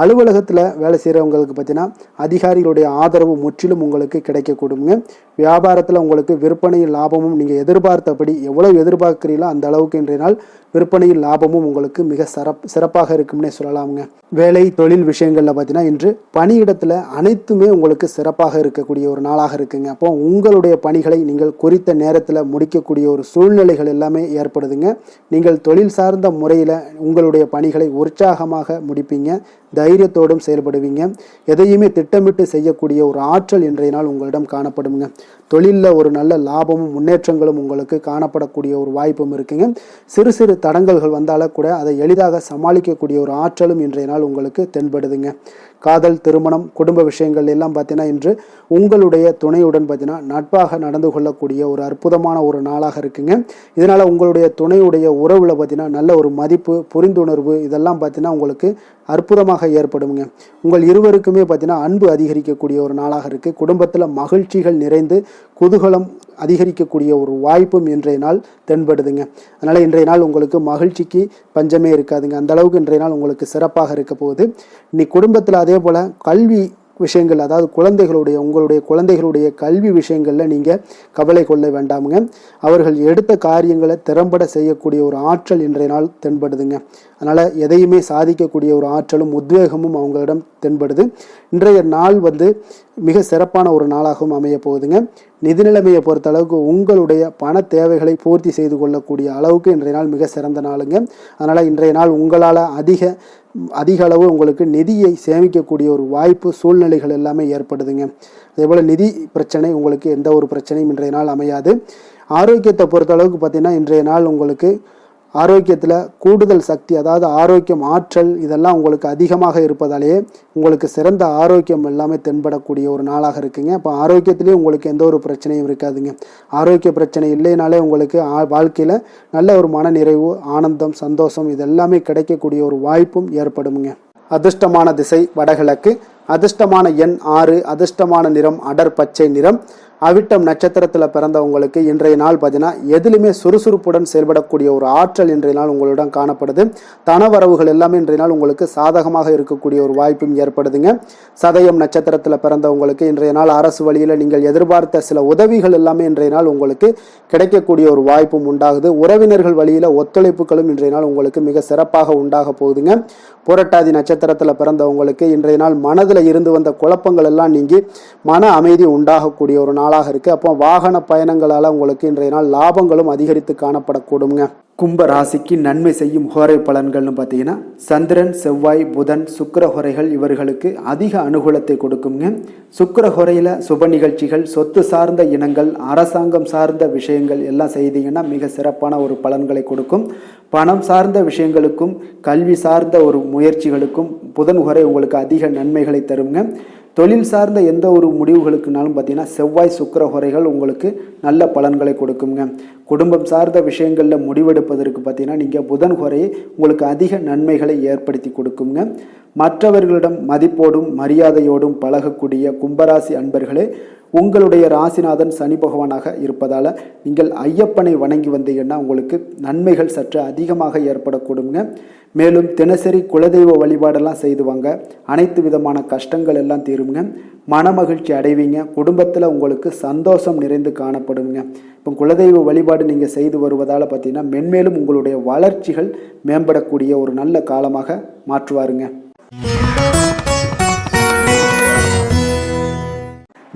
அலுவலகத்தில் வேலை செய்கிறவங்களுக்கு பார்த்தீங்கன்னா அதிகாரிகளுடைய ஆதரவு முற்றிலும் உங்களுக்கு கிடைக்கக்கூடுங்க. வியாபாரத்தில் உங்களுக்கு விற்பனையில் லாபமும் நீங்கள் எதிர்பார்த்தபடி எவ்வளவு எதிர்பார்க்கிறீங்களோ அந்த அளவுக்கு இன்றைய நாள் விற்பனையில் லாபமும் உங்களுக்கு மிக சிறப்பாக இருக்கும்னே சொல்லலாமுங்க. வேலை தொழில் விஷயங்களில் பார்த்தீங்கன்னா இன்று பணியிடத்தில் அனைத்துமே உங்களுக்கு சிறப்பாக இருக்கக்கூடிய ஒரு நாளாக இருக்குங்க. அப்போ உங்களுடைய பணிகளை நீங்கள் குறித்த நேரத்தில் முடிக்கக்கூடிய ஒரு சூழ்நிலைகள் எல்லாமே ஏற்படுதுங்க. நீங்கள் தொழில் சார்ந்த முறையில் உங்களுடைய பணிகளை உற்சாகமாக முடிப்பீங்க. தைரியத்தோடும் செயல்படுவீங்க. எதையுமே திட்டமிட்டு செய்யக்கூடிய ஒரு ஆற்றல் இன்றைய நாள் உங்களிடம் காணப்படுங்க. தொழிலில் ஒரு நல்ல லாபமும் முன்னேற்றங்களும் உங்களுக்கு காணப்படக்கூடிய ஒரு வாய்ப்பும் இருக்குங்க. சிறு சிறு தடங்கல்கள் வந்தாலும் கூட அதை எளிதாக சமாளிக்கக்கூடிய ஒரு ஆற்றலும் இன்றைய நாள் உங்களுக்கு தென்படுதுங்க. காதல், திருமணம், குடும்ப விஷயங்கள் எல்லாம் பார்த்தீங்கன்னா இன்று உங்களுடைய துணையுடன் பார்த்தீங்கன்னா நட்பாக நடந்து கொள்ளக்கூடிய ஒரு அற்புதமான ஒரு நாளாக இருக்குங்க. இதனால் உங்களுடைய துணையுடைய உறவில் பார்த்தீங்கன்னா நல்ல ஒரு மதிப்பு, புரிந்துணர்வு இதெல்லாம் பார்த்தீங்கன்னா உங்களுக்கு அற்புதமாக ஏற்படுங்க. உங்கள் இருவருக்குமே பார்த்தீங்கன்னா அன்பு அதிகரிக்கக்கூடிய ஒரு நாளாக இருக்குது. குடும்பத்தில் மகிழ்ச்சிகள் நிறைந்து குதூகலம் அதிகரிக்கக்கூடிய ஒரு வாய்ப்பும் இன்றைய நாள் தென்படுதுங்க. அதனால் இன்றைய நாள் உங்களுக்கு மகிழ்ச்சிக்கு பஞ்சமே இருக்காதுங்க. அந்த அளவுக்கு இன்றைய நாள் உங்களுக்கு சிறப்பாக இருக்க போகுது. இன்னைக்கு குடும்பத்தில் அதே போல் கல்வி விஷயங்கள், அதாவது உங்களுடைய குழந்தைகளுடைய கல்வி விஷயங்களில் நீங்கள் கவலை கொள்ள வேண்டாமுங்க. அவர்கள் எடுத்த காரியங்களை திறம்பட செய்யக்கூடிய ஒரு ஆற்றல் இன்றைய நாள் தென்படுதுங்க. அதனால் எதையுமே சாதிக்கக்கூடிய ஒரு ஆற்றலும் உத்வேகமும் அவங்களிடம் தென்படுது. இன்றைய நாள் மிக சிறப்பான ஒரு நாளாகவும் அமைய போகுதுங்க. நிதி நிலைமையை பொறுத்த அளவுக்கு உங்களுடைய பண தேவைகளை பூர்த்தி செய்து கொள்ளக்கூடிய அளவுக்கு இன்றைய நாள் மிக சிறந்த நாளுங்க. அதனால் இன்றைய நாள் உங்களால் அதிக அளவு உங்களுக்கு நிதியை சேமிக்கக்கூடிய ஒரு வாய்ப்பு சூழ்நிலைகள் எல்லாமே ஏற்படுதுங்க. அதே போல் நிதி பிரச்சனை உங்களுக்கு எந்த ஒரு பிரச்சனையும் இன்றைய நாள் அமையாது. ஆரோக்கியத்தை பொறுத்த அளவுக்கு பார்த்தீங்கன்னா இன்றைய நாள் உங்களுக்கு ஆரோக்கியத்தில் கூடுதல் சக்தி, அதாவது ஆரோக்கியம், ஆற்றல் இதெல்லாம் உங்களுக்கு அதிகமாக இருப்பதாலேயே உங்களுக்கு சிறந்த ஆரோக்கியம் எல்லாமே தென்படக்கூடிய ஒரு நாளாக இருக்குங்க. அப்போ ஆரோக்கியத்திலேயே உங்களுக்கு எந்த ஒரு பிரச்சனையும் இருக்காதுங்க. ஆரோக்கிய பிரச்சனை இல்லைனாலே உங்களுக்கு வாழ்க்கையில் நல்ல ஒரு மன நிறைவு, ஆனந்தம், சந்தோஷம் இதெல்லாமே கிடைக்கக்கூடிய ஒரு வாய்ப்பும் ஏற்படுங்க. அதிர்ஷ்டமான திசை வடகிழக்கு, அதிர்ஷ்டமான எண் 6, அதிர்ஷ்டமான நிறம் அடர் பச்சை நிறம். அவிட்டம் நட்சத்திரத்தில் பிறந்தவங்களுக்கு இன்றைய நாள் பார்த்தீங்கன்னா எதிலுமே சுறுசுறுப்புடன் செயல்படக்கூடிய ஒரு ஆற்றல் இன்றைய நாள் உங்களிடம் காணப்படுது. தனவரவுகள் எல்லாமே இன்றைய நாள் உங்களுக்கு சாதகமாக இருக்கக்கூடிய ஒரு வாய்ப்பும் ஏற்படுதுங்க. சதயம் நட்சத்திரத்தில் பிறந்தவங்களுக்கு இன்றைய நாள் அரசு வழியில் நீங்கள் எதிர்பார்த்த சில உதவிகள் எல்லாமே இன்றைய நாள் உங்களுக்கு கிடைக்கக்கூடிய ஒரு வாய்ப்பும் உண்டாகுது. உறவினர்கள் வழியில் ஒத்துழைப்புகளும் இன்றைய நாள் உங்களுக்கு மிக சிறப்பாக உண்டாக போகுதுங்க. புரட்டாதி நட்சத்திரத்தில் பிறந்தவங்களுக்கு இன்றைய நாள் மனதில் இருந்து வந்த குழப்பங்கள் எல்லாம் நீங்கி மன அமைதி உண்டாகக்கூடிய ஒரு நாளாக இருக்கு. அப்போ வாகன பயணங்களால் உங்களுக்கு இன்றைய நாள் லாபங்களும் அதிகரித்து காணப்படக்கூடுங்க. கும்ப ராசிக்கு நன்மை செய்யும் ஹோரை பலன்கள்னு பார்த்தீங்கன்னா சந்திரன், செவ்வாய், புதன், சுக்கிர ஹோரைகள் இவர்களுக்கு அதிக அனுகூலத்தை கொடுக்குங்க. சுக்கிர ஹோரையில் சுப நிகழ்ச்சிகள், சொத்து சார்ந்த இனங்கள், அரசாங்கம் சார்ந்த விஷயங்கள் எல்லாம் செய்தீங்கன்னா மிக சிறப்பான ஒரு பலன்களை கொடுக்கும். பணம் சார்ந்த விஷயங்களுக்கும் கல்வி சார்ந்த ஒரு முயற்சிகளுக்கும் புதன் ஹோரை உங்களுக்கு அதிக நன்மைகளை தருங்க. தொழில் சார்ந்த எந்த ஒரு முடிவுகளுக்குனாலும் பார்த்தீங்கன்னா செவ்வாய், சுக்கிர ஹோரைகள் உங்களுக்கு நல்ல பலன்களை கொடுக்குங்க. குடும்பம் சார்ந்த விஷயங்களில் முடிவெடுப்பதற்கு பார்த்தீங்கன்னா நீங்கள் புதன் ஹோரையை உங்களுக்கு அதிக நன்மைகளை ஏற்படுத்தி கொடுக்குங்க. மற்றவர்களிடம் மதிப்போடும் மரியாதையோடும் பழகக்கூடிய கும்பராசி அன்பர்களே, உங்களுடைய ராசிநாதன் சனி பகவானாக இருப்பதால் நீங்கள் ஐயப்பனை வணங்கி வந்தீங்கன்னா உங்களுக்கு நன்மைகள் சற்று அதிகமாக ஏற்படக்கூடுங்க. மேலும் தினசரி குலதெய்வ வழிபாடெல்லாம் செய்து வாங்க, அனைத்து விதமான கஷ்டங்கள் எல்லாம் தீருங்க, மனமகிழ்ச்சி அடைவீங்க. குடும்பத்தில் உங்களுக்கு சந்தோஷம் நிறைந்து காணப்படுங்க. இப்போ குலதெய்வ வழிபாடு நீங்கள் செய்து வருவதால் பார்த்தீங்கன்னா மென்மேலும் உங்களுடைய வளர்ச்சிகள் மேம்படக்கூடிய ஒரு நல்ல காலமாக மாற்றுவாருங்க.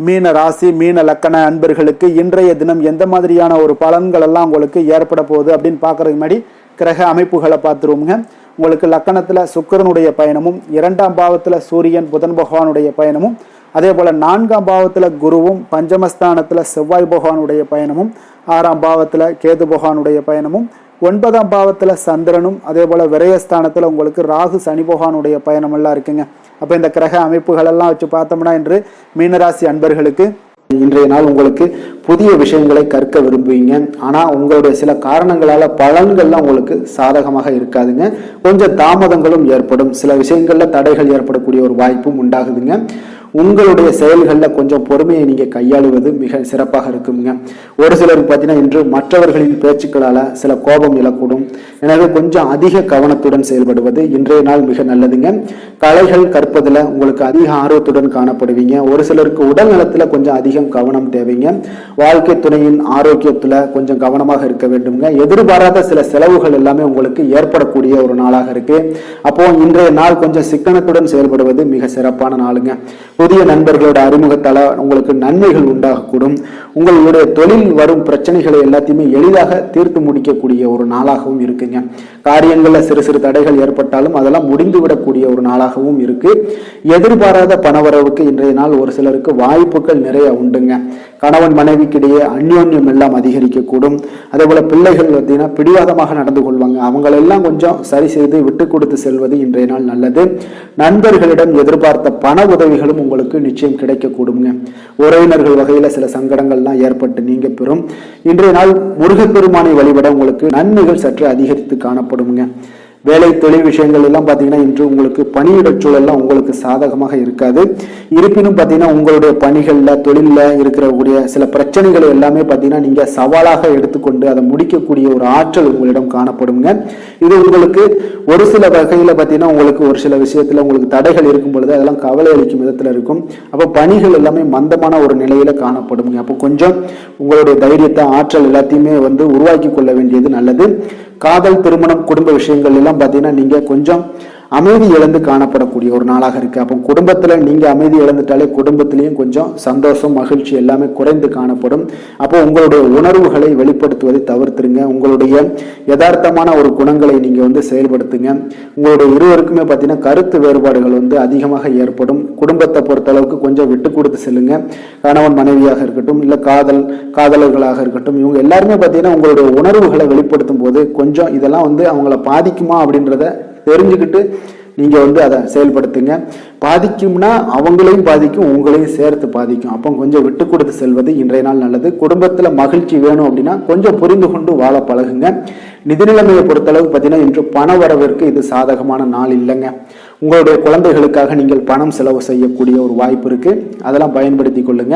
மீன ராசி, மீன லக்கண அன்பர்களுக்கு இன்றைய தினம் எந்த மாதிரியான ஒரு பலன்கள் எல்லாம் உங்களுக்கு ஏற்பட போகுது அப்படின்னு பார்க்கறதுக்கு முன்னாடி கிரக அமைப்புகளை பார்த்துருவோங்க. உங்களுக்கு லக்கணத்தில் சுக்கிரனுடைய பயணமும், 2ஆம் பாவத்தில் சூரியன் புதன் பகவானுடைய பயணமும், அதே போல் 4ஆம் பாவத்தில் குருவும், பஞ்சமஸ்தானத்தில் செவ்வாய் பகவானுடைய பயணமும், 6ஆம் பாவத்தில் கேது பகவானுடைய பயணமும், 9ஆம் பாவத்தில் சந்திரனும், அதே போல் விரயஸ்தானத்தில் உங்களுக்கு ராகு சனி பகவானுடைய பயணமெல்லாம் இருக்குங்க. அப்போ இந்த கிரக அமைப்புகளெல்லாம் வச்சு பார்த்தோம்னா இன்று மீனராசி அன்பர்களுக்கு இன்றைய நாள் உங்களுக்கு புதிய விஷயங்களை கற்க விரும்புவீங்க. ஆனால் உங்களுடைய சில காரணங்களால் பலன்கள்லாம் உங்களுக்கு சாதகமாக இருக்காதுங்க. கொஞ்சம் தாமதங்களும் ஏற்படும், சில விஷயங்களில் தடைகள் ஏற்படக்கூடிய ஒரு வாய்ப்பும் உண்டாகுதுங்க. உங்களுடைய செயல்களில் கொஞ்சம் பொறுமையை நீங்கள் கையாளுவது மிக சிறப்பாக இருக்குங்க. ஒரு சிலருக்கு பார்த்தீங்கன்னா இன்று மற்றவர்களின் பேச்சுக்களால் சில கோபம் இழக்கூடும். எனவே கொஞ்சம் அதிக கவனத்துடன் செயல்படுவது இன்றைய நாள் மிக நல்லதுங்க. கலைகள் கற்பதில் உங்களுக்கு அதிக ஆர்வத்துடன் காணப்படுவீங்க. ஒரு சிலருக்கு உடல் நலத்தில் கொஞ்சம் அதிகம் கவனம் தேவைங்க. வாழ்க்கை துணையின் ஆரோக்கியத்தில் கொஞ்சம் கவனமாக இருக்க வேண்டுங்க. எதிர்பாராத சில செலவுகள் எல்லாமே உங்களுக்கு ஏற்படக்கூடிய ஒரு நாளாக இருக்கு. அப்போ இன்றைய நாள் கொஞ்சம் சிக்கனத்துடன் செயல்படுவது மிக சிறப்பான நாளுங்க. புதிய நண்பர்களோட அறிமுகத்தால் உங்களுக்கு நன்மைகள் உண்டாகக்கூடும். உங்களுடைய தொழில் வரும் பிரச்சனைகளை எல்லாத்தையுமே எளிதாக தீர்த்து முடிக்கக்கூடிய ஒரு நாளாகவும் இருக்குங்க. காரியங்களில் சிறு சிறு தடைகள் ஏற்பட்டாலும் அதெல்லாம் முடிந்துவிடக்கூடிய ஒரு நாளாகவும் இருக்கு. எதிர்பாராத பணவரவுக்கு இன்றைய நாள் ஒரு சிலருக்கு வாய்ப்புகள் நிறைய உண்டுங்க. கணவன் மனைவிக்கிடையே அந்யோன்யம் எல்லாம் அதிகரிக்கக்கூடும். அதே போல பிள்ளைகள் பார்த்தீங்கன்னா பிடிவாதமாக நடந்து கொள்வாங்க. அவங்களெல்லாம் கொஞ்சம் சரி செய்து விட்டு கொடுத்து செல்வது இன்றைய நாள் நல்லது. நண்பர்களிடம் எதிர்பார்த்த பண உதவிகளும் உங்களுக்கு நிச்சயம் கிடைக்கக்கூடுங்க. உறவினர்கள் வகையில் சில சங்கடங்கள்லாம் ஏற்பட்டு நீங்க பெறும். இன்றைய நாள் முருகப்பெருமானை வழிபட உங்களுக்கு நன்மைகள் சற்று அதிகரித்து காணப்படுங்க. வேலை தொழில் விஷயங்கள் எல்லாம் பார்த்தீங்கன்னா இன்று உங்களுக்கு பணியிட சூழல்லாம் உங்களுக்கு சாதகமாக இருக்காது. இருப்பினும் பார்த்தீங்கன்னா உங்களுடைய பணிகளில் தொழிலில் இருக்கக்கூடிய சில பிரச்சனைகளை எல்லாமே பார்த்தீங்கன்னா நீங்கள் சவாலாக எடுத்துக்கொண்டு அதை முடிக்கக்கூடிய ஒரு ஆற்றல் உங்களிடம் காணப்படுங்க. இது உங்களுக்கு ஒரு சில வகையில் பார்த்தீங்கன்னா உங்களுக்கு ஒரு சில விஷயத்தில் உங்களுக்கு தடைகள் இருக்கும் பொழுது அதெல்லாம் கவலை அளிக்கும் விதத்தில் இருக்கும். அப்போ பணிகள் எல்லாமே மந்தமான ஒரு நிலையில காணப்படுங்க. அப்போ கொஞ்சம் உங்களுடைய தைரியத்தை ஆற்றல் எல்லாத்தையுமே உருவாக்கி கொள்ள வேண்டியது நல்லது. காதல், திருமணம், குடும்ப விஷயங்கள் எல்லாம் பார்த்தீங்கன்னா நீங்க கொஞ்சம் அமைதி இழந்து காணப்படக்கூடிய ஒரு நாளாக இருக்கு. அப்போ குடும்பத்துல நீங்க அமைதி இழந்துட்டாலே குடும்பத்திலையும் கொஞ்சம் சந்தோஷம், மகிழ்ச்சி எல்லாமே குறைந்து காணப்படும். அப்போ உங்களுடைய உணர்வுகளை வெளிப்படுத்துவதை தவிர்த்துருங்க. உங்களுடைய யதார்த்தமான ஒரு குணங்களை நீங்க செயல்படுத்துங்க. உங்களுடைய இருவருக்குமே பார்த்தீங்கன்னா கருத்து வேறுபாடுகள் அதிகமாக ஏற்படும். குடும்பத்தை பொறுத்த அளவுக்கு கொஞ்சம் விட்டு கொடுத்து செல்லுங்க. கணவன் மனைவியாக இருக்கட்டும், இல்ல காதலர்களாக இருக்கட்டும், இவங்க எல்லாருமே பார்த்தீங்கன்னா உங்களுடைய உணர்வுகளை வெளிப்படுத்தும் போது கொஞ்சம் இதெல்லாம் அவங்கள பாதிக்குமா அப்படின்றத தெரிஞ்சுக்கிட்டு நீங்க அதை செயல்படுத்துங்க. பாதிக்கும்னா அவங்களையும் பாதிக்கும், உங்களையும் சேர்த்து பாதிக்கும். அப்போ கொஞ்சம் விட்டு கொடுத்து செல்வது இன்றைய நாள் நல்லது. குடும்பத்துல மகிழ்ச்சி வேணும் அப்படின்னா கொஞ்சம் புரிந்து கொண்டு வாழ பழகுங்க. நிதி நிலைமையை பொறுத்தளவு பார்த்தீங்கன்னா இன்று பண வரவிற்கு இது சாதகமான நாள் இல்லைங்க. உங்களுடைய குழந்தைகளுக்காக நீங்கள் பணம் செலவு செய்யக்கூடிய ஒரு வாய்ப்பு இருக்கு. அதெல்லாம் பயன்படுத்தி கொள்ளுங்க.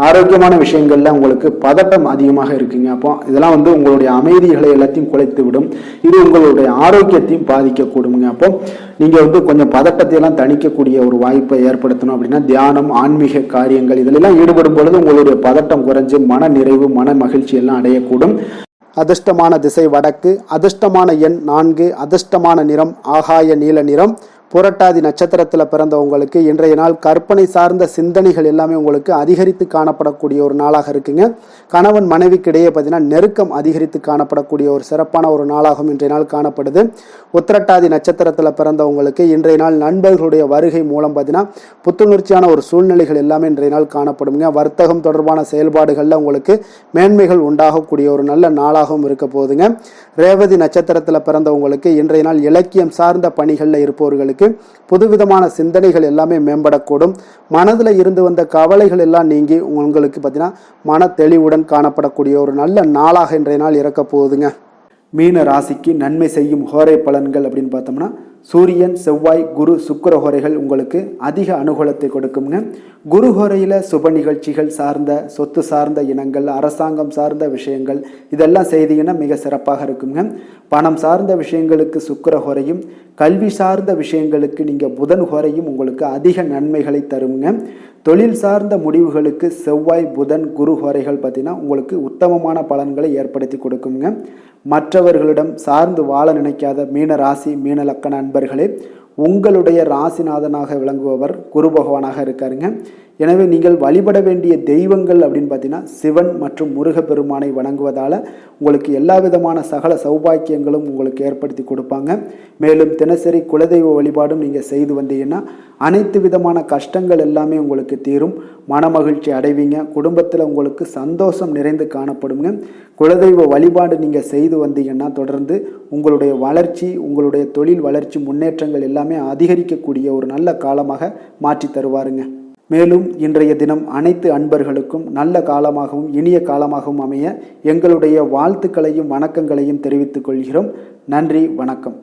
ஆரோக்கியமான விஷயங்கள்ல உங்களுக்கு பதட்டம் அதிகமாக இருக்குங்க. அப்போ இதெல்லாம் உங்களுடைய அமைதிகளை எல்லாத்தையும் குலைத்து விடும். இது உங்களுடைய ஆரோக்கியத்தையும் பாதிக்கக்கூடுங்க. அப்போ நீங்க கொஞ்சம் பதட்டத்தை எல்லாம் தணிக்கக்கூடிய ஒரு வாய்ப்பை ஏற்படுத்தணும் அப்படின்னா தியானம், ஆன்மீக காரியங்கள் இதிலெல்லாம் ஈடுபடும் பொழுது உங்களுடைய பதட்டம் குறைஞ்சு மன நிறைவு, மன மகிழ்ச்சி எல்லாம் அடையக்கூடும். அதிர்ஷ்டமான திசை வடக்கு, அதிர்ஷ்டமான எண் 4, அதிர்ஷ்டமான நிறம் ஆகாய நீல நிறம். புரட்டாதி நட்சத்திரத்தில் பிறந்தவங்களுக்கு இன்றைய நாள் கற்பனை சார்ந்த சிந்தனைகள் எல்லாமே உங்களுக்கு அதிகரித்து காணப்படக்கூடிய ஒரு நாளாக இருக்குங்க. கணவன் மனைவிக்கு இடையே பார்த்தீங்கன்னா நெருக்கம் அதிகரித்து காணப்படக்கூடிய ஒரு சிறப்பான ஒரு நாளாகவும் இன்றைய நாள் காணப்படுது. உத்திரட்டாதி நட்சத்திரத்தில் பிறந்தவங்களுக்கு இன்றைய நாள் நண்பர்களுடைய வருகை மூலம் பார்த்தீங்கன்னா புத்துணர்ச்சியான ஒரு சூழ்நிலைகள் எல்லாமே இன்றைய நாள் காணப்படுங்க. வர்த்தகம் தொடர்பான செயல்பாடுகளில் உங்களுக்கு மேன்மைகள் உண்டாகக்கூடிய ஒரு நல்ல நாளாகவும் இருக்க போகுதுங்க. ரேவதி நட்சத்திரத்தில் பிறந்தவங்களுக்கு இன்றைய நாள் இலக்கியம் சார்ந்த பணிகளில் இருப்பவர்களுக்கு புதுவிதமான சிந்தனைகள் எல்லாமே மேம்படக்கூடும். மனதில் இருந்து வந்த கவலைகள் எல்லாம் நீங்கி உங்களுக்கு பார்த்தீங்கன்னா மன தெளிவுடன் காணப்படக்கூடிய ஒரு நல்ல நாளாக இன்றைய நாள் இறக்க போகுதுங்க. மீன ராசிக்கு நன்மை செய்யும் ஹோரை பலன்கள் அப்படின்னு பார்த்தோம்னா சூரியன், செவ்வாய், குரு, சுக்கிர ஹோரைகள் உங்களுக்கு அதிக அனுகூலத்தை கொடுக்குங்க. குரு ஹோரையில் சுப நிகழ்ச்சிகள் சார்ந்த, சொத்து சார்ந்த இனங்கள், அரசாங்கம் சார்ந்த விஷயங்கள் இதெல்லாம் செய்தீங்கன்னா மிக சிறப்பாக இருக்குங்க. பணம் சார்ந்த விஷயங்களுக்கு சுக்கிர ஹோரையும், கல்வி சார்ந்த விஷயங்களுக்கு நீங்கள் புதன் ஹோரையும் உங்களுக்கு அதிக நன்மைகளை தருங்க. தொழில் சார்ந்த முடிவுகளுக்கு செவ்வாய், புதன், குரு ஹோரைகள் பார்த்தீங்கன்னா உங்களுக்கு உத்தமமான பலன்களை ஏற்படுத்தி கொடுக்குங்க. மற்றவர்களிடம் சார்ந்து வாழ நினைக்காத மீன ராசி, மீன லக்கண அன்பர்களே, உங்களுடைய ராசிநாதனாக விளங்குபவர் குரு பகவானாக இருக்காருங்க. எனவே நீங்கள் வழிபட வேண்டிய தெய்வங்கள் அப்படின்னு பார்த்தீங்கன்னா சிவன் மற்றும் முருகப்பெருமானை வணங்குவதால் உங்களுக்கு எல்லா விதமான சகல சௌபாக்கியங்களும் உங்களுக்கு ஏற்படுத்தி கொடுப்பாங்க. மேலும் தினசரி குலதெய்வ வழிபாடும் நீங்கள் செய்து வந்தீங்கன்னா அனைத்து விதமான கஷ்டங்கள் எல்லாமே உங்களுக்கு தீரும். மனமகிழ்ச்சி அடைவீங்க. குடும்பத்தில் உங்களுக்கு சந்தோஷம் நிறைந்து காணப்படுங்க. குலதெய்வ வழிபாடு நீங்கள் செய்து வந்தீங்கன்னா தொடர்ந்து உங்களுடைய வளர்ச்சி, உங்களுடைய தொழில் வளர்ச்சி, முன்னேற்றங்கள் எல்லாமே அதிகரிக்கக்கூடிய ஒரு நல்ல காலமாக மாற்றி தருவாருங்க. மேலும் இன்றைய தினம் அனைத்து அன்பர்களுக்கும் நல்ல காலமாகவும் இனிய காலமாகவும் அமைய எங்களுடைய வாழ்த்துக்களையும் வணக்கங்களையும் தெரிவித்துக் கொள்கிறோம். நன்றி, வணக்கம்.